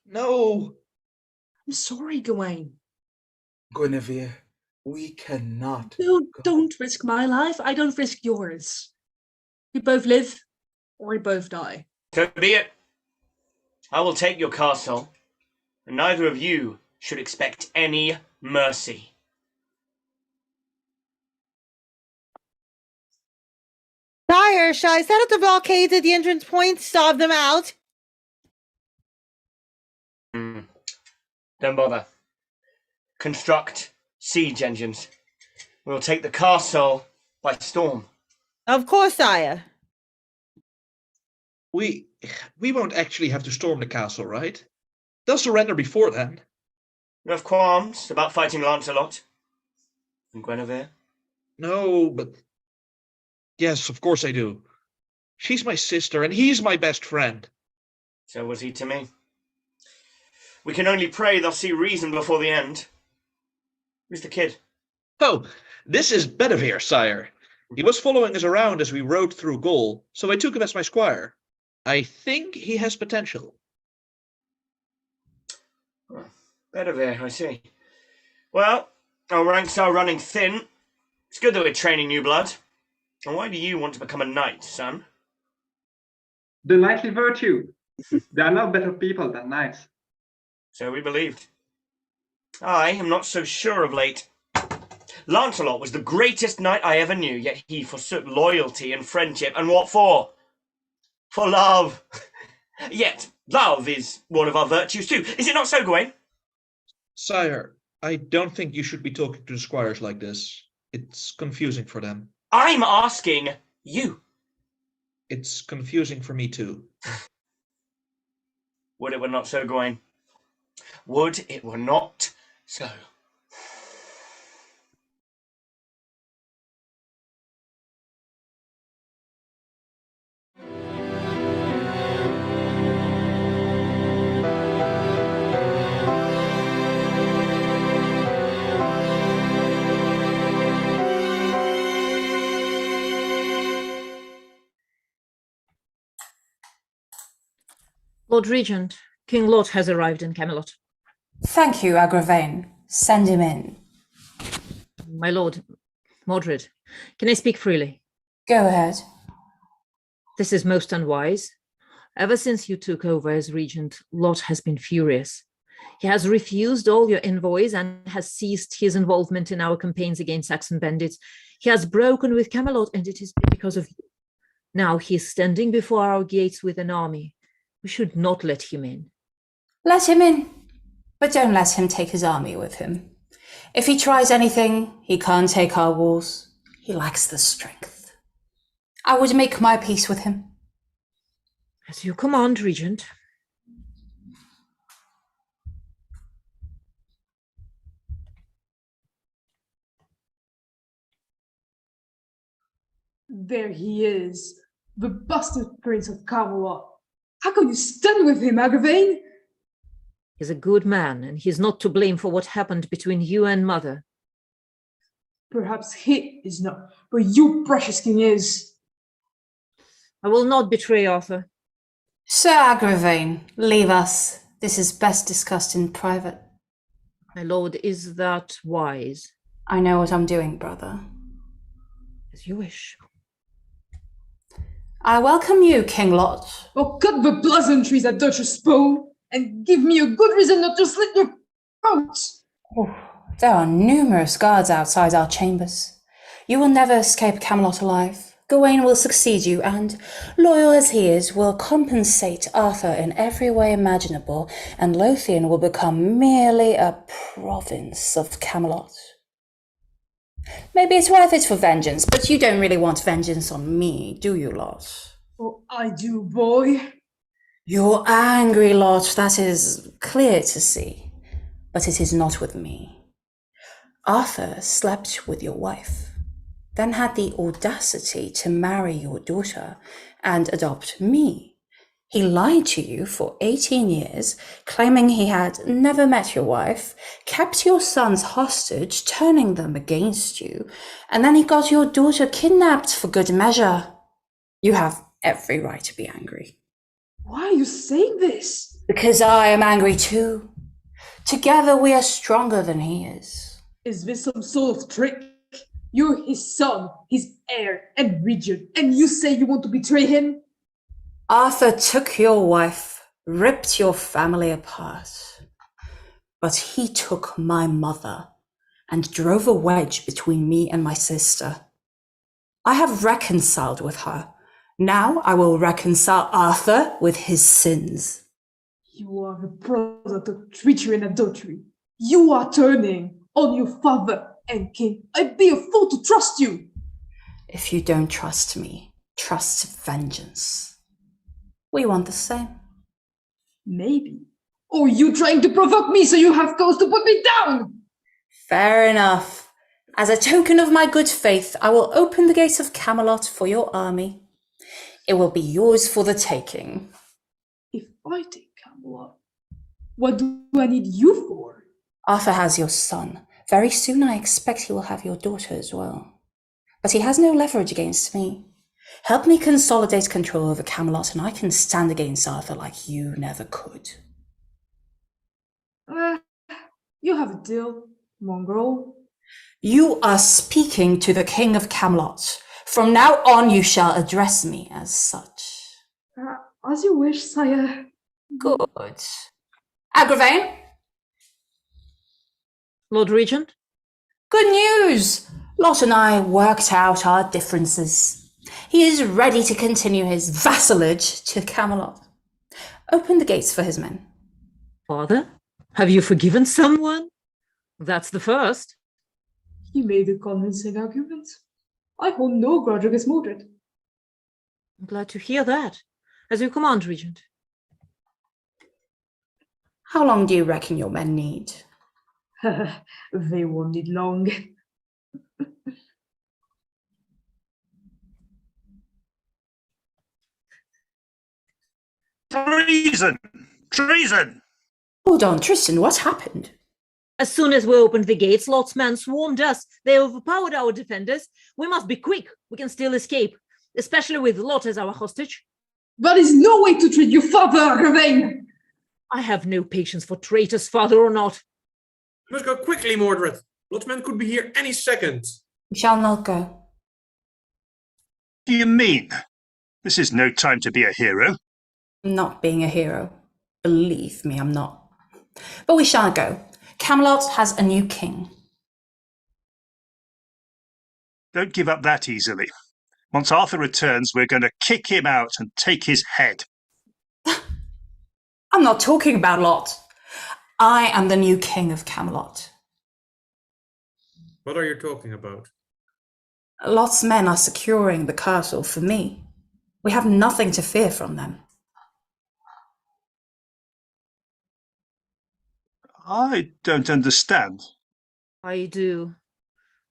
Speaker 5: No.
Speaker 1: I'm sorry, Gawain.
Speaker 2: Guinevere, we cannot.
Speaker 1: Don't risk my life. I don't risk yours. We both live, or we both die.
Speaker 8: So be it. I will take your castle, and neither of you should expect any mercy.
Speaker 13: Sire, shall I set up the blockades at the entrance points, starve them out?
Speaker 8: Don't bother. Construct siege engines. We'll take the castle by storm.
Speaker 13: Of course, sire.
Speaker 5: We won't actually have to storm the castle, right? They'll surrender before then.
Speaker 8: You have qualms about fighting Lancelot and Guinevere?
Speaker 5: No, but... Yes, of course I do. She's my sister, and he's my best friend.
Speaker 8: So was he to me. We can only pray they'll see reason before the end. Who's the kid?
Speaker 5: Oh, This is Bedivere, sire. He was following us around as we rode through Gaul, so I took him as my squire. I think he has potential.
Speaker 8: Bedivere, I see. Well, our ranks are running thin. It's good that we're training new blood. And why do you want to become a knight, son?
Speaker 9: The knightly virtue. There are no better people than knights.
Speaker 8: So we believed. I am not so sure of late. Lancelot was the greatest knight I ever knew, yet he forsook loyalty and friendship. And what for? For love. Yet, love is one of our virtues too. Is it not so, Gawain?
Speaker 5: Sire, I don't think you should be talking to the squires like this. It's confusing for them.
Speaker 8: I'm asking you.
Speaker 5: It's confusing for me too.
Speaker 8: Would it were not so, Gawain. Would it were not so.
Speaker 4: Lord Regent, King Lot has arrived in Camelot.
Speaker 11: Thank you, Agravain. Send him in.
Speaker 4: My lord, Modred, can I speak freely?
Speaker 11: Go ahead.
Speaker 4: This is most unwise. Ever since you took over as regent, Lot has been furious. He has refused all your envoys and has ceased his involvement in our campaigns against Saxon bandits. He has broken with Camelot, and it is because of you. Now he is standing before our gates with an army. We should not let him in.
Speaker 11: Let him in, but don't let him take his army with him. If he tries anything, he can't take our walls. He lacks the strength. I would make my peace with him.
Speaker 4: As you command, Regent.
Speaker 6: There he is, the bastard Prince of Camelot. How can you stand with him, Agravain?
Speaker 4: He's a good man, and he's not to blame for what happened between you and Mother.
Speaker 6: Perhaps he is not, but you, precious king, is.
Speaker 4: I will not betray Arthur.
Speaker 11: Sir Agravain, leave us. This is best discussed in private.
Speaker 4: My lord, is that wise?
Speaker 11: I know what I'm doing, brother.
Speaker 4: As you wish.
Speaker 11: I welcome you, King Lot.
Speaker 6: Oh, cut the pleasantries at Duchess Spoon, and give me a good reason not to slit your throat.
Speaker 11: Oh, there are numerous guards outside our chambers. You will never escape Camelot alive. Gawain will succeed you, and, loyal as he is, will compensate Arthur in every way imaginable, and Lothian will become merely a province of Camelot. Maybe it's worth it for vengeance, but you don't really want vengeance on me, do you, Lot?
Speaker 6: Oh, I do, boy.
Speaker 11: You're angry, Lot, that is clear to see, but it is not with me. Arthur slept with your wife, then had the audacity to marry your daughter and adopt me. He lied to you for 18 years, claiming he had never met your wife, kept your sons hostage, turning them against you, and then he got your daughter kidnapped for good measure. You have every right to be angry.
Speaker 6: Why are you saying this?
Speaker 11: Because I am angry too. Together we are stronger than he is.
Speaker 6: Is this some sort of trick? You're his son, his heir, and regent, and you say you want to betray him?
Speaker 11: Arthur took your wife, ripped your family apart. But he took my mother and drove a wedge between me and my sister. I have reconciled with her. Now I will reconcile Arthur with his sins.
Speaker 6: You are the product of treachery and adultery. You are turning on your father and king. I'd be a fool to trust you.
Speaker 11: If you don't trust me, trust vengeance. We want the same.
Speaker 6: Maybe. Or you trying to provoke me so you have cause to put me down?
Speaker 11: Fair enough. As a token of my good faith, I will open the gates of Camelot for your army. It will be yours for the taking.
Speaker 6: If I take Camelot, what do I need you for?
Speaker 11: Arthur has your son, Very soon I expect he will have your daughter as well. But he has no leverage against me. Help me consolidate control over Camelot and I can stand against Arthur like you never could.
Speaker 6: You have a deal, mongrel.
Speaker 11: You are speaking to the King of Camelot. From now on you shall address me as such.
Speaker 6: As you wish, sire.
Speaker 11: Good. Agravain?
Speaker 4: Lord Regent?
Speaker 11: Good news! Lot and I worked out our differences. He is ready to continue his vassalage to Camelot. Open the gates for his men.
Speaker 4: Father, have you forgiven someone? That's the first.
Speaker 6: He made a convincing argument. I hold no grudge against Mordred.
Speaker 4: I'm glad to hear that. As you command, Regent.
Speaker 11: How long do you reckon your men need?
Speaker 6: They won't need long.
Speaker 7: Treason! Treason!
Speaker 11: Hold on, Tristan, what happened?
Speaker 4: As soon as we opened the gates, Lot's men swarmed us. They overpowered our defenders. We must be quick. We can still escape, especially with Lot as our hostage.
Speaker 6: That is no way to treat your father, Agravain!
Speaker 4: I have no patience for traitors, father or not.
Speaker 10: We must go quickly, Mordred. Lot's men could be here any second.
Speaker 11: We shall not go.
Speaker 7: Do you mean? This is no time to be a hero.
Speaker 11: I'm not being a hero. Believe me, I'm not. But we shan't go. Camelot has a new king.
Speaker 7: Don't give up that easily. Once Arthur returns, we're going to kick him out and take his head.
Speaker 11: I'm not talking about Lot. I am the new king of Camelot.
Speaker 10: What are you talking about?
Speaker 11: Lot's men are securing the castle for me. We have nothing to fear from them.
Speaker 7: I don't understand.
Speaker 4: I do.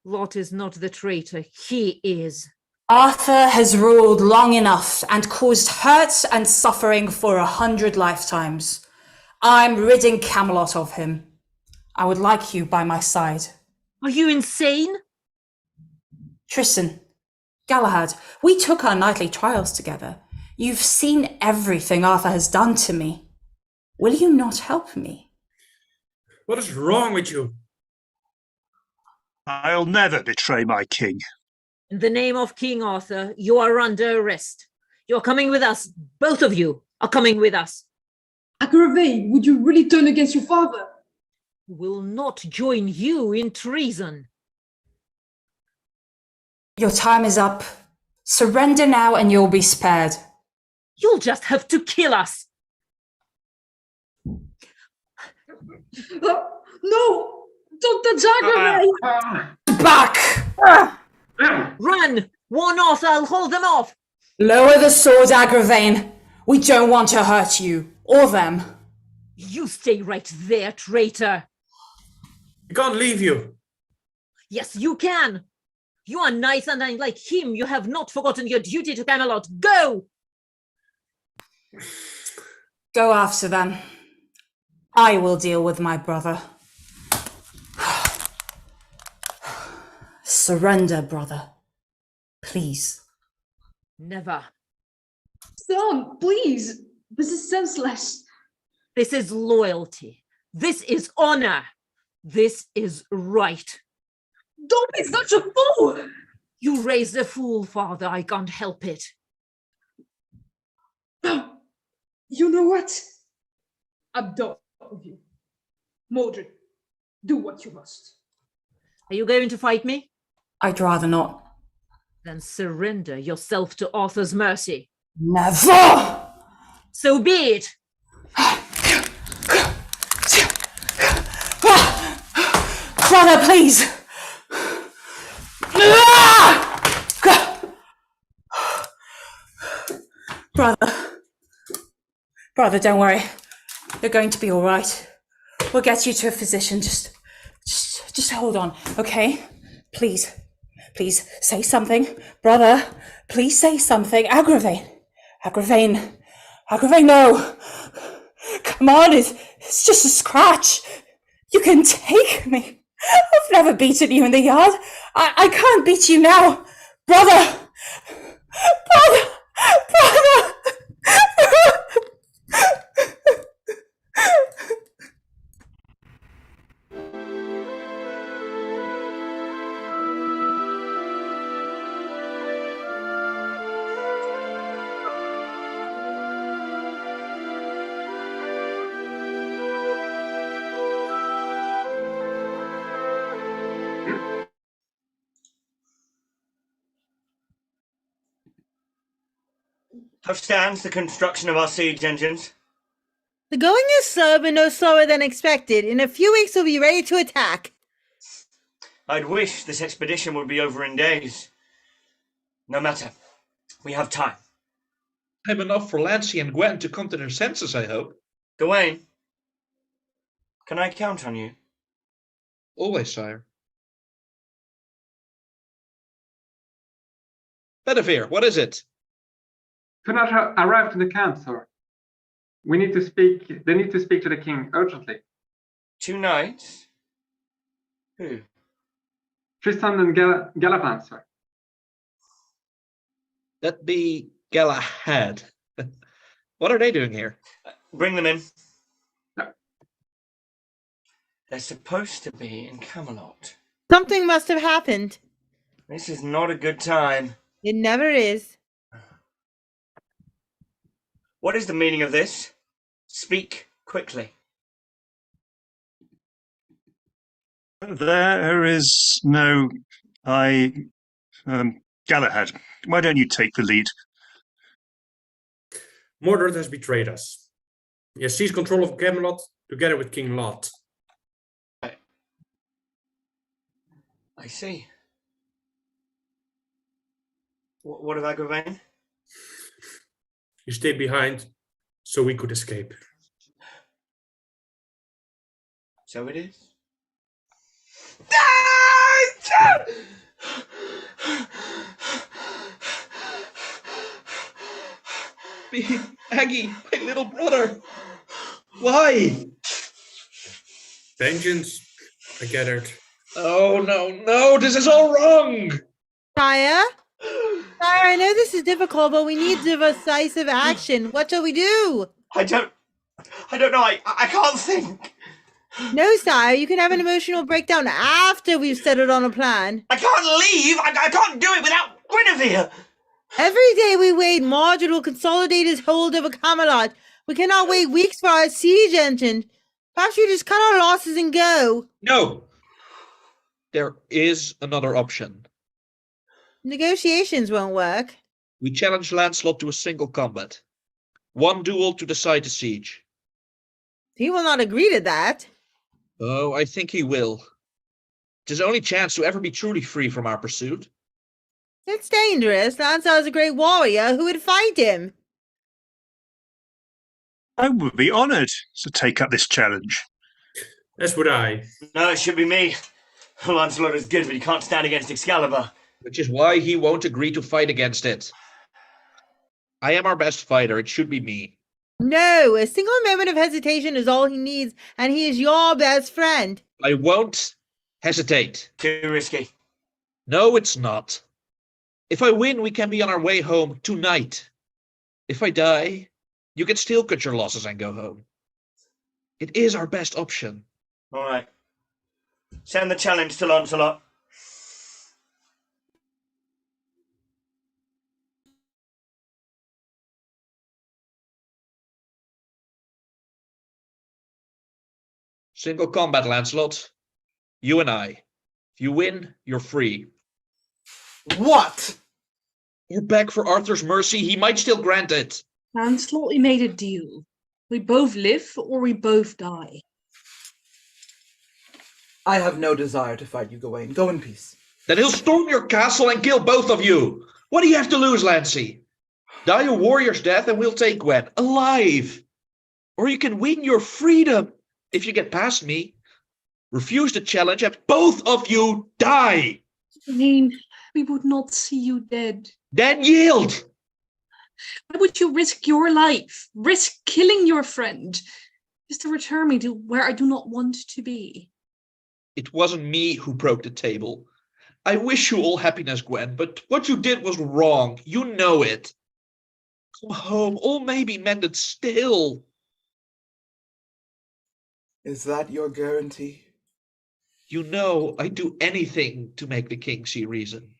Speaker 4: Lot is not the traitor. He is.
Speaker 11: Arthur has ruled long enough and caused hurt and suffering for 100 lifetimes. I'm ridding Camelot of him. I would like you by my side.
Speaker 4: Are you insane?
Speaker 11: Tristan, Galahad, we took our knightly trials together. You've seen everything Arthur has done to me. Will you not help me?
Speaker 10: What is wrong with you?
Speaker 7: I'll never betray my king.
Speaker 4: In the name of King Arthur, you are under arrest. You're coming with us. Both of you are coming with us.
Speaker 6: Agravain, would you really turn against your father?
Speaker 4: Will not join you in treason.
Speaker 11: Your time is up. Surrender now and you'll be spared.
Speaker 4: You'll just have to kill us.
Speaker 6: No! Don't touch Agravain!
Speaker 11: Back!
Speaker 4: Run! One off, I'll hold them off.
Speaker 11: Lower the sword, Agravain. We don't want to hurt you, or them.
Speaker 4: You stay right there, traitor.
Speaker 10: We can't leave you.
Speaker 4: Yes, you can. You are nice and unlike him. You have not forgotten your duty to Camelot. Go!
Speaker 11: Go after them. I will deal with my brother. Surrender, brother. Please.
Speaker 4: Never.
Speaker 6: Son, please. This is senseless.
Speaker 4: This is loyalty. This is honor. This is right.
Speaker 6: Don't be such a fool!
Speaker 4: You raised a fool, father. I can't help it.
Speaker 6: You know what? I'm done with you. Mordred, do what you must.
Speaker 4: Are you going to fight me?
Speaker 11: I'd rather not.
Speaker 4: Then surrender yourself to Arthur's mercy.
Speaker 11: Never!
Speaker 4: So be it.
Speaker 11: Brother, please! Brother, don't worry. You're going to be all right. We'll get you to a physician. Just hold on, okay? Please say something. Brother, please say something. Agravain, no. Come on, it's just a scratch. You can take me. I've never beaten you in the yard. I can't beat you now. Brother! Brother! Brother!
Speaker 8: How stands the construction of our siege engines?
Speaker 13: The going is slow, but no slower than expected. In a few weeks, we'll be ready to attack.
Speaker 8: I'd wish this expedition would be over in days. No matter. We have time.
Speaker 5: Time enough for Lancey and Gwen to come to their senses, I hope.
Speaker 8: Gawain, can I count on you?
Speaker 5: Always, sire. Bedivere, what is it?
Speaker 9: Cannot have arrived in the camp, sir. We need to speak. They need to speak to the king urgently.
Speaker 8: 2 knights? Who?
Speaker 9: Tristan and Galahad, sir.
Speaker 5: That be Galahad. What are they doing here?
Speaker 8: Bring them in.
Speaker 9: No.
Speaker 8: They're supposed to be in Camelot.
Speaker 13: Something must have happened.
Speaker 8: This is not a good time.
Speaker 13: It never is.
Speaker 8: What is the meaning of this? Speak quickly.
Speaker 7: There is no... Galahad, why don't you take the lead?
Speaker 10: Mordred has betrayed us. He has seized control of Camelot together with King Lot.
Speaker 8: I see. What of Gawain?
Speaker 10: He stayed behind so we could escape.
Speaker 8: So it is.
Speaker 5: Aggie, my little brother. Why?
Speaker 10: Vengeance, I gathered.
Speaker 5: Oh, no, this is all wrong.
Speaker 13: Sire? Sire, I know this is difficult, but we need decisive action. What shall we do?
Speaker 8: I don't know. I can't think.
Speaker 13: No, sire, you can have an emotional breakdown after we've settled on a plan.
Speaker 8: I can't leave. I can't do it without Guinevere.
Speaker 13: Every day we wait, Mordred will consolidate his hold over Camelot. We cannot wait weeks for our siege engine. Perhaps we just cut our losses and go.
Speaker 5: No. There is another option.
Speaker 13: Negotiations won't work.
Speaker 5: We challenge Lancelot to a single combat. 1 duel to decide the siege.
Speaker 13: He will not agree to that.
Speaker 5: Oh, I think he will. It's his only chance to ever be truly free from our pursuit.
Speaker 13: It's dangerous. Lancelot is a great warrior. Who would fight him?
Speaker 7: I would be honoured to take up this challenge.
Speaker 10: As would I.
Speaker 8: No, it should be me. Lancelot is good, but he can't stand against Excalibur.
Speaker 5: Which is why he won't agree to fight against it. I am our best fighter. It should be me.
Speaker 13: No, a single moment of hesitation is all he needs, and he is your best friend.
Speaker 5: I won't hesitate.
Speaker 8: Too risky.
Speaker 5: No, it's not. If I win, we can be on our way home tonight. If I die, you can still cut your losses and go home. It is our best option.
Speaker 8: All right. Send the challenge to Lancelot.
Speaker 5: Single combat, Lancelot. You and I. If you win, you're free.
Speaker 2: What?
Speaker 5: Or beg for Arthur's mercy, he might still grant it.
Speaker 1: Lancelot, we made a deal. We both live or we both die.
Speaker 2: I have no desire to fight you, Gawain. Go in peace.
Speaker 5: Then he'll storm your castle and kill both of you. What do you have to lose, Lancey? Die a warrior's death and we'll take Gwen, alive. Or you can win your freedom if you get past me. Refuse the challenge and both of you die.
Speaker 1: I mean, we would not see you dead.
Speaker 5: Then yield.
Speaker 1: Why would you risk your life? Risk killing your friend just to return me to where I do not want to be?
Speaker 5: It wasn't me who broke the table. I wish you all happiness, Gwen, but what you did was wrong. You know it. Come home. All may be mended still.
Speaker 2: Is that your guarantee?
Speaker 5: You know I'd do anything to make the king see reason.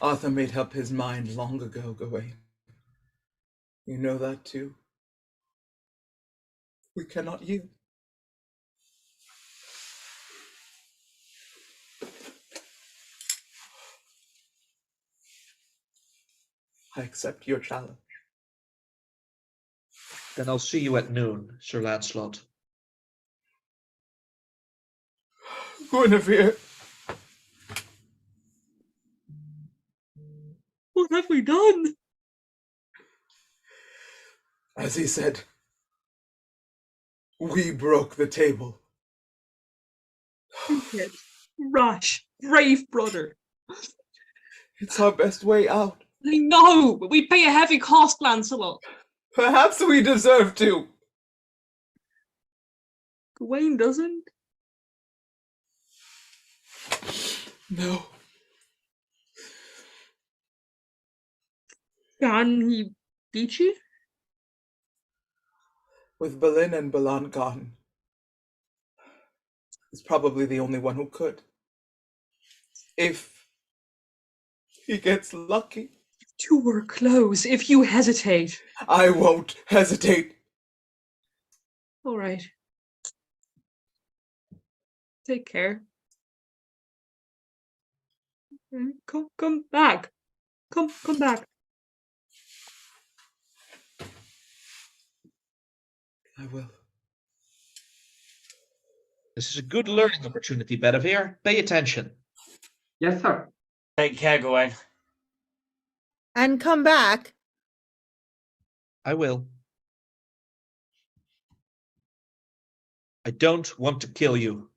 Speaker 2: Arthur made up his mind long ago, Gawain. You know that too? We cannot yield. I accept your challenge.
Speaker 5: Then I'll see you at noon, Sir Lancelot.
Speaker 2: Guinevere!
Speaker 1: What have we done?
Speaker 2: As he said, we broke the table.
Speaker 1: Wicked, rash, brave brother.
Speaker 2: It's our best way out.
Speaker 1: I know, but we pay a heavy cost, Lancelot.
Speaker 2: Perhaps we deserve to.
Speaker 1: Gawain doesn't.
Speaker 2: No.
Speaker 1: Can he beat you?
Speaker 2: With Balin and Balan gone, he's probably the only one who could. If he gets lucky.
Speaker 1: You were close. If you hesitate.
Speaker 2: I won't hesitate.
Speaker 1: All right. Take care. Come back. Come back.
Speaker 2: I will.
Speaker 5: This is a good learning opportunity, Bedivere. Pay attention.
Speaker 9: Yes, sir.
Speaker 8: Take care, Gawain.
Speaker 13: And come back.
Speaker 5: I will. I don't want to kill you.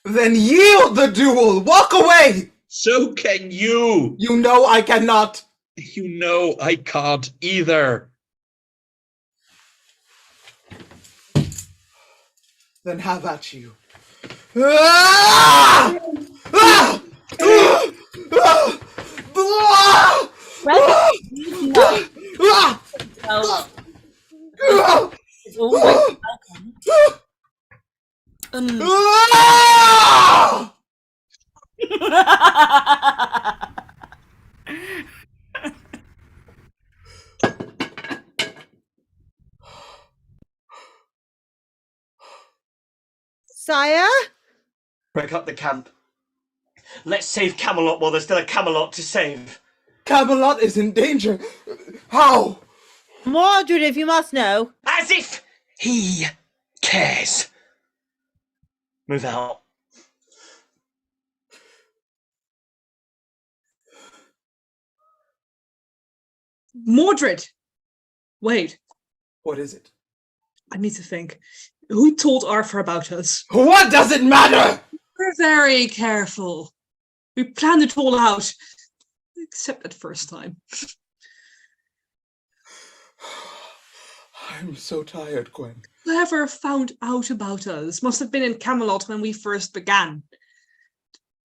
Speaker 2: Then yield the duel! Walk away!
Speaker 5: So can you!
Speaker 2: You know I cannot!
Speaker 5: You know I can't either.
Speaker 2: Then have at you. Ah! Ah! Ah!
Speaker 12: Well, it's always welcome.
Speaker 13: Sire?
Speaker 8: Break up the camp. Let's save Camelot while there's still a Camelot to save.
Speaker 2: Camelot is in danger. How?
Speaker 13: Mordred, if you must know.
Speaker 8: As if he cares. Move out.
Speaker 1: Mordred! Wait.
Speaker 2: What is it?
Speaker 1: I need to think. Who told Arthur about us?
Speaker 2: What does it matter?
Speaker 1: We're very careful. We planned it all out. Except that first time.
Speaker 2: I'm so tired, Gwen.
Speaker 1: Whoever found out about us must have been in Camelot when we first began.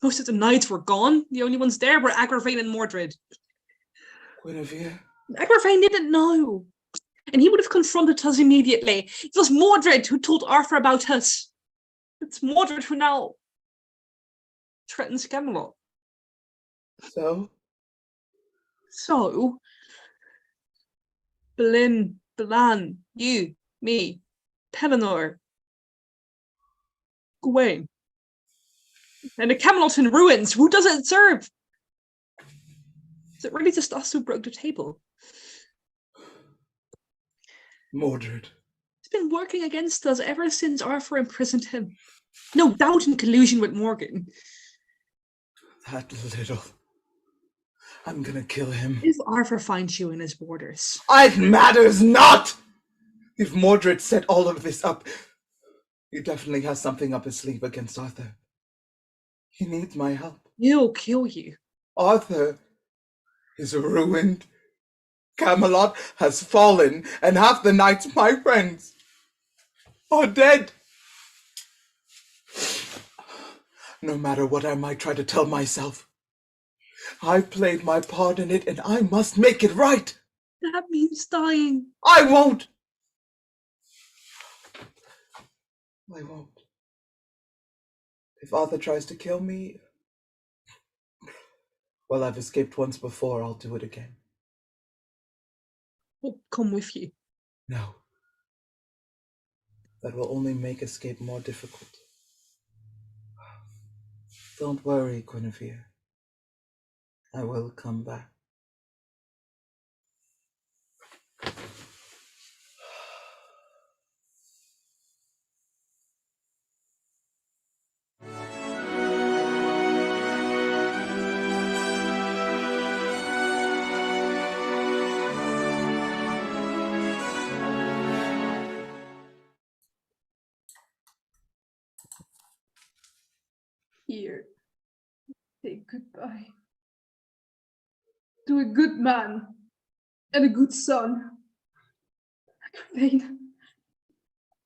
Speaker 1: Most of the knights were gone. The only ones there were Agravain and Mordred.
Speaker 2: Guinevere?
Speaker 1: Agravain didn't know. And he would have confronted us immediately. It was Mordred who told Arthur about us. It's Mordred who now threatens Camelot. So, Balin, Balan, you, me, Pelennor, Gawain, and a Camelot in ruins. Who does it serve? Is it really just us who broke the table?
Speaker 2: Mordred.
Speaker 1: He's been working against us ever since Arthur imprisoned him. No doubt in collusion with Morgan.
Speaker 2: That little. I'm gonna kill him.
Speaker 1: If Arthur finds you in his borders.
Speaker 2: It matters not! If Mordred set all of this up, he definitely has something up his sleeve against Arthur. He needs my help.
Speaker 1: He'll kill you.
Speaker 2: Arthur is ruined. Camelot has fallen, and half the knights, my friends, are dead. No matter what I might try to tell myself, I've played my part in it and I must make it right.
Speaker 1: That means dying.
Speaker 2: I won't. I won't. If Arthur tries to kill me, well, I've escaped once before, I'll do it again.
Speaker 1: I'll come with you.
Speaker 2: No. That will only make escape more difficult. Don't worry, Guinevere. I will come back.
Speaker 6: Here, say goodbye to a good man and a good son. Agravain,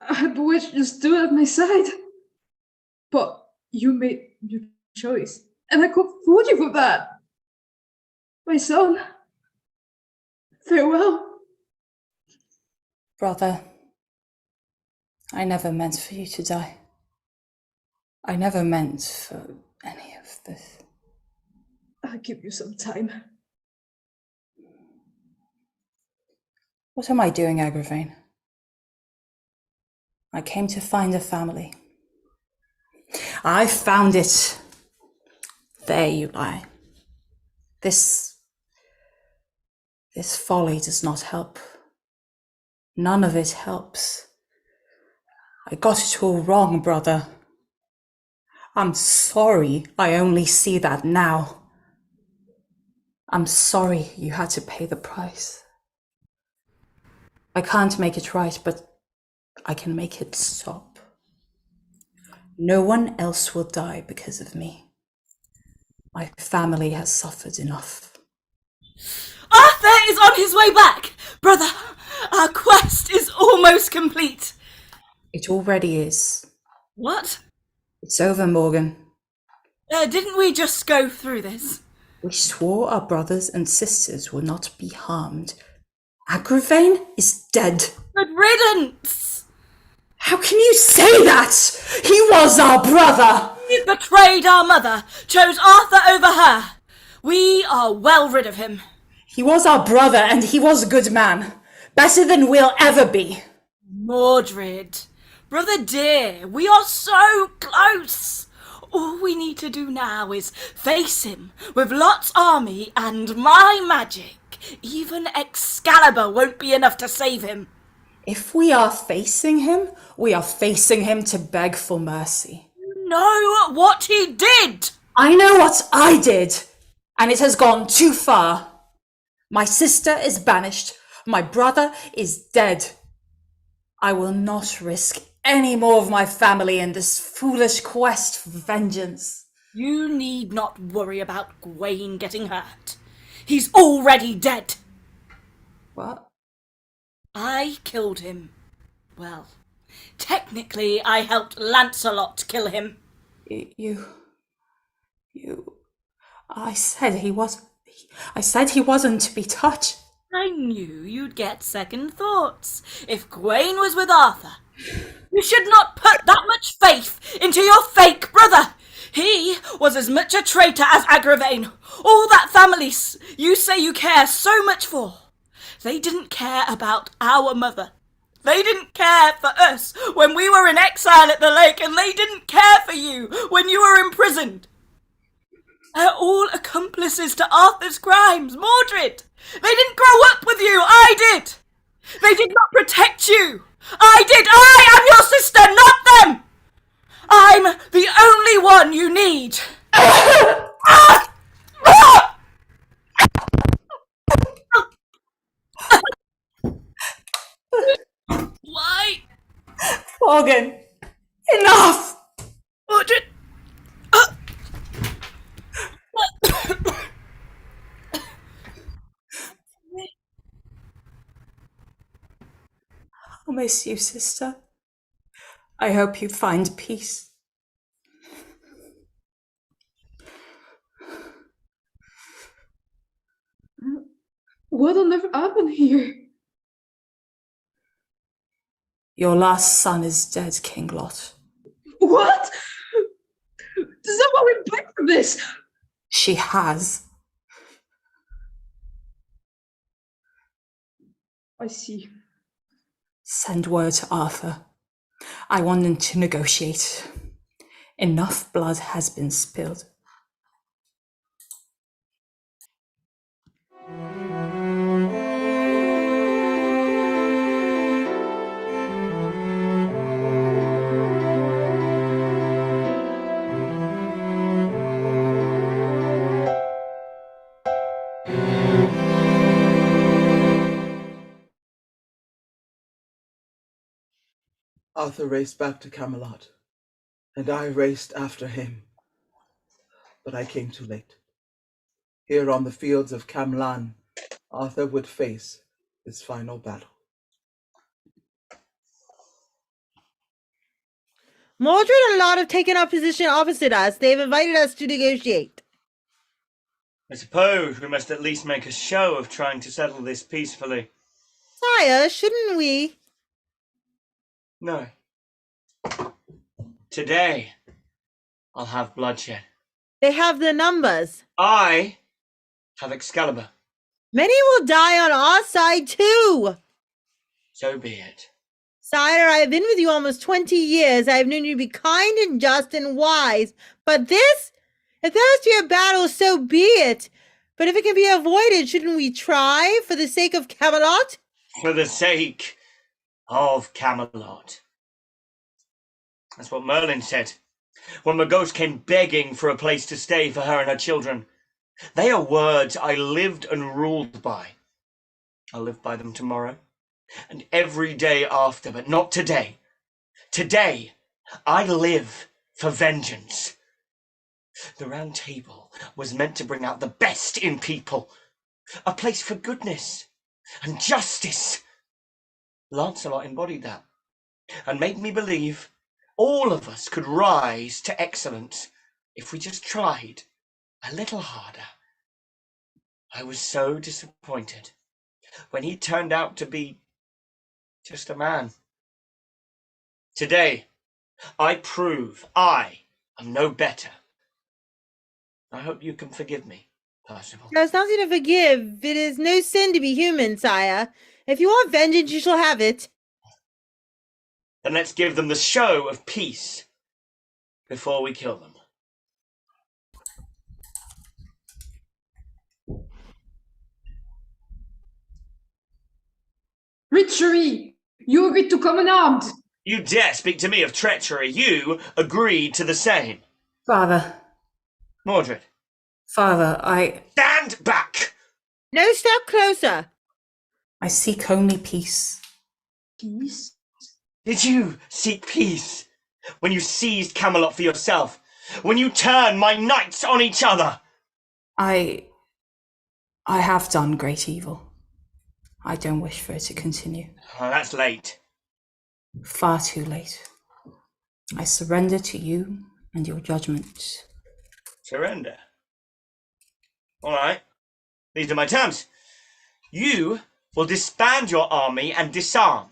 Speaker 6: I'd wish you stood at my side, but you made your choice, and I can't fault you for that. My son, farewell.
Speaker 11: Brother, I never meant for you to die. I never meant for any of this.
Speaker 6: I'll give you some time.
Speaker 11: What am I doing, Agravain? I came to find a family. I found it. There you lie. This folly does not help. None of it helps. I got it all wrong, brother. I'm sorry I only see that now. I'm sorry you had to pay the price. I can't make it right, but I can make it stop. No one else will die because of me. My family has suffered enough.
Speaker 12: Arthur is on his way back! Brother, our quest is almost complete.
Speaker 11: It already is.
Speaker 12: What?
Speaker 11: It's over, Morgan.
Speaker 12: Didn't we just go through this?
Speaker 11: We swore our brothers and sisters will not be harmed. Agravain is dead.
Speaker 12: Good riddance!
Speaker 11: How can you say that? He was our brother!
Speaker 12: He betrayed our mother, chose Arthur over her. We are well rid of him.
Speaker 11: He was our brother and he was a good man. Better than we'll ever be.
Speaker 12: Mordred, brother dear, we are so close. All we need to do now is face him with Lot's army and my magic. Even Excalibur won't be enough to save him.
Speaker 11: If we are facing him, we are facing him to beg for mercy.
Speaker 12: You know what he did!
Speaker 11: I know what I did, and it has gone too far. My sister is banished. My brother is dead. I will not risk any more of my family in this foolish quest for vengeance.
Speaker 12: You need not worry about Gawain getting hurt. He's already dead.
Speaker 11: What?
Speaker 12: I killed him. Well, technically I helped Lancelot kill him.
Speaker 11: I said he wasn't to be touched.
Speaker 12: I knew you'd get second thoughts. If Gawain was with Arthur, you should not put that much faith into your fake brother. He was as much a traitor as Agravain. All that family you say you care so much for. They didn't care about our mother. They didn't care for us when we were in exile at the lake, and they didn't care for you when you were imprisoned. They're all accomplices to Arthur's crimes, Mordred. They didn't grow up with you, I did. They did not protect you. I did. I am your sister, not them. I'm the only one you need. Why?
Speaker 11: Morgan, enough!
Speaker 12: Mordred.
Speaker 11: I'll miss you, sister. I hope you find peace.
Speaker 6: what'll never happen here?
Speaker 11: Your last son is dead, King Lot.
Speaker 6: What? Does that want me back from this?
Speaker 11: She has.
Speaker 6: I see.
Speaker 11: Send word to Arthur. I want him to negotiate. Enough blood has been spilled.
Speaker 2: Arthur raced back to Camelot, and I raced after him. But I came too late. Here on the fields of Camlan, Arthur would face his final battle.
Speaker 13: Mordred and Lot have taken our position opposite us. They've invited us to negotiate.
Speaker 8: I suppose we must at least make a show of trying to settle this peacefully.
Speaker 13: Sire, shouldn't we?
Speaker 8: No. Today, I'll have bloodshed.
Speaker 13: They have the numbers.
Speaker 8: I have Excalibur.
Speaker 13: Many will die on our side too.
Speaker 8: So be it.
Speaker 13: Sire, I have been with you almost 20 years. I have known you to be kind and just and wise. But this? If there has to be a battle, so be it. But if it can be avoided, shouldn't we try for the sake of Camelot?
Speaker 8: For the sake of Camelot. That's what Merlin said when the ghost came begging for a place to stay for her and her children. They are words I lived and ruled by. I'll live by them tomorrow and every day after, but not today. Today, I live for vengeance. The Round Table was meant to bring out the best in people, a place for goodness and justice. Lancelot embodied that and made me believe all of us could rise to excellence if we just tried a little harder. I was so disappointed when he turned out to be just a man. Today, I prove I am no better. I hope you can forgive me, Percival.
Speaker 13: There's nothing to forgive. It is no sin to be human, sire. If you want vengeance, you shall have it.
Speaker 8: Then let's give them the show of peace before we kill them.
Speaker 6: Treachery! You agreed to come unarmed!
Speaker 8: You dare speak to me of treachery? You agreed to the same.
Speaker 11: Father.
Speaker 8: Mordred.
Speaker 11: Father, I...
Speaker 8: Stand back!
Speaker 13: No step closer.
Speaker 11: I seek only peace.
Speaker 6: Peace?
Speaker 8: Did you seek peace when you seized Camelot for yourself? When you turned my knights on each other?
Speaker 11: I have done great evil. I don't wish for it to continue.
Speaker 8: Oh, that's late.
Speaker 11: Far too late. I surrender to you and your judgment.
Speaker 8: Surrender? All right. These are my terms. You will disband your army and disarm.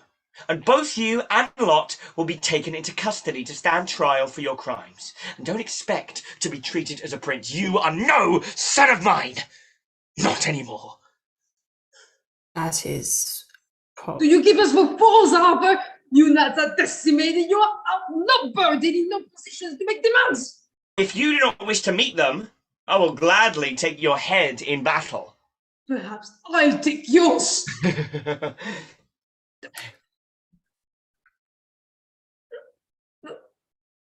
Speaker 8: And both you and Lot will be taken into custody to stand trial for your crimes. And don't expect to be treated as a prince. You are no son of mine. Not anymore.
Speaker 11: That is...
Speaker 6: Do you give us the balls, Harper? You nuts are decimated. You are outnumbered and in no position to make demands.
Speaker 8: If you do not wish to meet them, I will gladly take your head in battle.
Speaker 6: Perhaps I'll take yours.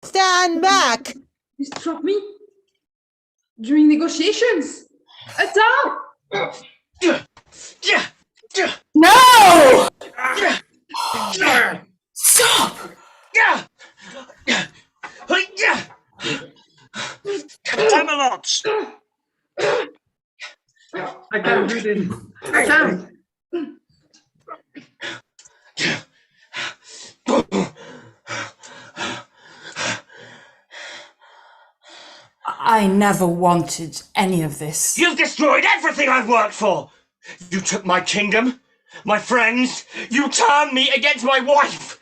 Speaker 13: Stand back!
Speaker 6: You struck me during negotiations. Attack!
Speaker 14: No! Stop!
Speaker 7: Camelot!
Speaker 9: I can't do this. I can't.
Speaker 11: I never wanted any of this.
Speaker 8: You've destroyed everything I've worked for! You took my kingdom, my friends, you turned me against my wife,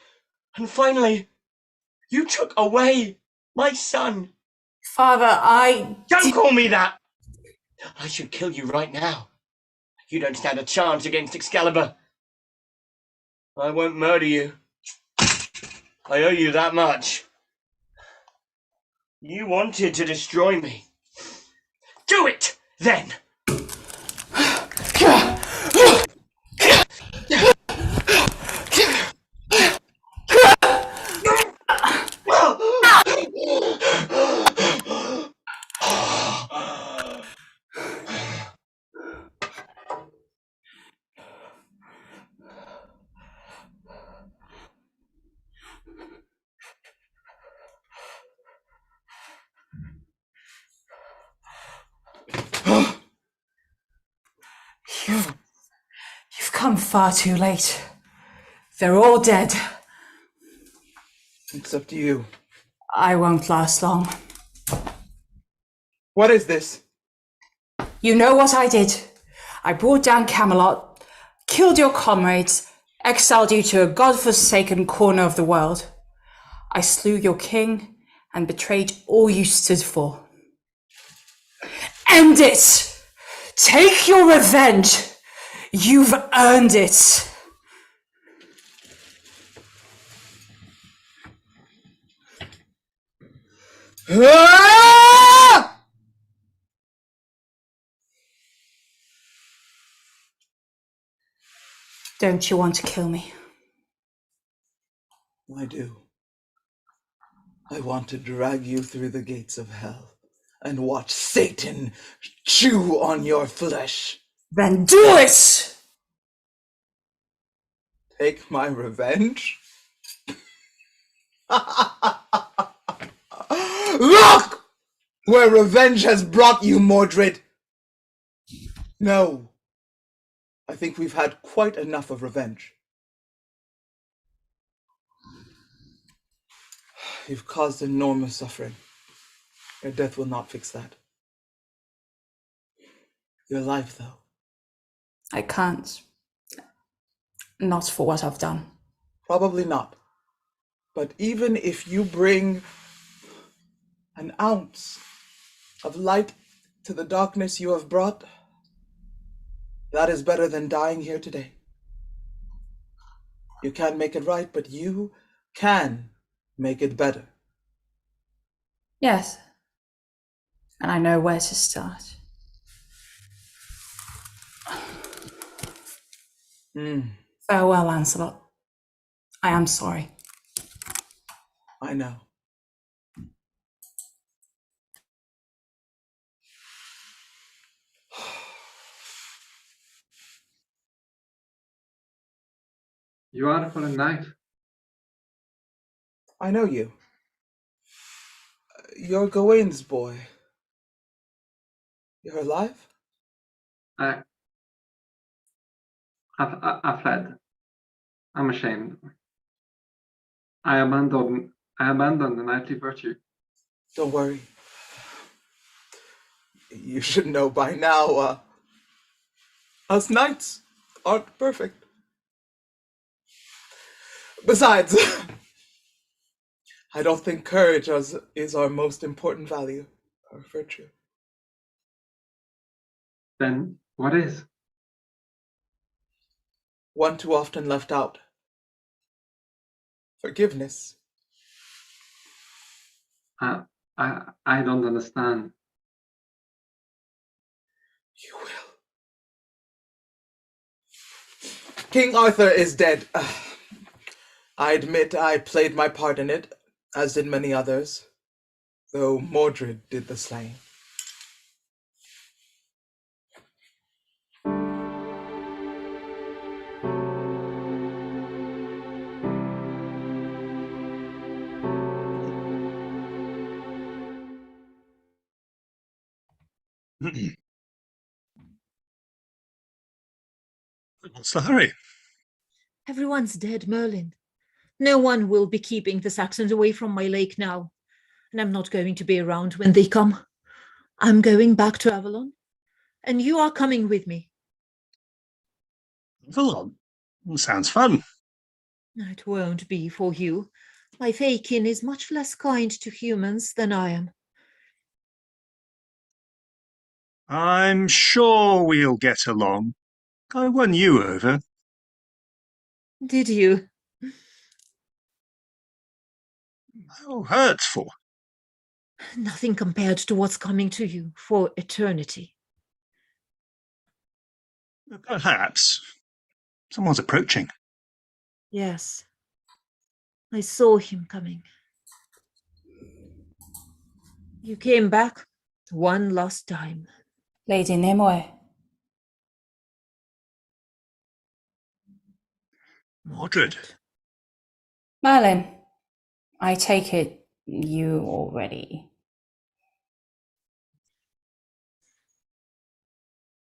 Speaker 8: and finally, you took away my son.
Speaker 11: Father,
Speaker 8: Don't call me that! I should kill you right now. You don't stand a chance against Excalibur. I won't murder you. I owe you that much. You wanted to destroy me. Do it, then!
Speaker 11: You've come far too late. They're all dead.
Speaker 2: Except you.
Speaker 11: I won't last long.
Speaker 2: What is this?
Speaker 11: You know what I did. I brought down Camelot, killed your comrades, exiled you to a god-forsaken corner of the world. I slew your king and betrayed all you stood for. End it! Take your revenge! You've earned it! Don't you want to kill me?
Speaker 2: I do. I want to drag you through the gates of hell and watch Satan chew on your flesh.
Speaker 11: Then do it!
Speaker 2: Take my revenge? Look! Where revenge has brought you, Mordred! No. I think we've had quite enough of revenge. You've caused enormous suffering. Your death will not fix that. Your life, though.
Speaker 11: I can't. Not for what I've done.
Speaker 2: Probably not. But even if you bring an ounce of light to the darkness you have brought, that is better than dying here today. You can't make it right, but you can make it better.
Speaker 11: Yes. And I know where to start. Farewell, Lancelot. I am sorry.
Speaker 2: I know.
Speaker 9: You are for a knight.
Speaker 2: I know you. You're Gawain's boy. You're alive?
Speaker 9: I fled. I'm ashamed. I abandoned the knightly virtue.
Speaker 2: Don't worry. You should know by now, us knights aren't perfect. Besides, I don't think courage is our most important value, or virtue.
Speaker 9: Then what is?
Speaker 2: One too often left out. Forgiveness.
Speaker 9: I don't understand.
Speaker 2: You will. King Arthur is dead. I admit I played my part in it, as did many others, though Mordred did the slaying.
Speaker 7: What's the hurry?
Speaker 4: Everyone's dead, Merlin. No one will be keeping the Saxons away from my lake now, and I'm not going to be around when they come. I'm going back to Avalon, and you are coming with me.
Speaker 7: Avalon. Sounds fun.
Speaker 4: It won't be for you. My Fakin is much less kind to humans than I am.
Speaker 7: I'm sure we'll get along. I won you over.
Speaker 4: Did you?
Speaker 7: How hurtful.
Speaker 4: Nothing compared to what's coming to you for eternity.
Speaker 7: Perhaps. Someone's approaching.
Speaker 4: Yes. I saw him coming. You came back one last time.
Speaker 11: Lady Nimue.
Speaker 7: Mordred.
Speaker 11: Merlin, I take it you already.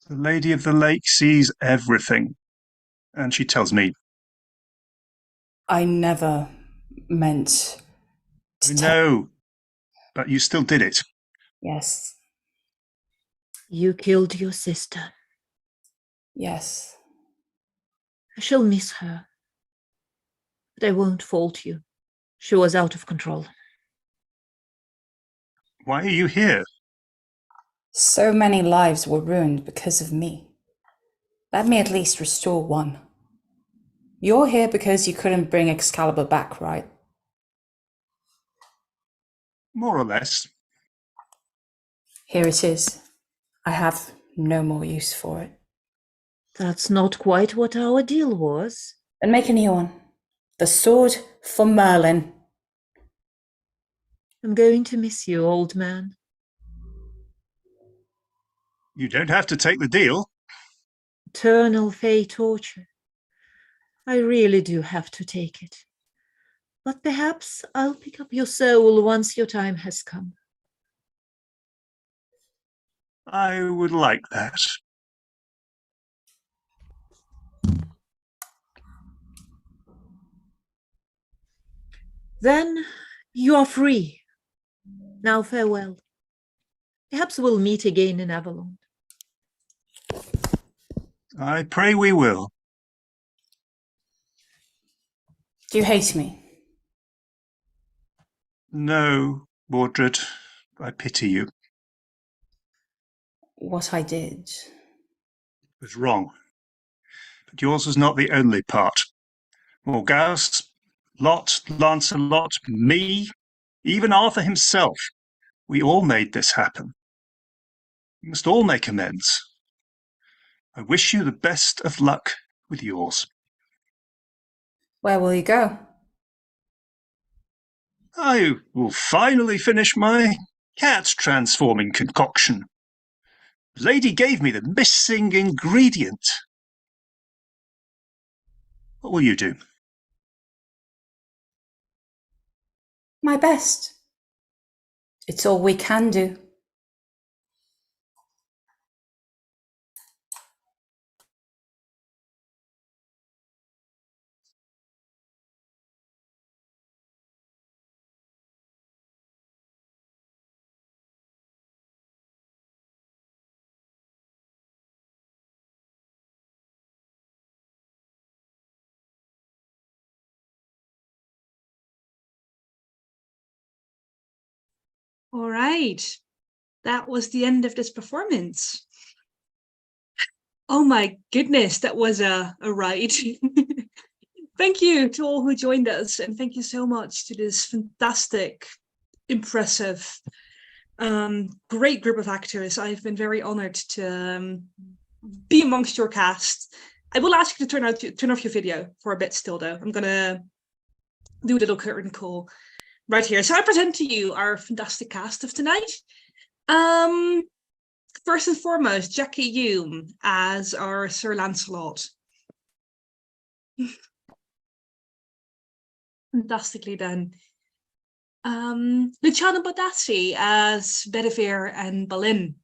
Speaker 7: The Lady of the Lake sees everything. And she tells me.
Speaker 11: I never meant to
Speaker 7: No, but you still did it.
Speaker 11: Yes.
Speaker 4: You killed your sister.
Speaker 11: Yes.
Speaker 4: I shall miss her. But I won't fault you. She was out of control.
Speaker 7: Why are you here?
Speaker 11: So many lives were ruined because of me. Let me at least restore one. You're here because you couldn't bring Excalibur back, right?
Speaker 7: More or less.
Speaker 11: Here it is. I have no more use for it.
Speaker 4: That's not quite what our deal was.
Speaker 11: Then make a new one. The sword for Merlin.
Speaker 4: I'm going to miss you, old man.
Speaker 7: You don't have to take the deal.
Speaker 4: Eternal Fey torture. I really do have to take it. But perhaps I'll pick up your soul once your time has come.
Speaker 7: I would like that.
Speaker 4: Then you are free. Now farewell. Perhaps we'll meet again in Avalon.
Speaker 7: I pray we will.
Speaker 11: Do you hate me?
Speaker 7: No, Mordred, I pity you.
Speaker 11: What I did.
Speaker 7: It was wrong. But yours was not the only part. Morgause, Lot, Lancelot, me, even Arthur himself. We all made this happen. We must all make amends. I wish you the best of luck with yours.
Speaker 11: Where will you go?
Speaker 7: I will finally finish my cat transforming concoction. The lady gave me the missing ingredient. What will you do?
Speaker 11: My best. It's all we can do.
Speaker 1: All right. That was the end of this performance. Oh my goodness, that was a ride. Thank you to all who joined us, and thank you so much to this fantastic, impressive, great group of actors. I've been very honored to be amongst your cast. I will ask you to turn off your video for a bit still, though. I'm gonna do a little curtain call right here. So I present to you our fantastic cast of tonight. First and foremost, Jackie Hume as our Sir Lancelot. Fantastically done. Luciano Badassi as Bedivere and Balin.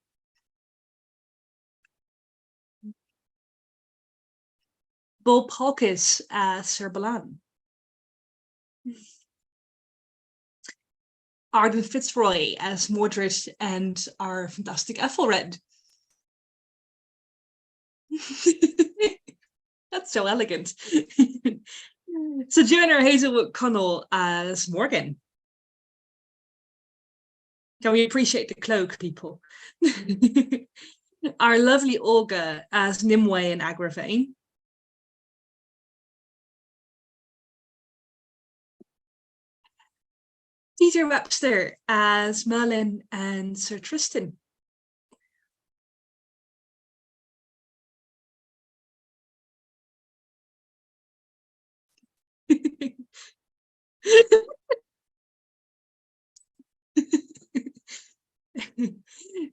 Speaker 1: Puck Halkes as Sir Balan. Arden Fitzroy as Mordred and our fantastic Ethelred. That's so elegant. Sojourner Hazelwood Connell as Morgan. Can we appreciate the cloak, people? Our lovely Olga as Nimue and Agravain. Peter Webster as Merlin and Sir Tristan.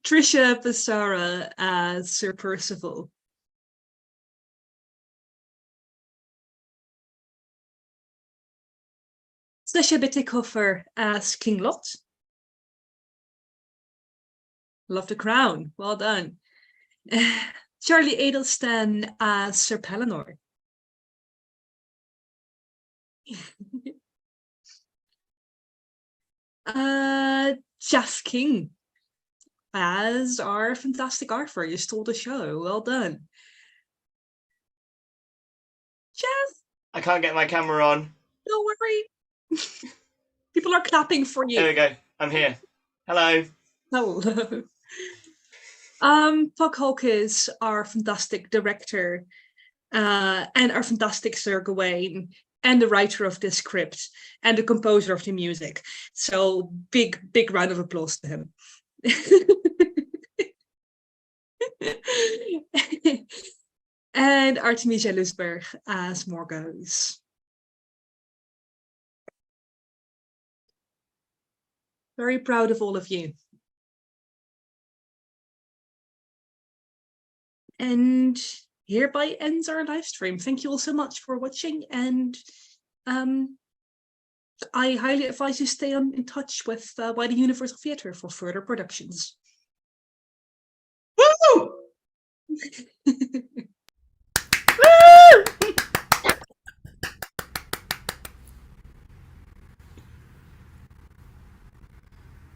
Speaker 1: Trisha Basara as Sir Percival. Sasha Bittikoffer as King Lot. Love the crown. Well done. Charlie Adelston as Sir Pellinor. Jeff King as our fantastic Arthur. You stole the show. Well done. Jeff.
Speaker 8: I can't get my camera on.
Speaker 1: Don't worry. People are clapping for you.
Speaker 8: There we go. I'm here. Hello.
Speaker 1: Hello. Puck Halkes, our fantastic director, and our fantastic Sir Gawain, and the writer of this script, and the composer of the music. So big round of applause to him. And Artemisia Lusberg as Morgause. Very proud of all of you. And hereby ends our live stream. Thank you all so much for watching, and I highly advise you stay in touch with Wider Universal Theatre for further productions.
Speaker 8: Woo!